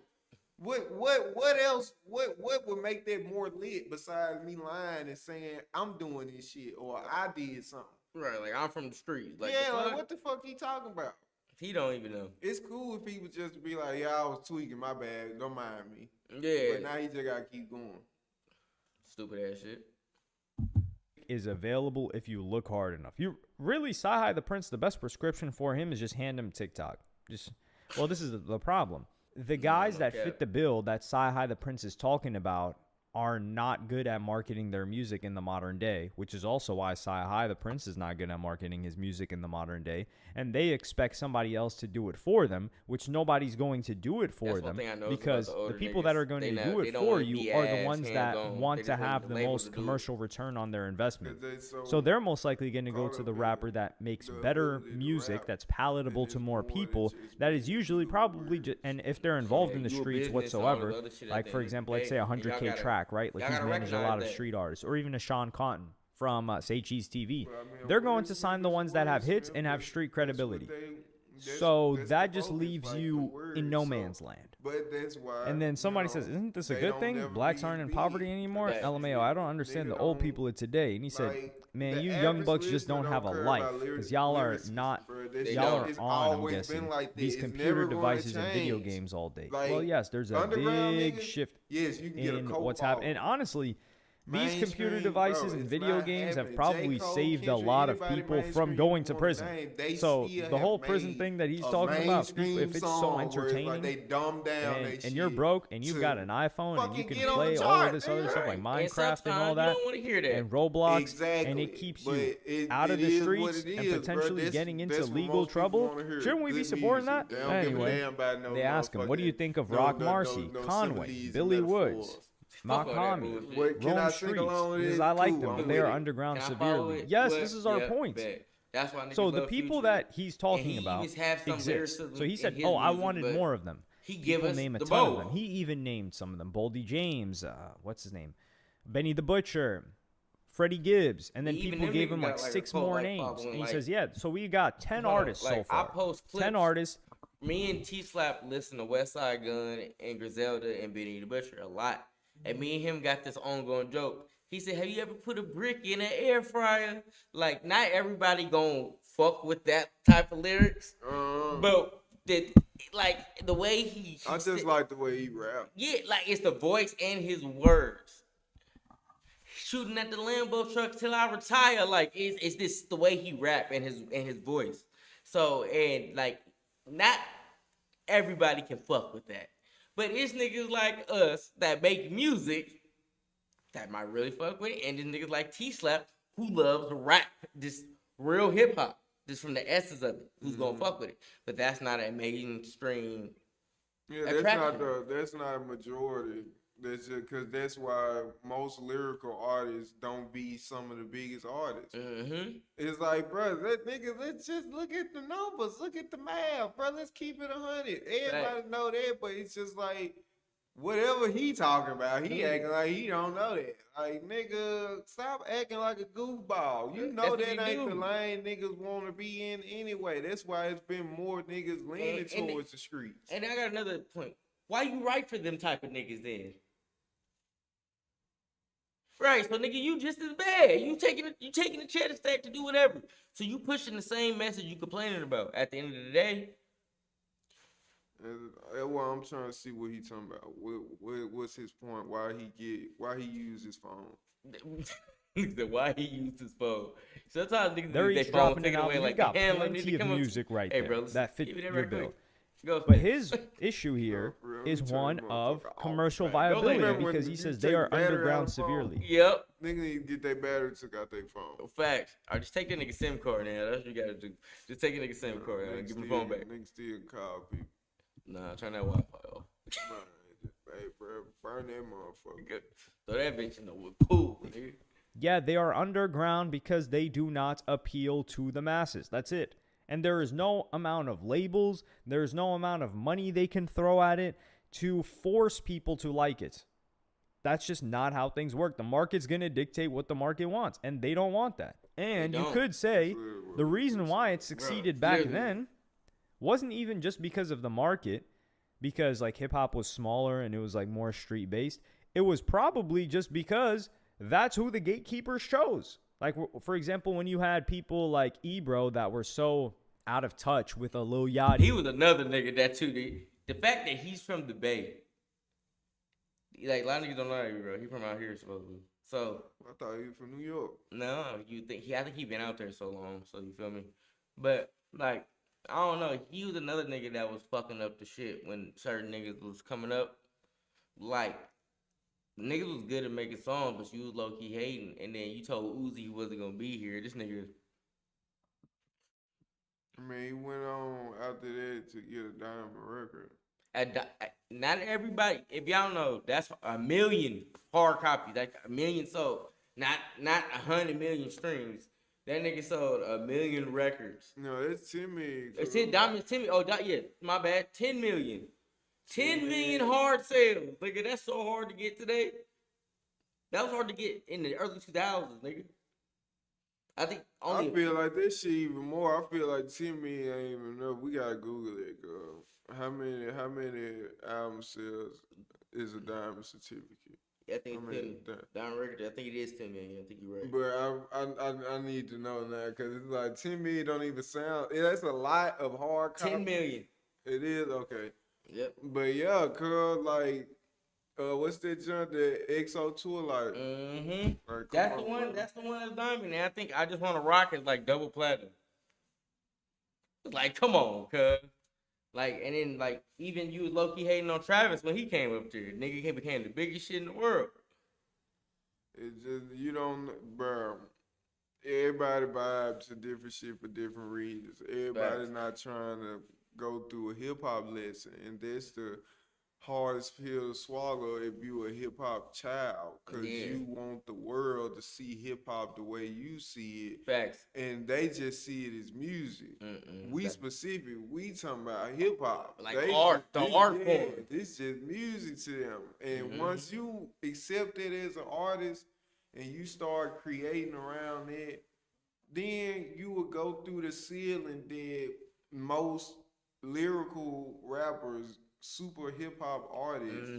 what else? What would make that more lit besides me lying and saying I'm doing this shit or I did something? Right, like I'm from the streets. Like, yeah, like what the fuck he talking about? He don't even know. It's cool if he would just be like, yeah, I was tweaking, my bad, don't mind me. Yeah. But now he just gotta keep going. Stupid ass shit. Is available if you look hard enough. You really, Sci-Hi the Prince, the best prescription for him is just hand him TikTok. This is the problem. The guys that fit the bill that Sci-Hi the Prince is talking about are not good at marketing their music in the modern day, which is also why Sci-Hi the Prince is not good at marketing his music in the modern day. And they expect somebody else to do it for them, which nobody's going to do it for them because the people that are going to do it for you are the ones that want to have the most commercial return on their investment. So they're most likely going to go to the rapper that makes better music, that's palatable to more people, that is usually probably just, and if they're involved in the streets whatsoever, like for example, let's say a 100K track, right? Like he's managed a lot of street artists, or even a Sean Cotton from Say Cheese TV. They're going to sign the ones that have hits and have street credibility. So that just leaves you in no man's land. And then somebody says, isn't this a good thing? Blacks aren't in poverty anymore? LMAO, I don't understand the old people of today. And he said, man, you young bucks just don't have a life because y'all are on, I'm guessing, these computer devices and video games all day. Well, yes, there's a big shift in what's happening. And honestly, these computer devices and video games have probably saved a lot of people from going to prison. So the whole prison thing that he's talking about, if it's so entertaining and you're broke and you've got an iPhone and you can play all of this other stuff like Minecraft and all that and Roblox and it keeps you out of the streets and potentially getting into legal trouble, shouldn't we be supporting that? Anyway, they ask him, what do you think of Rock Marcy, Conway, Billy Woods? Fuck all that Makami, bullshit. But can Roam I sing along Streets, with because this? I like Cool, them, I'm but they with are it. underground Can I follow severely. it? Yes, What? this is our Yep, point. bet. That's why niggas So the love people Future. that he's talking And he about even have some exist. lyricism So he in said, his "Oh, I music, wanted but more of them." He give People us name a the ton of both. them. He even named some of them. Boldy James, what's his name? Benny the Butcher, Freddie Gibbs, and then Even people them gave niggas him got, like like, a 6 cult, more like, names. following, And he like- says, "Yeah, so we got 10 Hold on, artists so like, far. I post 10 clips. artists." Me and T Slap listen to West Side Gun and Griselda and Benny the Butcher a lot. And me and him got this ongoing joke. He said, "Have you ever put a brick in an air fryer?" Like, not everybody gonna fuck with that type of lyrics, but the way he I just said- like the way he rap. yeah, like it's the voice and his words. Shooting at the Lambo truck till I retire. Like it's this the way he rap and his voice. So and like not everybody can fuck with that. But it's niggas like us that make music that might really fuck with it. And there's niggas like T-Slap who loves rap, this real hip hop, just from the essence of it, who's gonna fuck with it. But that's not a mainstream. Yeah, attraction. that's not a majority. That's just because that's why most lyrical artists don't be some of the biggest artists. Mm-hmm. It's like, bro, let's just look at the numbers, look at the math, bro. Let's keep it 100. Everybody know that, but it's just like whatever he talking about, he acting like he don't know that. Like, nigga, stop acting like a goofball. You know That's what that he ain't do. the lane niggas want to be in anyway. That's why it's been more niggas leaning And towards the streets. And I got another point. Why you write for them type of niggas then? Right, so nigga, you just as bad. You taking the cheddar stack to do whatever. So you pushing the same message you complaining about. At the end of the day, That's why I'm trying to see what he talking about. What's his point? Why he use his phone? why he used his phone. Sometimes niggas They're use their each phone, dropping take an it away album. like You got damn, I need plenty to of come up to music you. right Hey, there bro, that fit give me that your right quick. bill. Go, But his issue here Bro, is let me tell one you, of motherfucker, commercial man. Don't viability remember when because he you says take they are battery out underground of the phone. severely. Yep. Nigga need to get their battery took out their phone. Facts. I just take that nigga SIM card now. That's what you gotta do. Just take a nigga SIM card and give me the phone back. Niggas still call people. Nah, turn that Wi-Fi off. Hey, bro, burn that motherfucker. Throw that bitch in the pool, nigga. Yeah, they are underground because they do not appeal to the masses. That's it. And there is no amount of labels, there's no amount of money they can throw at it to force people to like it. That's just not how things work. The market's going to dictate what the market wants, and they don't want that. And you don't. could say the reason why it succeeded back literally. then wasn't even just because of the market, because like hip hop was smaller and it was like more street based. It was probably just because that's who the gatekeepers chose. Like, for example, when you had people like Ebro that were so out of touch with a Lil Yachty. He was another nigga that too. The fact that he's from the Bay, like a lot of niggas don't know that, bro. He from out here supposedly. So I thought he was from New York. no, you think I think he been out there so long. So you feel me? But like I don't know. He was another nigga that was fucking up the shit when certain niggas was coming up. Like niggas was good at making songs, but you was low key hating, and then you told Uzi he wasn't gonna be here. This nigga. I mean, he went on after that to get a diamond record. Not everybody. If y'all know, that's 1 million hard copies. Like 1 million sold. Not 100 million streams. That nigga sold 1 million records. No, it's Timmy. It's Diamond Timmy. Oh, yeah, my bad. 10 million. 10 million hard sales, nigga. That's so hard to get today. That was hard to get in the early 2000s, nigga. I think only. I feel like this shit even more. I feel like Timmy ain't even know. We gotta Google it, girl. How many album sales is a diamond certificate? I think it's 10. Diamond record. I think it is 10 million. I think you're right. But I need to know now because it's like 10 million don't even sound. That's a lot of hard copies. 10 million. It is okay. Yep. But yeah, cuz like, what's that junk? The XO tour like? Mm-hmm. Like, That's the one. That's the one that's diamond. And I think I just want to rock it like double platinum. Like, come on, cuz. Like, and then like even you was low key hating on Travis when he came up there. Nigga became the biggest shit in the world. It's just you don't, bro. Everybody vibes to different shit for different reasons. Everybody's Facts. not trying to go through a hip hop lesson, and that's the hardest pill to swallow if you a hip hop child, cause you want the world to see hip hop the way you see it. Facts. And they just see it as music. We specific. We talking about hip hop, like art, the art form. This just music to them. And once you accept it as an artist and you start creating around it, then you will go through the ceiling that most lyrical rappers, super hip hop artists,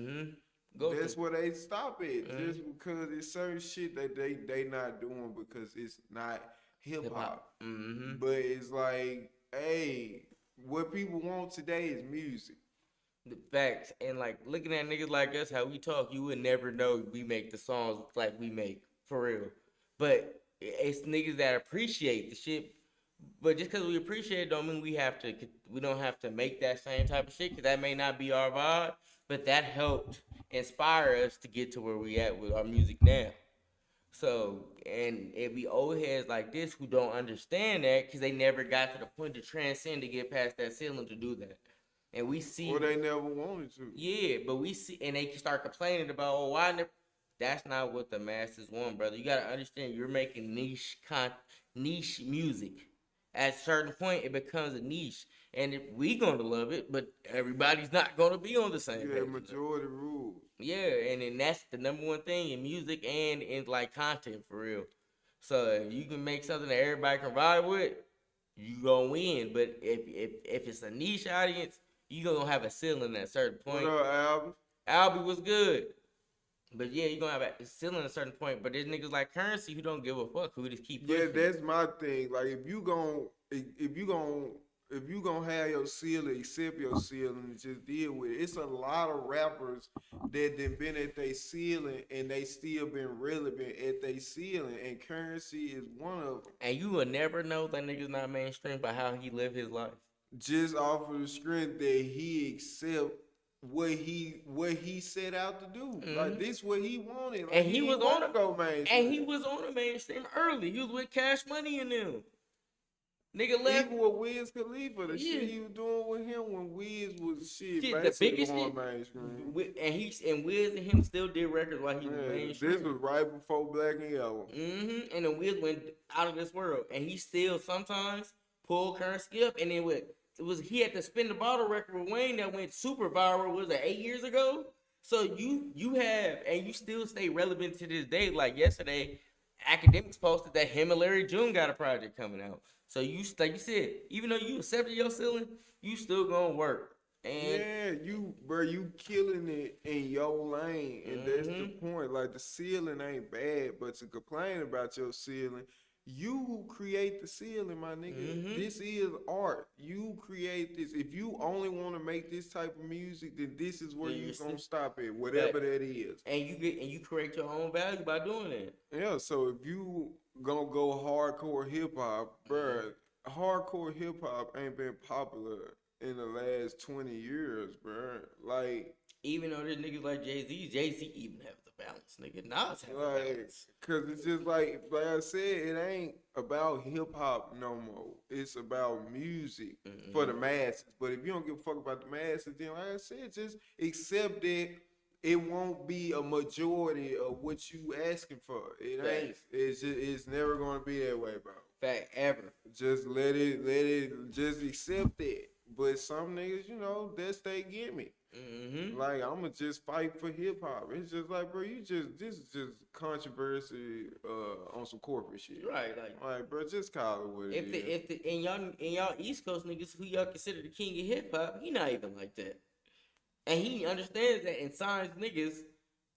that's where they stop it. Just because it's certain shit that they not doing because it's not hip hop. But it's like, hey, what people want today is music. The facts. And like looking at niggas like us, how we talk, you would never know we make the songs like we make, for real. But it's niggas that appreciate the shit. But just because we appreciate it don't mean we don't have to make that same type of shit, because that may not be our vibe. But that helped inspire us to get to where we at with our music now. So, and it be old heads like this who don't understand that because they never got to the point to transcend to get past that ceiling to do that. And we see, or they never wanted to. Yeah, but we see, and they start complaining about, oh, why never? That's not what the masses want, brother. You gotta understand, you're making niche music. At a certain point, it becomes a niche, and we gonna love it, but everybody's not gonna be on the same page. Majority rules. Yeah, and then that's the number one thing in music and in like content, for real. So if you can make something that everybody can vibe with, you gonna win. But if it's a niche audience, you gonna have a ceiling at a certain point. What up, Albie? Albie was good. But yeah, you're gonna have a ceiling at a certain point. But there's niggas like Currency who don't give a fuck, who just keep pushing. Yeah, that's my thing. Like if you gonna have your ceiling, accept your ceiling and just deal with it. It's a lot of rappers that done been at their ceiling and they still been relevant at their ceiling, and Currency is one of them. And you will never know that nigga's not mainstream by how he lived his life. Just off of the strength that he accept what he set out to do. Like this what he wanted. Like, and he was on to go mainstream. And he was on the mainstream early. He was with Cash Money and them. Nigga left. Even with Wiz Khalifa, the shit he was doing with him when Wiz was the biggest going mainstream. And Wiz and him still did records while he was mainstream. This was right before Black and Yellow. And then Wiz went out of this world, and he still sometimes pulled Currency up, and then he had to spin the bottle record with Wayne that went super viral. Was it 8 years ago? So you have, and you still stay relevant to this day. Like yesterday, Academics posted that him and Larry June got a project coming out. So you, like you said, even though you accepted your ceiling, you still gonna work. And you killing it in your lane, and that's the point. Like the ceiling ain't bad, but to complain about your ceiling, you create the ceiling, my nigga. This is art. You create this. If you only want to make this type of music, then this is where you're gonna stop it, whatever that is. And you create your own value by doing it. Yeah. So if you gonna go hardcore hip hop, bruh, hardcore hip hop ain't been popular in the last 20 years, bruh. Like, even though there's niggas like Jay-Z even have the balance, nigga. Nas have the balance. Cause it's just like I said, it ain't about hip hop no more. It's about music for the masses. But if you don't give a fuck about the masses, then like I said, just accept that it won't be a majority of what you asking for. It ain't. It's never gonna be that way, bro. Fact, ever. Just let it, just accept it. But some niggas, that's they gimmick. Like, I'ma just fight for hip hop. It's just like, bro, this is just controversy on some corporate shit. Right, like bro, just call it what it is. And y'all East Coast niggas who y'all consider the king of hip hop, he not even like that. And he understands that and signs niggas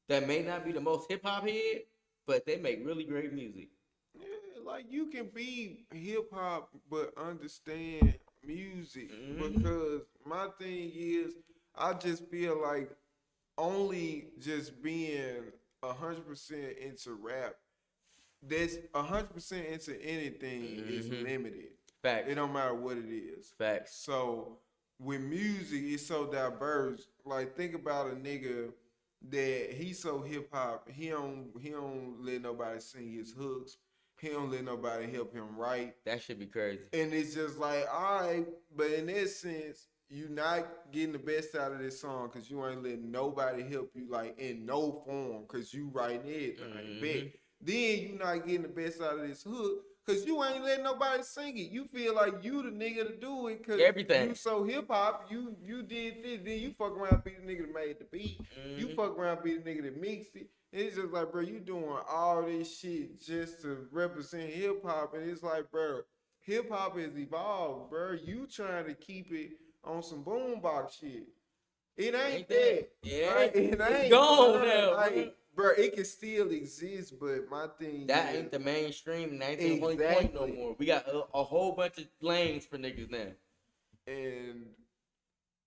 that may not be the most hip hop head, but they make really great music. Yeah, like you can be hip hop but understand music. Because my thing is, I just feel like only just being 100% into rap, that's 100% into anything is limited. Facts. It don't matter what it is. Facts. So with music, it's so diverse. Like, think about a nigga that he's so hip hop, he don't let nobody sing his hooks. He don't let nobody help him write. That should be crazy. And it's just like, all right, but in that sense, you not getting the best out of this song because you ain't letting nobody help you like in no form because you writing it. Bet. Then you not getting the best out of this hook because you ain't letting nobody sing it. You feel like you the nigga to do it because you so hip hop. You did this. Then you fuck around be the nigga that made the beat. You fuck around be the nigga that mixed it. It's just like, bro, you doing all this shit just to represent hip hop, and it's like, bro, hip hop has evolved, bro. You trying to keep it on some boombox shit. It ain't that. It ain't gone now, like, bro. It can still exist, but my thing that ain't the mainstream. That ain't the only point no more. We got a whole bunch of lanes for niggas now, and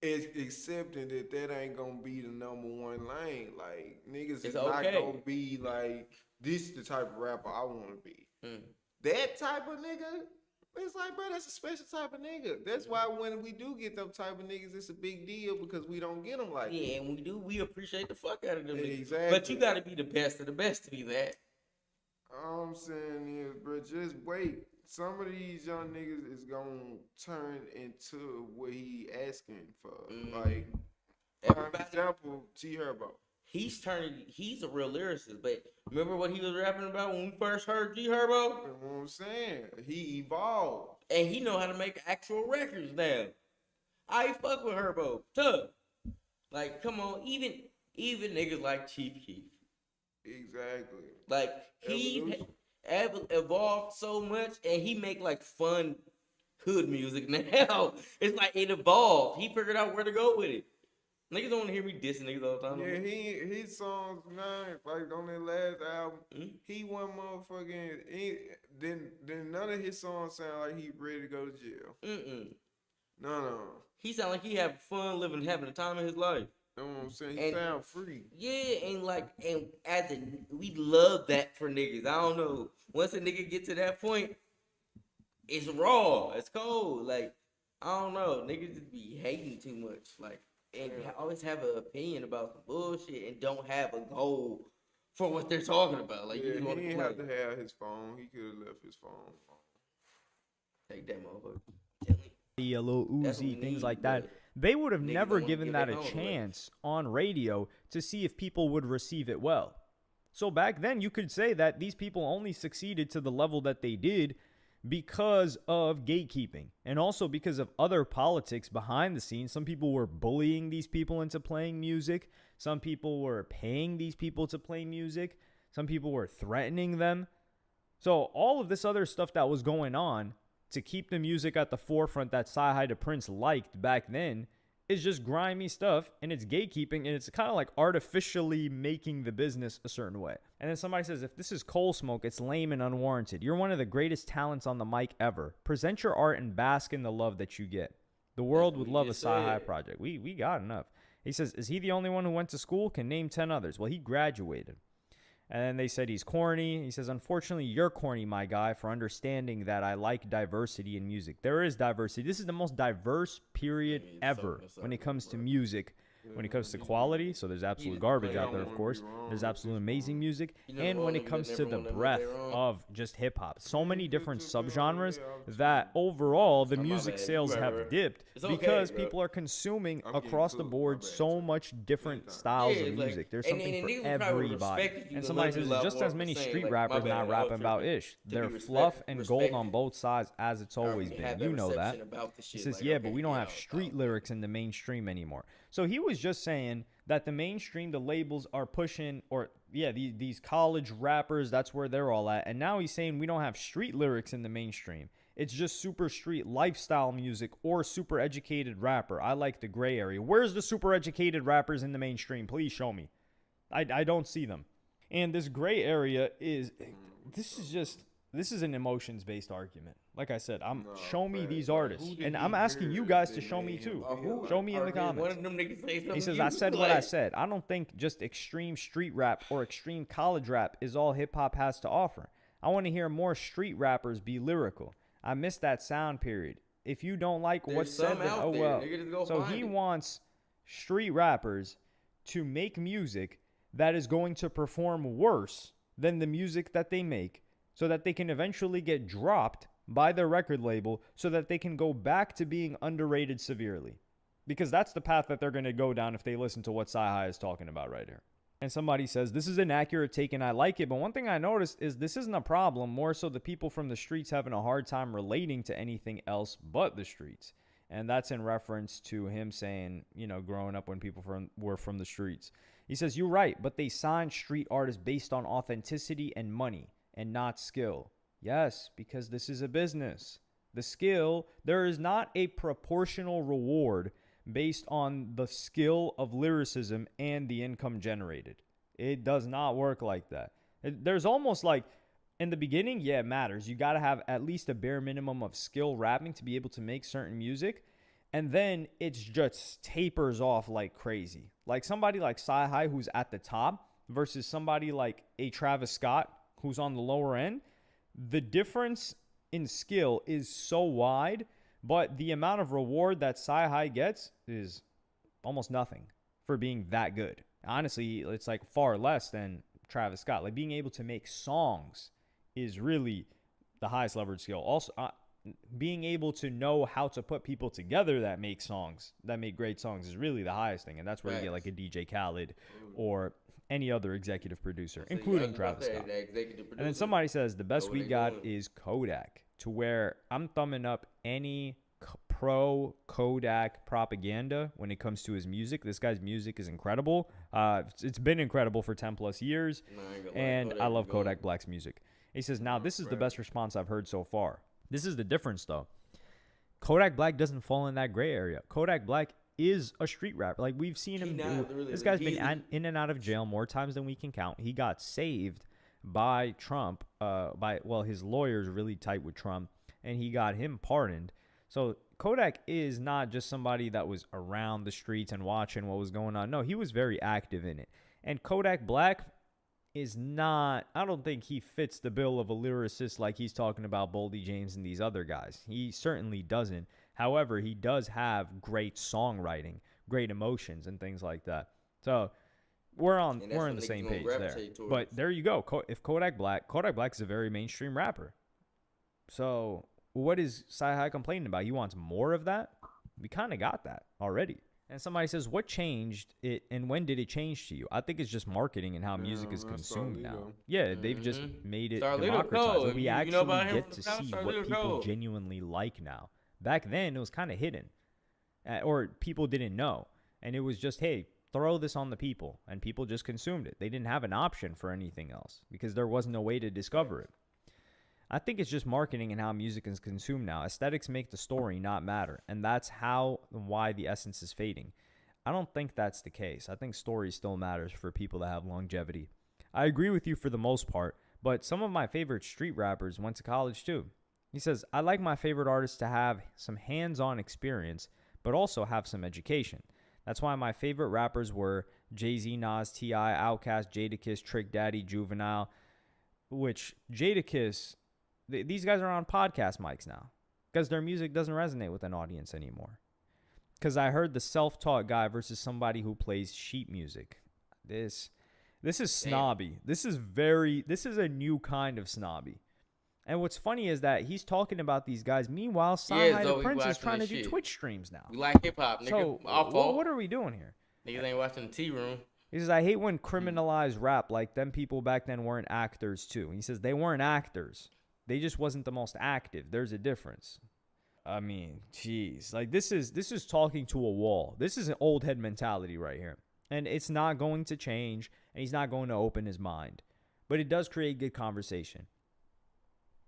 it's accepting that ain't gonna be the number one lane. Like niggas is not gonna be like this. The type of rapper I want to be. That type of nigga. It's like, bro, that's a special type of nigga. That's why when we do get them type of niggas, it's a big deal because we don't get them like that. Yeah, and we appreciate the fuck out of them niggas. Exactly. But you got to be the best of the best to be that. All I'm saying is, bro, just wait. Some of these young niggas is gonna turn into what he asking for. Like, for example, T Herbo. He's a real lyricist, but remember what he was rapping about when we first heard G Herbo? That's what I'm saying. He evolved. And he know how to make actual records now. I fuck with Herbo. Tough. Like, come on, even niggas like Chief Keef. Exactly. Like, he evolved so much, and he make, like, fun hood music now. It's like it evolved. He figured out where to go with it. Niggas don't want to hear me dissing niggas all the time. Yeah, his songs, like on that last album, he one motherfucking. Then none of his songs sound like he ready to go to jail. No. He sound like he having fun, having the time of his life. You know what I'm saying? He sound free. Yeah, we love that for niggas. I don't know. Once a nigga get to that point, it's raw. It's cold. Like, I don't know. Niggas just be hating too much. Like. And always have an opinion about some bullshit and don't have a goal for what they're talking about. Like, he didn't have to have his phone. He could have left his phone. Take that motherfucker. A little Uzi, things like that. They would have never given that a chance on radio to see if people would receive it well. So back then, you could say that these people only succeeded to the level that they did because of gatekeeping and also because of other politics behind the scenes. Some people were bullying these people into playing music. Some people were paying these people to play music. Some people were threatening them. So all of this other stuff that was going on to keep the music at the forefront that Sci-Hi the Prince liked back then is just grimy stuff, and it's gatekeeping, and it's kind of like artificially making the business a certain way. And then somebody says, if this is coal smoke, it's lame and unwarranted. You're one of the greatest talents on the mic ever. Present your art and bask in the love that you get. The world would love a Sci-Hi project. We got enough. He says, is he the only one who went to school? Can name 10 others. Well, he graduated. And then they said he's corny. He says, unfortunately, you're corny, my guy, for understanding that I like diversity in music. There is diversity. This is the most diverse period ever when it comes to music. When it comes to quality, so there's absolute garbage out there, of course. There's absolute amazing music. And when it comes to the breadth of just hip-hop, so many different subgenres that overall the music sales have dipped because people are consuming across the board so much different styles of music. There's something for everybody. And somebody says there's just as many street rappers not rapping about ish. They're fluff and gold on both sides as it's always been. You know that. He says, yeah, but we don't have street lyrics in the mainstream anymore. So he was just saying that the mainstream, the labels are pushing, these college rappers, that's where they're all at. And now he's saying we don't have street lyrics in the mainstream. It's just super street lifestyle music or super educated rapper. I like the gray area. Where's the super educated rappers in the mainstream? Please show me. I don't see them. And this gray area this is an emotions-based argument. Like I said, show me these artists. And I'm asking you guys to show me too. Show me in the comments. He says, I said what I said. I don't think just extreme street rap or extreme college rap is all hip-hop has to offer. I want to hear more street rappers be lyrical. I missed that sound period. If you don't like what's said, then oh well. So he wants street rappers to make music that is going to perform worse than the music that they make, so that they can eventually get dropped by their record label so that they can go back to being underrated severely. because that's the path that they're going to go down if they listen to what Sci-Hi is talking about right here. And somebody says, this is an accurate take and I like it. But one thing I noticed is this isn't a problem. More so the people from the streets having a hard time relating to anything else but the streets. And that's in reference to him saying, growing up when people were from the streets. He says, you're right, but they signed street artists based on authenticity and money and not skill. Yes, because this is a business. The skill, there is not a proportional reward based on the skill of lyricism and the income generated. It does not work like that. There's almost like, in the beginning, yeah, it matters. You got to have at least a bare minimum of skill rapping to be able to make certain music. And then it just tapers off like crazy. Like somebody like Sci-Hi who's at the top versus somebody like a Travis Scott who's on the lower end. The difference in skill is so wide, but the amount of reward that Sci-Hi gets is almost nothing for being that good. Honestly, it's like far less than Travis Scott. Like being able to make songs is really the highest leverage skill. Also, being able to know how to put people together that make songs, that make great songs, is really the highest thing. And that's where you get like a DJ Khaled or any other executive producer, including Travis Scott. And then somebody says the best we got is Kodak, to where I'm thumbing up any pro Kodak propaganda when it comes to his music. This guy's music is incredible. It's been incredible for 10 plus years. And I love Kodak Black's music. He says, now this is the best response I've heard so far. This is the difference though. Kodak Black doesn't fall in that gray area. Kodak Black is a street rapper. Like we've seen him do. This guy's been in and out of jail more times than we can count. He got saved by Trump, his lawyer's really tight with Trump, and he got him pardoned. So Kodak is not just somebody that was around the streets and watching what was going on. No, he was very active in it. And Kodak Black is not, I don't think he fits the bill of a lyricist like he's talking about Boldy James and these other guys. He certainly doesn't. However, he does have great songwriting, great emotions, and things like that. So we're on the same page there. But there you go. If Kodak Black is a very mainstream rapper. So what is Sci-Hi complaining about? He wants more of that? We kind of got that already. And somebody says, what changed it and when did it change to you? I think it's just marketing and how music is consumed now. Yeah, they've just made it democratized. We actually get to see what people genuinely like now. Back then, it was kind of hidden. Or people didn't know. And it was just, hey, throw this on the people. And people just consumed it. They didn't have an option for anything else because there wasn't a way to discover it. I think it's just marketing and how music is consumed now. Aesthetics make the story not matter. And that's how and why the essence is fading. I don't think that's the case. I think story still matters for people that have longevity. I agree with you for the most part, but some of my favorite street rappers went to college too. He says, I like my favorite artists to have some hands-on experience, but also have some education. That's why my favorite rappers were Jay-Z, Nas, T.I., Outkast, Jadakiss, Trick Daddy, Juvenile, which Jadakiss, these guys are on podcast mics now because their music doesn't resonate with an audience anymore. Because I heard the self-taught guy versus somebody who plays sheet music. This is snobby. This is a new kind of snobby. And what's funny is that he's talking about these guys. Meanwhile, Sci-Hi the Prince is trying to do Twitch streams now. We like hip-hop, nigga. So, what are we doing here? Niggas ain't watching the Tea Room. He says, I hate when criminalized rap. Like, them people back then weren't actors, too. He says, they weren't actors. They just wasn't the most active. There's a difference. I mean, jeez. Like, this is talking to a wall. This is an old head mentality right here. And it's not going to change, and he's not going to open his mind. But it does create good conversation.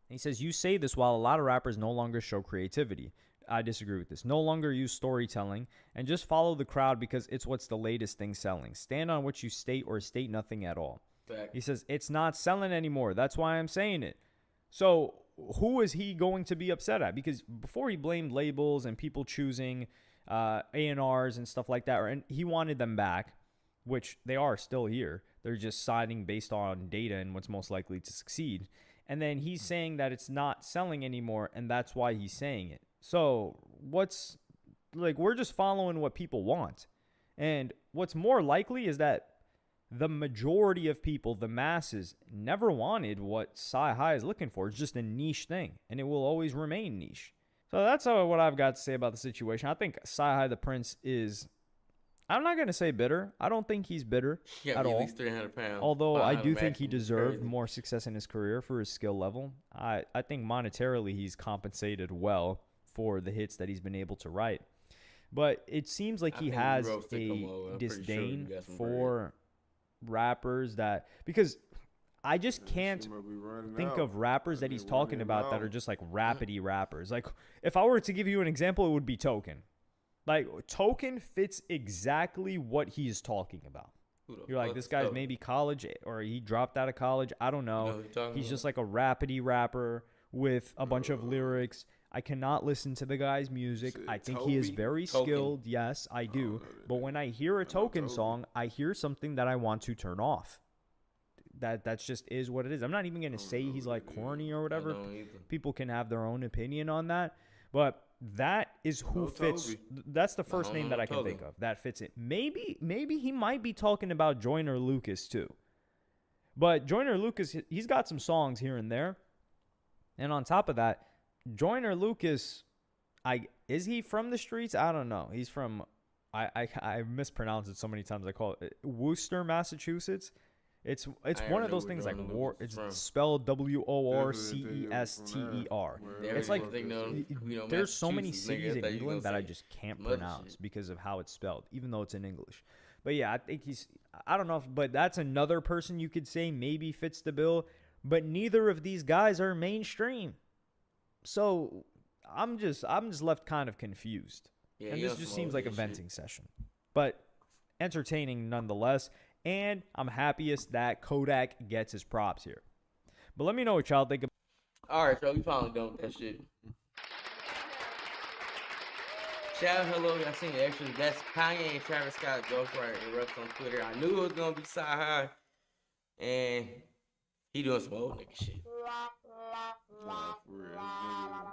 He says, you say this while a lot of rappers no longer show creativity. I disagree with this. No longer use storytelling and just follow the crowd because it's what's the latest thing selling. Stand on what you state or state nothing at all. Fact. He says, it's not selling anymore. That's why I'm saying it. So who is he going to be upset at? Because before he blamed labels and people choosing A&Rs and stuff like that, and he wanted them back, which they are still here. They're just siding based on data and what's most likely to succeed. And then he's saying that it's not selling anymore, and that's why he's saying it. So we're just following what people want. And what's more likely is that the majority of people, the masses, never wanted what Sci-Hi is looking for. It's just a niche thing, and it will always remain niche. So that's what I've got to say about the situation. I think Sci-Hi the Prince is, I'm not going to say bitter. I don't think he's bitter Yeah, at at all. least 300 pounds. Although I 500 do think he maximum is deserved crazy. more success in his career for his skill level. I think monetarily he's compensated well for the hits that he's been able to write. But it seems like I he think has he roasted a Kamo. I'm pretty sure he disdain got some for rappers that, because I just can't Shit might be running think out. of rappers that They he's talking running about that out. are just like rapidy rappers. Like, if I were to give you an example, it would be Token. Like, Token fits exactly what he's talking about. Who the You're like, fuck this is guy's Token? maybe college, or he dropped out of college. I don't know. You know who you're talking He's about? just like a rapidy rapper with a bunch of lyrics. I cannot listen to the guy's music. Shit, I think he is Toby? very Token. skilled. Yes, I do. know that But nigga. when I hear a Token Toby. song, I hear something that I want to turn off. That's just is what it is. I'm not even going to say he's like corny or whatever. don't either. People can have their own opinion on that. But that is who No fits. Toby. That's the first don't name know that I no can think Toby. of. That fits it. Maybe he might be talking about Joyner Lucas too. But Joyner Lucas, he's got some songs here and there. And on top of that, Joyner Lucas, is he from the streets? I don't know. He's from, I mispronounce it so many times. I call it Worcester, Massachusetts. It's I one already of know those where things like Joyner war. Lucas is It's from. spelled WORCESTER. They It's already like think, there's so many Massachusetts, nigga, cities in I thought you England gonna that I say just can't some other pronounce shit. because of how it's spelled, even though it's in English. But yeah, I think I don't know, but that's another person you could say maybe fits the bill. But neither of these guys are mainstream, so I'm just left kind of confused. Yeah, And he this on just some seems old like a shit. venting session, but entertaining nonetheless. And I'm happiest that Kodak gets his props here. But let me know what y'all think about. All right, so we finally done with that shit. Shout out, hello, y'all seen the extras. That's Kanye and Travis Scott Ghostwriter erupts on Twitter. I knew it was gonna be Sci-Hi, and he doing some old nigga shit. Nah, for real. This nigga,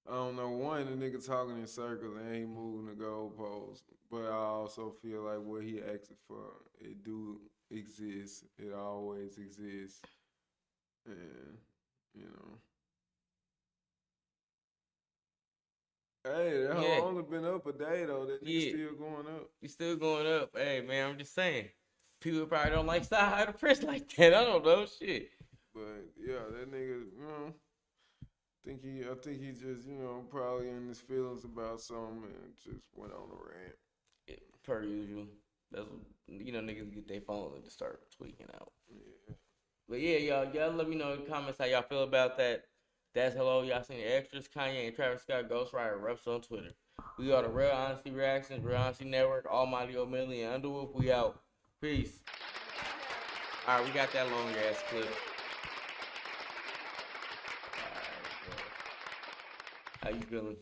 I don't know. One, the nigga talking in circles and he moving the goalposts. But I also feel like what he asking for, it do exist. It always exists. And, you know. Hey, that Yeah. only been up a day though. That nigga Yeah. still going up. You still going up. Hey, man, I'm just saying. People probably don't like Sci-Hi the Prince like that. I don't know, shit. But yeah, that nigga, I think he just, probably in his feelings about something and just went on a rant. Yeah, per usual. That's what, niggas get their phones and just start tweaking out. Yeah. But yeah, y'all let me know in the comments how y'all feel about that. That's hello, y'all seen the extras. Kanye and Travis Scott Ghostwriter reps on Twitter. We are the Real Honesty Reactions, Real Honesty Network, Almighty Omilly, and Underwolf. We out. Peace. All right, we got that long ass clip. How you feeling?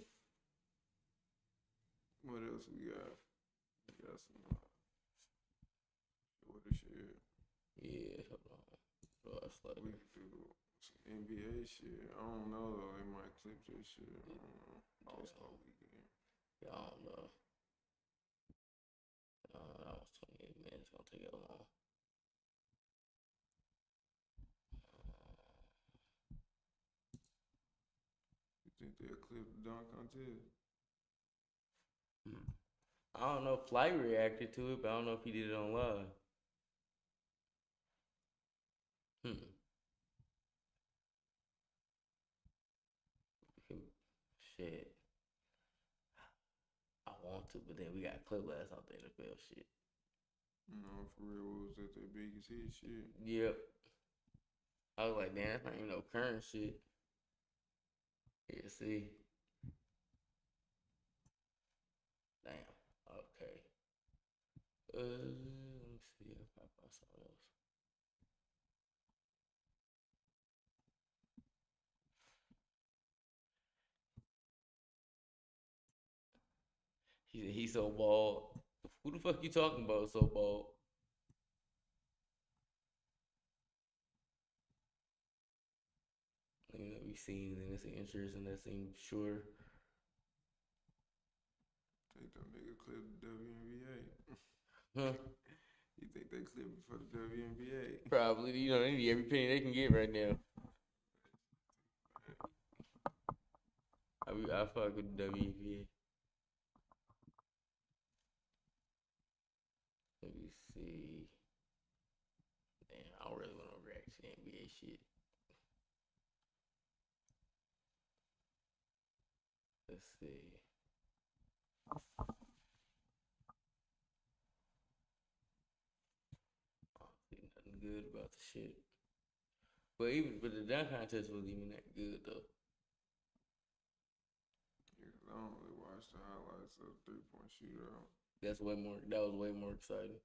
What else we got? We got some what the shit. Yeah, hold on. Oh, that's like, We could do some NBA shit. I don't know though. They might clip this shit. I don't know. This whole weekend. I don't know. That was 28 minutes. Gonna take it long. You think they'll clip the dunk contest? I don't know if Flight reacted to it, but I don't know if he did it on live. Shit. I want to, but then we got clip last out there to NFL shit. For real, what was that their biggest hit shit? Yep. I was like, damn, that's not even no current shit. Yeah, see. Damn. Okay. Let me see if I find something else. He's so bald. Who the fuck you talking about so bald? We seen and it's interesting. That seems sure. Think them nigga clip the WNBA? Huh? You think they clip it for the WNBA? Probably. They need every penny they can get right now. I fuck with WEPA. Let me see. Damn, I don't really want to react to the NBA shit. Let's see. See nothing good about the shit. But the dunk contest wasn't even that good though. Yeah, 'cause I don't really watch the highlights of 3-point shootout. That was way more exciting.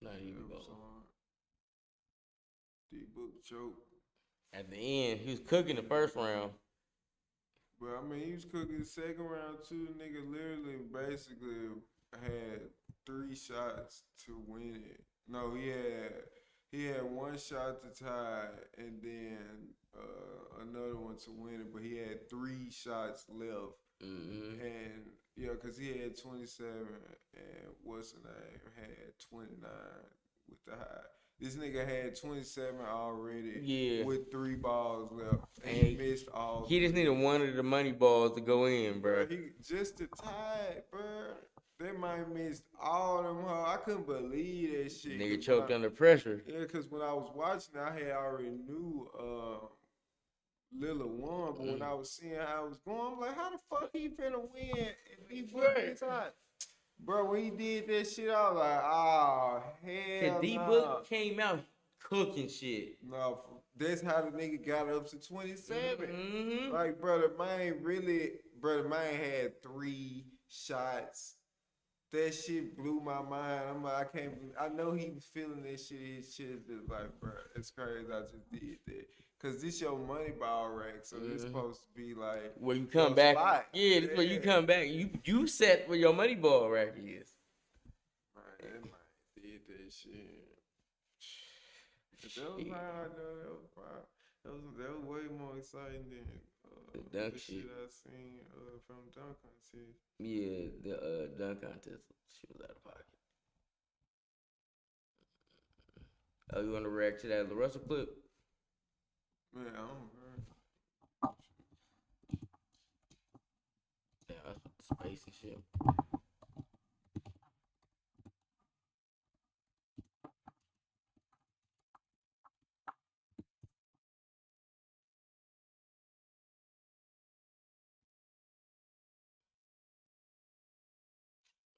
Not Yeah, even it was though. hard. D-Book choke. At the end, he was cooking the first round. But I mean, he was cooking the second round too. The nigga literally basically had 3 shots to win it. No, he had 1 shot to tie and then another one to win it. But he had 3 shots left. Mm-hmm. And yeah, cause he had 27 and what's the name had 29 with the high. This nigga had 27 already with 3 balls left. And he missed all. He just needed one of the money balls to go in, bro. He just to tie it, bro. They might missed all them. I couldn't believe that shit. Nigga choked under pressure. Yeah, cause when I was watching, I had already knew Lil Wayne, but when I was seeing how it was going, I'm like, how the fuck he finna win and he fucking time? Bro, when he did that shit, I was like, oh, hell D-Book came out cooking shit. No, that's how the nigga got up to 27. Mm-hmm. Like, brother, the man had 3 shots. That shit blew my mind. I'm like, I know he was feeling that shit. His shit is just like, bro, it's crazy. I just did that. Cause this your money ball rack, so it's supposed to be like where you come back. Spot. Yeah, this where you come back. You set where your money ball rack is. Man, that man did that shit. That was hard though. That was way more exciting than the shit I seen from dunk contest. Yeah, the dunk contest shit was out of pocket. Oh, you want to react to that LaRussell clip? Man, I don't know. Yeah, that's space and shit.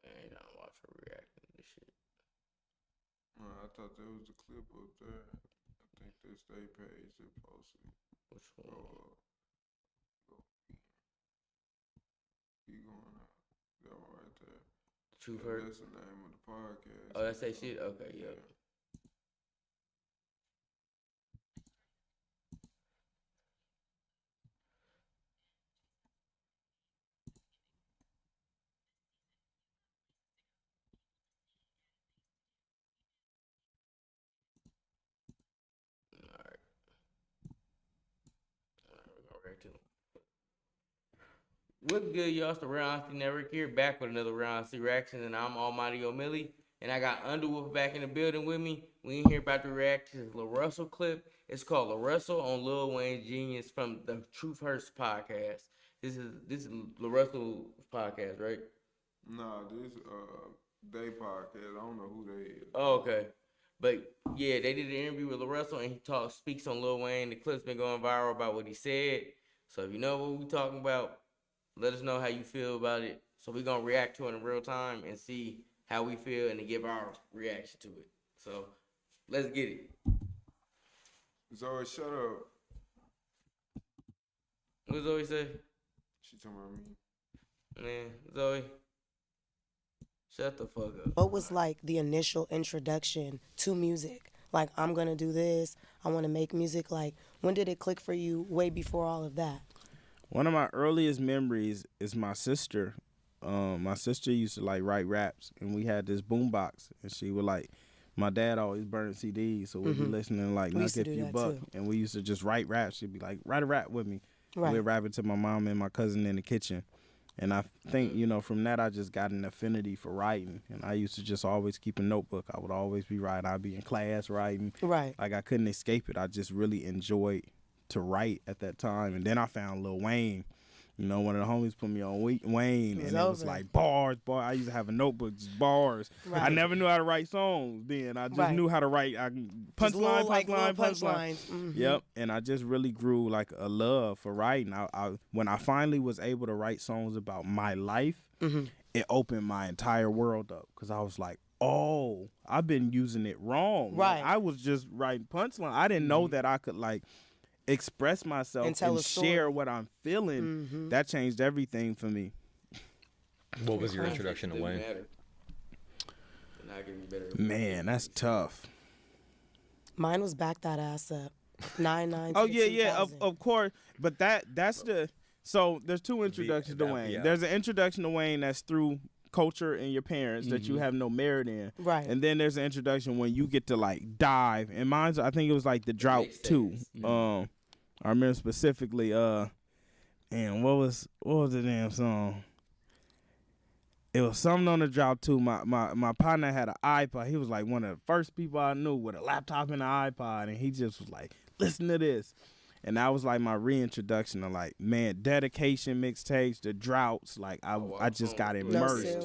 Man, I don't watch her reacting to this shit. I thought that was the clip up there. I think that's their page that posted it. Which one? Keep going out. That one right there. Truth Hurt? That's the name of the podcast. Oh, that's that shit? Okay, yeah. Alright, we're gonna react to them. What's good, y'all? It's the Round C Network here, back with another Round C reaction, and I'm Almighty Omilly, and I got Undawolf back in the building with me. We in here about to react to this LaRussell clip. It's called LaRussell on Lil Wayne Genius from the Truth Hurts podcast. This is LaRussell's podcast, right? Nah, this they podcast. I don't know who they is. Oh, okay. But yeah, they did an interview with LaRussell, and he speaks on Lil Wayne. The clip's been going viral about what he said. So if you know what we talking about, let us know how you feel about it. So we're going to react to it in real time and see how we feel and to give our reaction to it. So let's get it. Zoe, shut up. What Zoe say? She talking about me. Man, Zoe, shut the fuck up. What was like the initial introduction to music? Like, I'm going to do this. I want to make music. Like, when did it click for you way before all of that? One of my earliest memories is my sister. My sister used to like write raps, and we had this boombox, and she would like. My dad always burned CDs, so we'd be listening like Knock If You Buck, and we used to just write raps. She'd be like, "Write a rap with me." Right. We'd rap it to my mom and my cousin in the kitchen, and I think from that I just got an affinity for writing, and I used to just always keep a notebook. I would always be writing. I'd be in class writing. Right. Like I couldn't escape it. I just really enjoyed to write at that time, and then I found Lil Wayne, You know, one of the homies put me on Wayne, and it was over. like bars. I used to have a notebook, just bars. Right. I never knew how to write songs then. I just knew how to write punchline. Mm-hmm. Yep, and I just really grew like a love for writing. When I finally was able to write songs about my life, it opened my entire world up because I was like, oh, I've been using it wrong. Right. Like, I was just writing punchline. I didn't know that I could like express myself and share what I'm feeling. That changed everything for me. What was your introduction to Wayne? Man, that's tough. Mine was Back That Ass Up. 9/9. Oh yeah, of course. But that's the so there's two introductions to Wayne. Yeah. There's an introduction to Wayne that's through culture and your parents that you have no merit in. Right. And then there's an introduction when you get to like dive. And mine's I think it was like the Drought 2. I remember specifically and what was the damn song? It was something on the Drought 2. My partner had an iPod. He was like one of the first people I knew with a laptop and an iPod, and he just was like, listen to this. And that was like my reintroduction to like, man, dedication mixtapes, the Droughts. Like I just got immersed.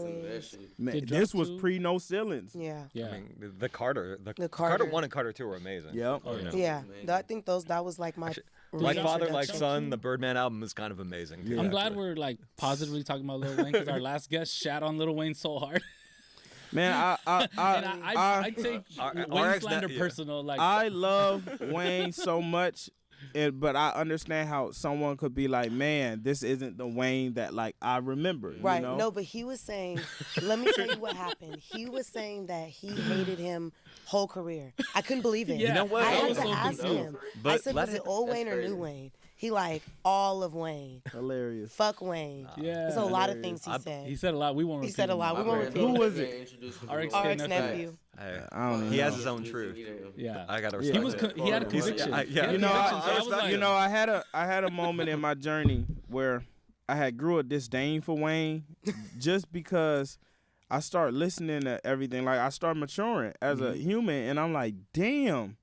Man, this was pre No Ceilings. Yeah. I mean, the Carter 1 and Carter 2 were amazing. Yep. You know? Yeah. I think that was like my Like Father, Like Son, the Birdman album is kind of amazing. Too, I'm glad we're like positively talking about Lil Wayne because our last guest shat on Lil Wayne so hard. Man, I take Wayne slander personal. Like I love Wayne so much, but I understand how someone could be like, man, this isn't the Wayne that like I remember. Right. You know? No, but he was saying, let me tell you what happened. He was saying that he hated him whole career. I couldn't believe it. Yeah. You know what? I had so to ask him. I said, was it old Wayne or new Wayne? He like all of Wayne. Hilarious. Fuck Wayne. Yeah. There's a lot of things he said. He said a lot. We won't. He said a lot. We won't repeat. Who was it? RX nephew. I don't know. He has his own truth. Yeah. I gotta respect He had a conviction. I had a moment in my journey where I had grew a disdain for Wayne just because I started listening to everything. Like I started maturing as a human, and I'm like, damn.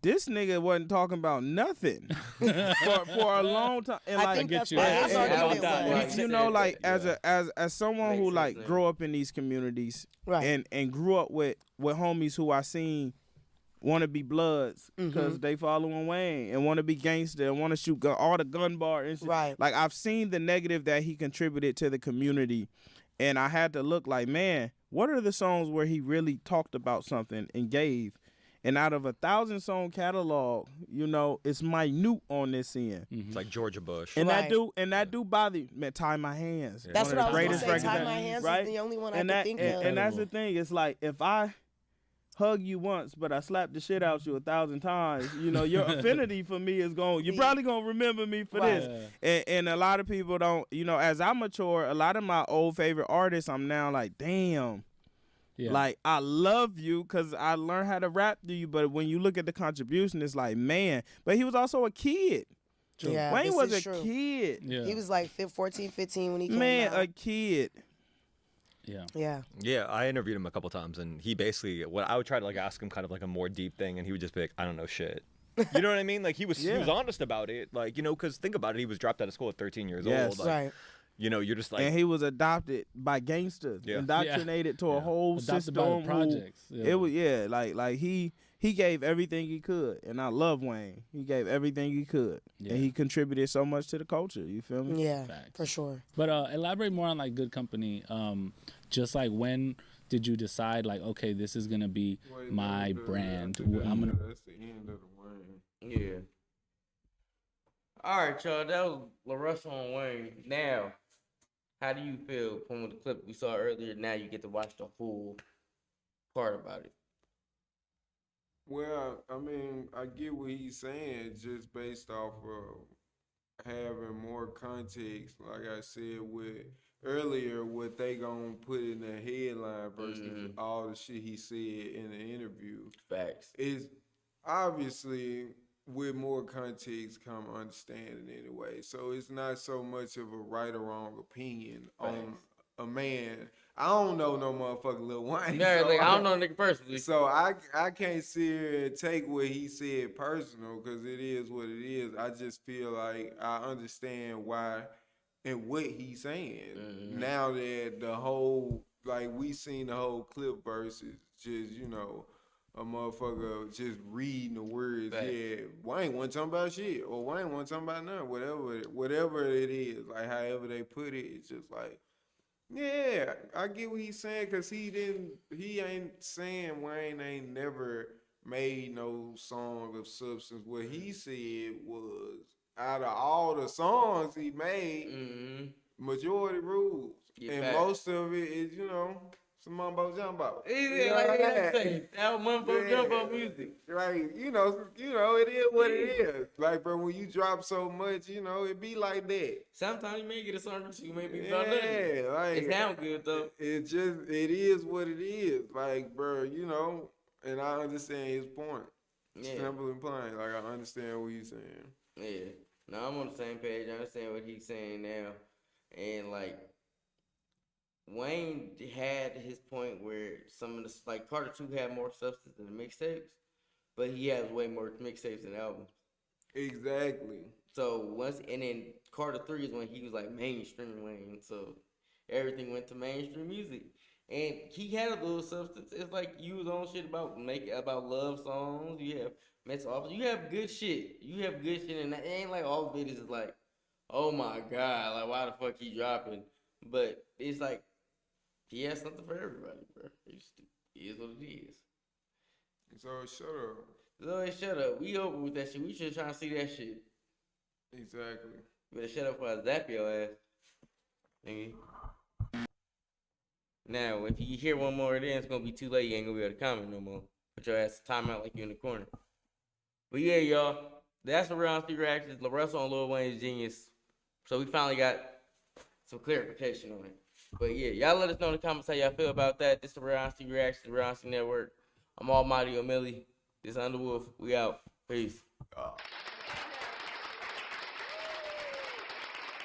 This nigga wasn't talking about nothing for a long time. And I think that's what his argument was. You know, like as someone who like grew up in these communities, right, and grew up with homies who I seen want to be Bloods because they following Wayne and want to be gangster and want to shoot all the gun bar and shit. Right. Like I've seen the negative that he contributed to the community, and I had to look like, man, what are the songs where he really talked about something and gave? And out of 1,000-song catalog, you know, it's minute on this end. It's like Georgia Bush. And that do bother me. Man, Tie My Hands. That's one what of the I was greatest gonna say. records Tie My Hands right? is the only one and I could think of. And that's the thing. It's like if I hug you once, but I slap the shit out you 1,000 times, you know, your affinity for me is going. You're probably gonna remember me for this. And a lot of people don't. You know, as I mature, a lot of my old favorite artists, I'm now like, damn. Yeah. Like, I love you because I learned how to rap to you, but when you look at the contribution, it's like, man. But he was also a kid. Yeah, Wayne was a kid. Yeah. He was like 14, 15 when he came out. Man, a kid. Yeah. Yeah, I interviewed him a couple times, and he basically, I would try to like ask him kind of like a more deep thing, and he would just be like, I don't know shit. You know what I mean? Like, he was honest about it. Like, you know, because think about it, he was dropped out of school at 13 years old. Like, right. You know, you're just like, and he was adopted by gangsters, indoctrinated to a whole adopted system. By the projects. It was like he gave everything he could, and I love Wayne. He gave everything he could, and he contributed so much to the culture. You feel me? Yeah, for sure. But elaborate more on like Good Company. Just like when did you decide like, okay, this is gonna be my brand? I'm gonna. That's the end of the Wayne. Yeah. All right, y'all. That was LaRussell and Wayne. Now, how do you feel from the clip we saw earlier? Now you get to watch the full part about it. Well, I mean, I get what he's saying, just based off of having more context. Like I said with earlier, what they gonna put in the headline versus all the shit he said in the interview. Facts. Is obviously with more context come understanding anyway. So it's not so much of a right or wrong opinion on a man. I don't know no motherfucking Lil Wayne. Yeah, so like, I don't know nigga personally. So I can't sit here and take what he said personal because it is what it is. I just feel like I understand why and what he's saying. Mm-hmm. Now that the whole, like, we seen the whole clip versus just, you know, a motherfucker just reading the words. Right. Yeah, Wayne wasn't talking about shit, or Wayne wasn't talking about nothing. Whatever it is, like however they put it, it's just like, yeah, I get what he's saying because he ain't saying Wayne ain't never made no song of substance. What he said was, out of all the songs he made, majority rules. Yeah, and fact. most of it is, you know, some mumbo jumbo. Yeah, like that say, that mumbo jumbo music. Like, you know, it is what it is. Like, bro, when you drop so much, you know, it be like that. Sometimes you may get a song or two, you may be about nothing. Yeah, like, it sound good though. It is what it is. Like, bro, you know, and I understand his point. Yeah. Simple and plain. Like, I understand what he's saying. Yeah. No, I'm on the same page. I understand what he's saying now. And like, Wayne had his point where some of the, like, Carter 2 had more substance than the mixtapes, but he has way more mixtapes than albums. Exactly. So and then Carter 3 is when he was like mainstream Wayne, so everything went to mainstream music. And he had a little substance. It's like you was on shit about love songs. You have mental office. You have good shit. And it ain't like all the videos is like, oh my god, like why the fuck he dropping? But it's like he has something for everybody, bro. It is what it is. So shut up. Zoe, shut up. We over with that shit. We should try to see that shit. Exactly. You better shut up before I zap your ass. Nigga. Now, if you hear one more, then it's gonna be too late. You ain't gonna be able to comment no more. Put your ass time out like you in the corner. But yeah, y'all, that's the round 3 reactions. LaRussell on Lil Wayne's Genius. So we finally got some clarification on it. But yeah, y'all let us know in the comments how y'all feel about that. This is the round 3 reactions, the round 3 network. I'm Almighty Omilly. This is Undawolf. We out. Peace.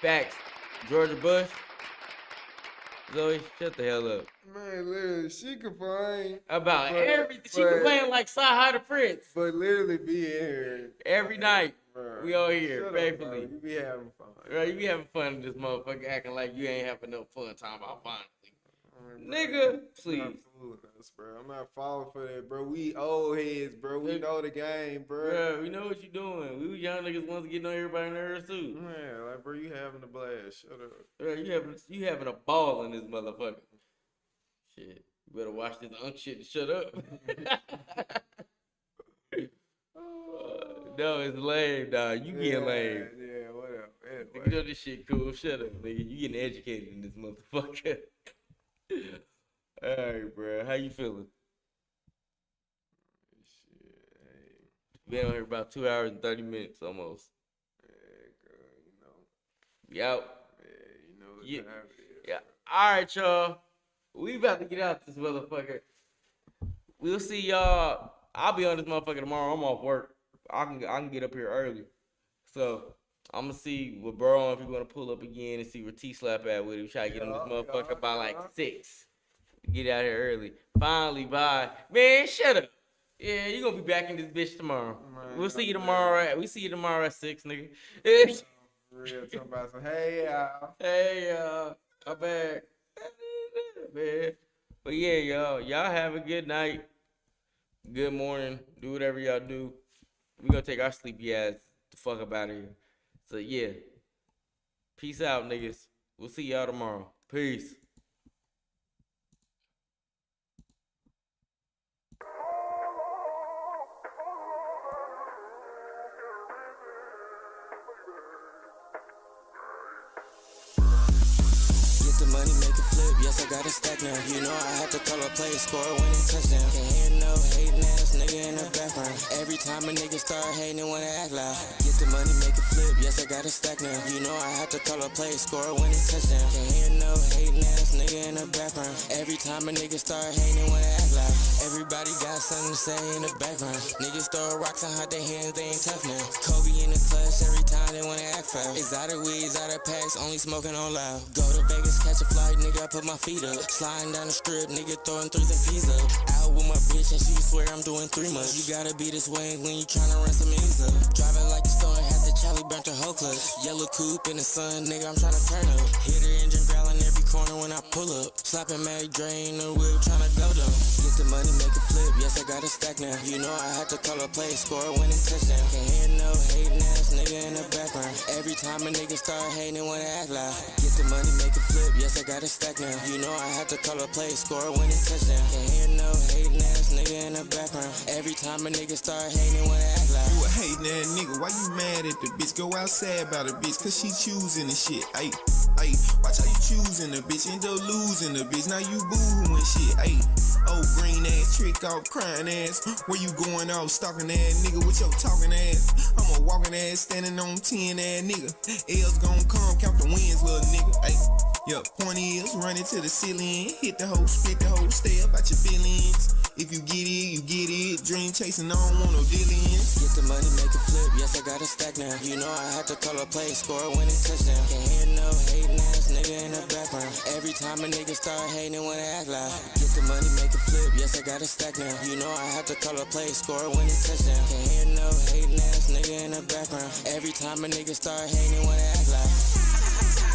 Facts. Georgia Bush. Zoe, shut the hell up. Man, literally, she complain about everything. She complain like Sci-Hi the Prince. But literally be in here every night. Bro, we all here, faithfully. You be having fun. Right, you be having fun in this motherfucker, acting like you ain't having no fun talking about finally. Nigga, please. I'm not falling for that, bro. We old heads, bro. We know the game, bro. Bro, we know what you doing. We young niggas want to get on everybody nerves too. Man, like, bro, you having a blast. Shut up. Bro, you having a ball in this motherfucker. Shit, you better watch this unk shit and shut up. No, it's lame, dog. You getting lame. Yeah, whatever. Anyway. You know this shit cool. Shut up, nigga. You getting educated in this motherfucker. Alright, bro. How you feeling? Shit, been on here about 2 hours and 30 minutes almost. Yeah, girl, you know. We out. Yeah, you know what time it is. Yeah. Alright, y'all. We about to get out this motherfucker. We'll see y'all. I'll be on this motherfucker tomorrow. I'm off work. I can get up here early. So I'm gonna see what bro if you wanna pull up again and see where T-Slap at with him. Try to get him this motherfucker by like 6. Get out here early. Finally, bye. Man, shut up. Yeah, you gonna be back in this bitch tomorrow. Man, we'll see you tomorrow. We see you tomorrow at 6, nigga. Real talking about some, hey y'all. Hey y'all. I'm back. Man. But yeah, y'all have a good night. Good morning. Do whatever y'all do. We gonna take our sleepy ass the fuck up out of here. So yeah. Peace out, niggas. We'll see y'all tomorrow. Peace. Money make it flip, yes I got a stack now. You know I had to call a play, score a winning touchdown. Can't hear no hating ass nigga in the background. Every time a nigga start hating, wanna act loud. Get the money, make it flip, yes I got a stack now. You know I had to call a play, score a winning touchdown. Can't hear no hating ass nigga in the background. Every time a nigga start hating, wanna act loud. Everybody got something to say in the background. Niggas throw rocks and hide their hands, they ain't tough now. Kobe in the clutch, every time they wanna act fast. Exotic weeds out of packs, only smoking on loud. Go to Vegas, catch a flight, nigga, I put my feet up. Sliding down the strip, nigga, throwing threes and peas up. Out with my bitch and she swear I'm doing 3 months. You gotta be this way when you tryna run some ends up. Driving like a storm, had the Charlie burnt the whole clutch. Yellow coupe in the sun, nigga, I'm tryna turn up. Hit her engine growling every corner when I pull up. Slapping Mary drain the whip, tryna go down. Get the money, make it flip, yes, I got a stack now. You know I had to call a play, score a winning touchdown. Can't hear no hating ass nigga in the background. Every time a nigga start hating, wanna act loud. Get the money, make it flip, yes, I got a stack now. You know I had to call a play, score a winning touchdown. Can't hear no hating ass nigga in the background. Every time a nigga start hating, wanna act loud. You a hating ass nigga, why you mad at the bitch? Go outside about the bitch, cause she choosing the shit. Ayy, watch how you choosing the bitch, end up losing the bitch. Now you boo-hooing shit. Ayy, oh green ass, trick off, crying ass. Where you going off, stalking ass nigga with your talking ass? I'm a walking ass, standing on 10 ass nigga. L's gon' come, count the wins, little nigga. Ayy, yeah, point is, running to the ceiling. Hit the hoe, spit the hoe, stay up at your feelings. If you get it, you get it. Dream chasing, I don't want no dealings. Get the money, make it flip, yes, I got a stack now. You know I had to call a play, score a winning touchdown. Can't hear no hating ass nigga in the background. Every time a nigga start hating, wanna act loud. Get the money, make it flip, yes, I got a stack now. You know I had to call a play, score a winning touchdown. Can't hear no hating ass nigga in the background. Every time a nigga start hating, wanna act loud.